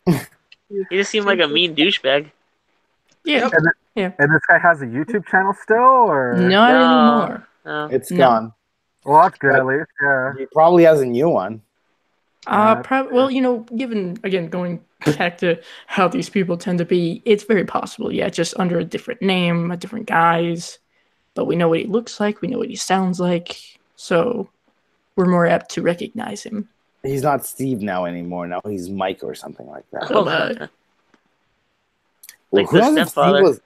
He just seemed like a mean douchebag. Yeah. And this guy has a YouTube channel still, or Not anymore. No. It's gone. Well, that's good at least. Yeah. He probably has a new one. Well, given again going back to how these people tend to be, it's very possible. Yeah, just under a different name, a different guise, but we know what he looks like, we know what he sounds like, so we're more apt to recognize him. He's not Steve now anymore. Now he's Mike or something like that. Oh, Well, like who the knows if Steve stepfather. was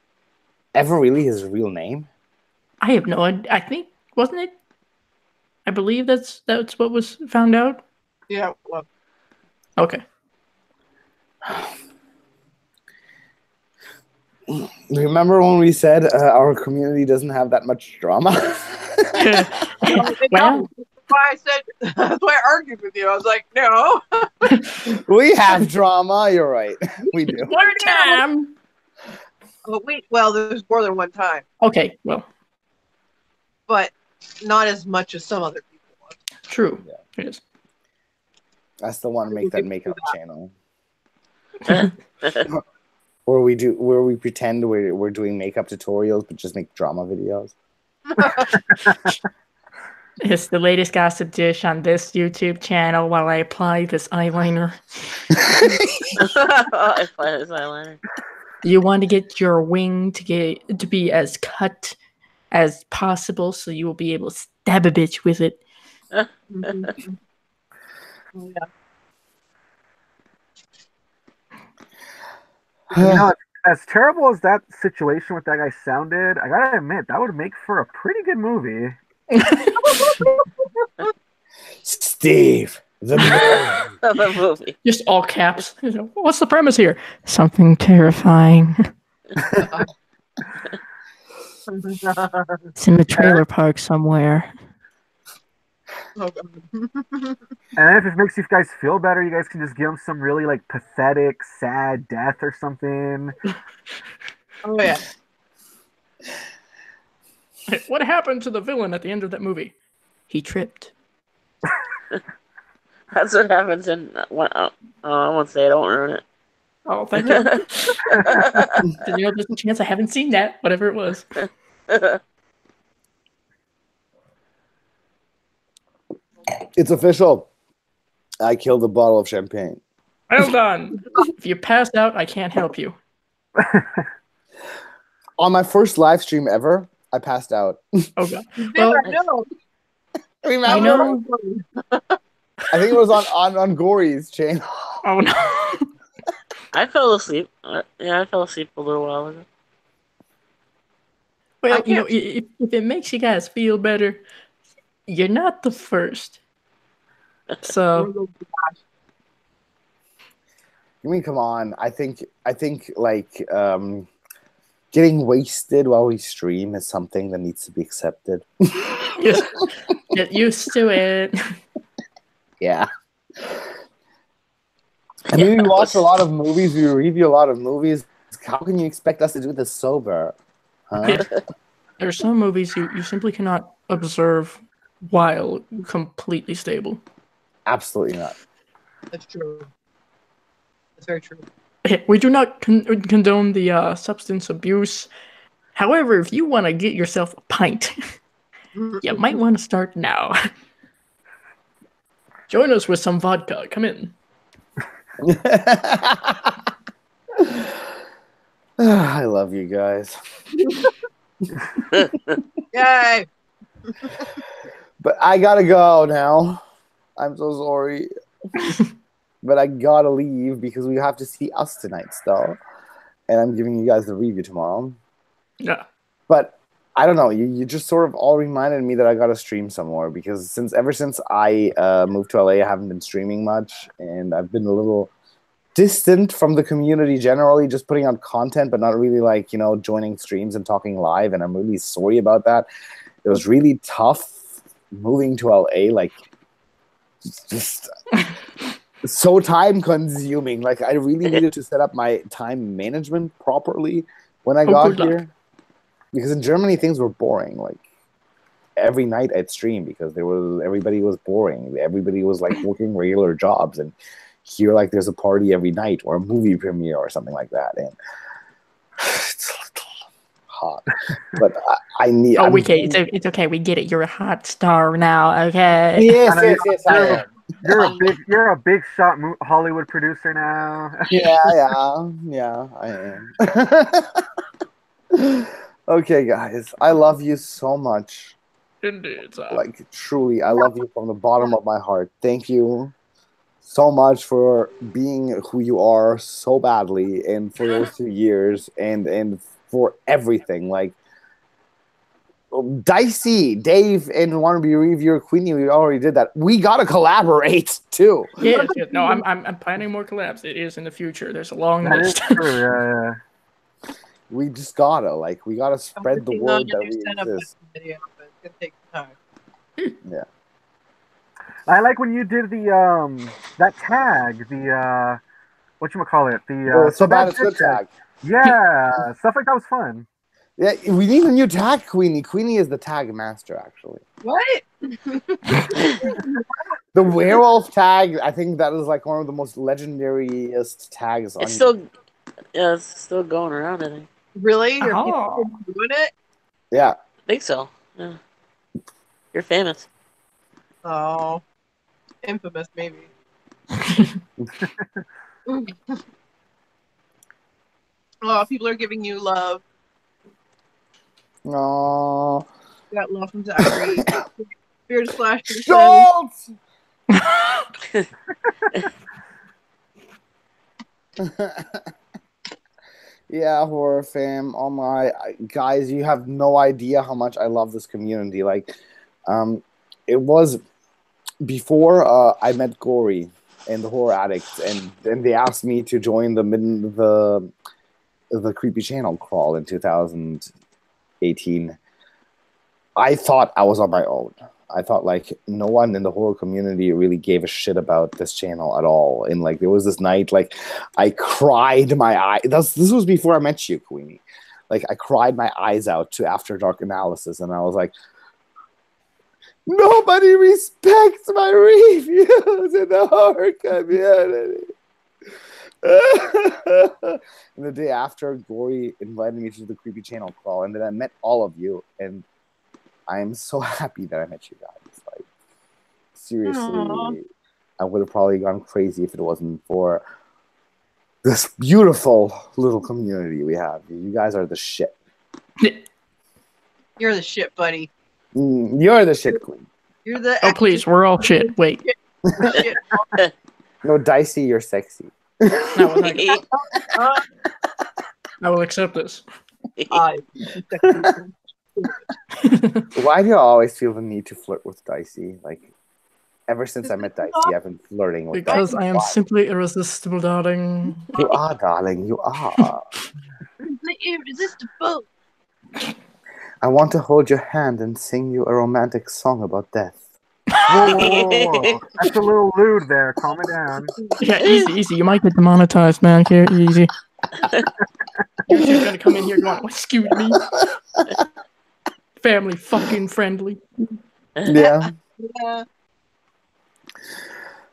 ever really his real name? I have no idea. I think, wasn't it? I believe that's what was found out. Yeah. Well, Okay. Remember when we said our community doesn't have that much drama? Well, that's why I said. That's why I argued with you. I was like, no. We have drama. You're right. We do. one time. Oh, wait. Well, there's more than one time, Okay. Well, but not as much as some other people. true. It is. I still want to make that makeup channel. where we pretend we're doing makeup tutorials, but just make drama videos. It's the latest gossip dish on this YouTube channel while I apply this eyeliner. I apply this eyeliner. You want to get your wing to be as cut as possible, so you will be able to stab a bitch with it. Mhm. Yeah. You know, as terrible as that situation with that guy sounded, I gotta admit that would make for a pretty good movie. Steve, the movie. The movie. Just all caps. What's the premise here? Something terrifying. It's in the trailer park somewhere. Oh, God. And if it makes you guys feel better, you guys can just give him some really like pathetic, sad death or something. Oh yeah. What happened to the villain at the end of that movie? He tripped. That's what happens in. I won't say it. I won't ruin it. Oh, thank you. There's a chance I haven't seen that, whatever it was. It's official. I killed a bottle of champagne. Well done. If you passed out, I can't help you. On my first live stream ever, I passed out. Oh god. Yeah, Well, no. Remember? I know. I think it was on Gory's channel. Oh no. I fell asleep. Yeah, I fell asleep a little while ago. Well, I can't- if it makes you guys feel better, you're not the first. So I mean, come on. I think like getting wasted while we stream is something that needs to be accepted. just get used to it. Yeah. I mean, we watch a lot of movies. We review a lot of movies. How can you expect us to do this sober? Huh? There are some movies you simply cannot observe while completely stable. Absolutely not. That's true. That's very true. We do not condone the substance abuse. However, if you want to get yourself a pint, you might want to start now. Join us with some vodka. Come in. I love you guys. Yay! But I gotta go now. I'm so sorry. But I gotta leave because we have to see Us tonight still. And I'm giving you guys the review tomorrow. Yeah. But I don't know. You just sort of all reminded me that I gotta stream some more because ever since I moved to LA, I haven't been streaming much, and I've been a little distant from the community generally, just putting out content, but not really like joining streams and talking live. And I'm really sorry about that. It was really tough moving to LA, like just so time consuming. Like I really needed to set up my time management properly when I got here. Because in Germany things were boring. Like every night I'd stream because everybody was boring. Everybody was like working regular jobs, and here like there's a party every night or a movie premiere or something like that, and it's a little hot. But I need. Oh, okay, it's okay. We get it. You're a hot star now. Okay. Yes, I am. You're a big shot Hollywood producer now. Yeah, I am. Okay, guys, I love you so much. Indeed. Like truly, I love you from the bottom of my heart. Thank you so much for being who you are so badly, and for those 2 years, and for everything. Like Dicey, Dave, and Wannabe Reviewer Queenie, we already did that. We gotta collaborate too. Yes. No, I'm planning more collabs. It is in the future. There's a long That is list. true. Yeah. We just gotta we gotta spread the word that we exist. Video, but it's gonna take some time. Yeah. I like when you did the that tag, the whatchamacallit, the So bad it's good tag. Yeah, stuff like that was fun. Yeah, we need a new tag, Queenie. Queenie is the tag master, actually. What? The werewolf tag, I think that is like one of the most legendariest tags. It's still going around, I think. Really? Are Oh. people doing it? Yeah. I think so. Yeah. You're famous. Oh, infamous, maybe. Oh, people are giving you love. No. You got love from Zachary. Beard Slash. Don't! Yeah, horror fam. Oh my guys, you have no idea how much I love this community. Like, it was before I met Gory and the Horror Addicts, and then they asked me to join the Creepy Channel crawl in 2018. I thought I was on my own. I thought like no one in the horror community really gave a shit about this channel at all. And like there was this night, like I cried my eye. This was before I met you, Queenie. Like I cried my eyes out to After Dark analysis, and I was like, nobody respects my reviews in the horror community. And the day after, Gory invited me to the Creepy Channel crawl, and then I met all of you, and I am so happy that I met you guys. Like, seriously, Aww. I would have probably gone crazy if it wasn't for this beautiful little community we have. You guys are the shit. You're the shit, buddy. You're the shit, Queen. You're the. Oh, please, we're all shit. Wait. Shit. No, Dicey, you're sexy. No, I will accept this. Why do you always feel the need to flirt with Dicey? Like, ever since I met Dicey, I've been flirting with Because Dicey. I am Why? simply irresistible, darling. You are, darling. You are. Irresistible. I want to hold your hand and sing you a romantic song about death. Whoa. That's a little lewd there. Calm it down. Yeah, easy. You might get demonetized, man. Here, easy. You're just gonna come in here going, excuse me. Family fucking friendly. Yeah. Yeah.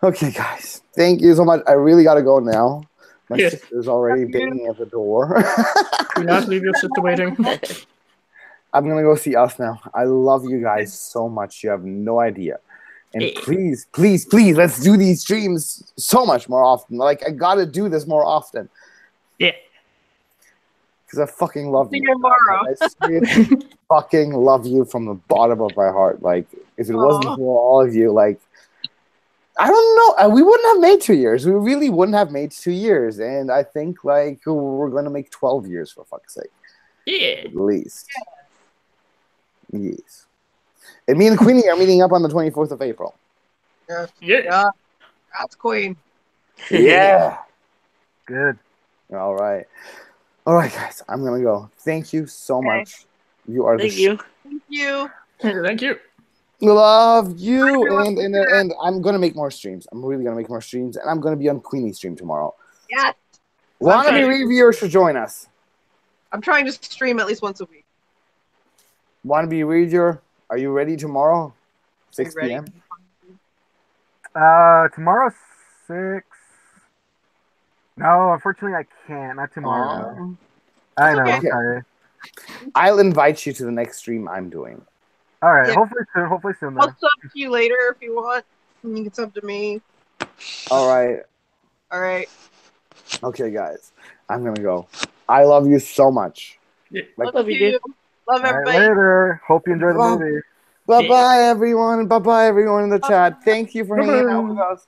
Okay, guys. Thank you so much. I really gotta go now. My Yeah. sister's already banging at the door. Do not leave your sister waiting. I'm gonna go see Us now. I love you guys so much. You have no idea. And please, let's do these streams so much more often. Like, I gotta do this more often. Yeah. Because I fucking love See you. you tomorrow. I seriously fucking love you from the bottom of my heart. Like, if it wasn't for all of you, like, I don't know. We wouldn't have made 2 years. We really wouldn't have made 2 years. And I think, like, we're going to make 12 years, for fuck's sake. Yeah. At least. Yes. And me and Queenie are meeting up on the 24th of April. Yeah. That's Queen. Yeah. Good. All right. All right, guys. I'm going to go. Thank you so much. You are Thank the you. Thank you. Thank you. Love you. And I'm going to make more streams. I'm really going to make more streams. And I'm going to be on Queenie's stream tomorrow. Yes. Wannabe reviewers should join us. I'm trying to stream at least once a week. Wannabe reviewer, are you ready tomorrow? 6 ready? p.m.? Tomorrow 6. No, unfortunately I can't. Not tomorrow. I know. okay. Sorry. I'll invite you to the next stream I'm doing. All right. Yeah. Hopefully soon. I'll Then. sub to you later if you want. And you can sub to me. All right. All right. Okay, guys. I'm going to go. I love you so much. Yeah. Like, Love you, dude. Love All right, everybody. later. Hope you enjoy the Bye. movie. bye-bye, everyone. Bye-bye, everyone in the chat. Thank you for hanging out with us.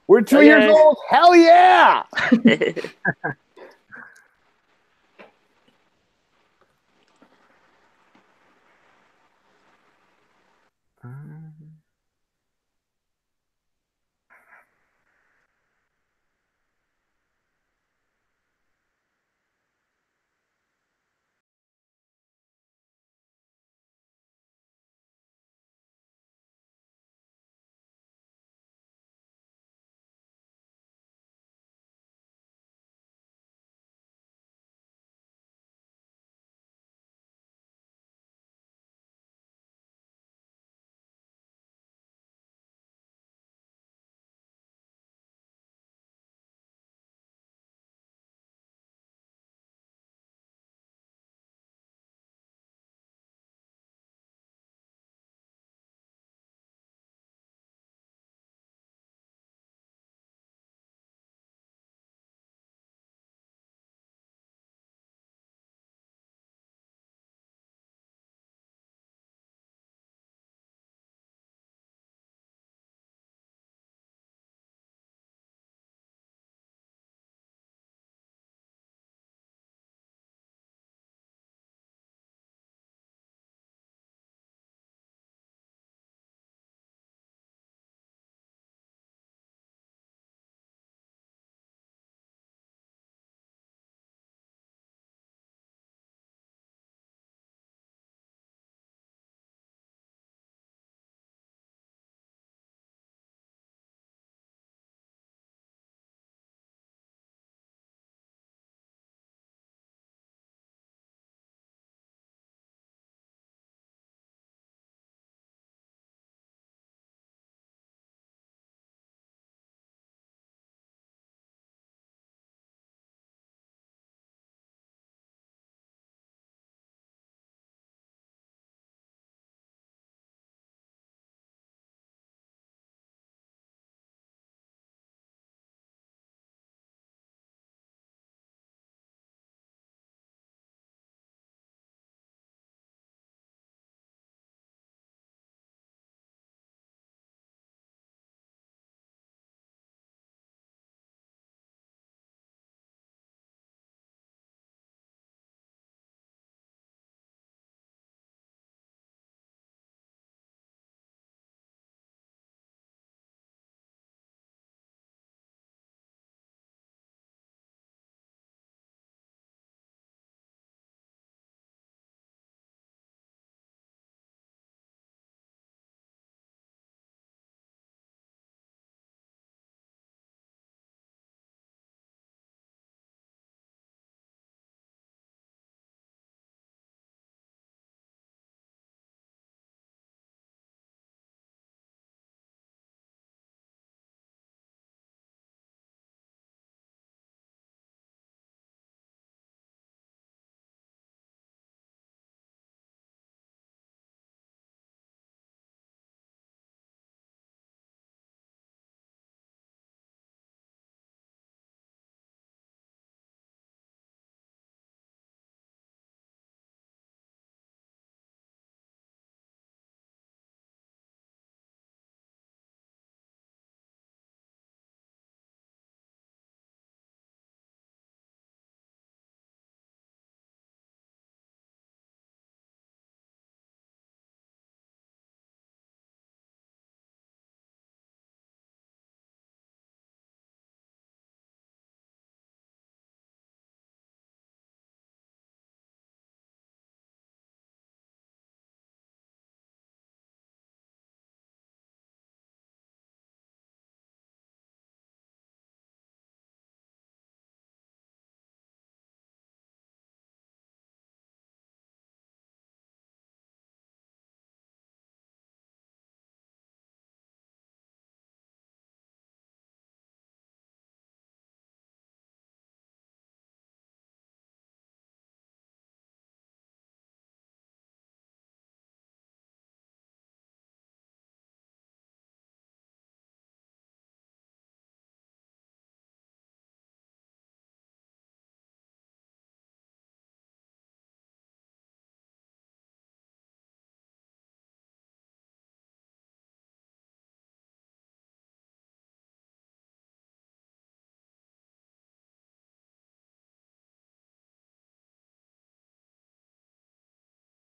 We're 2 years Okay. old. Hell yeah!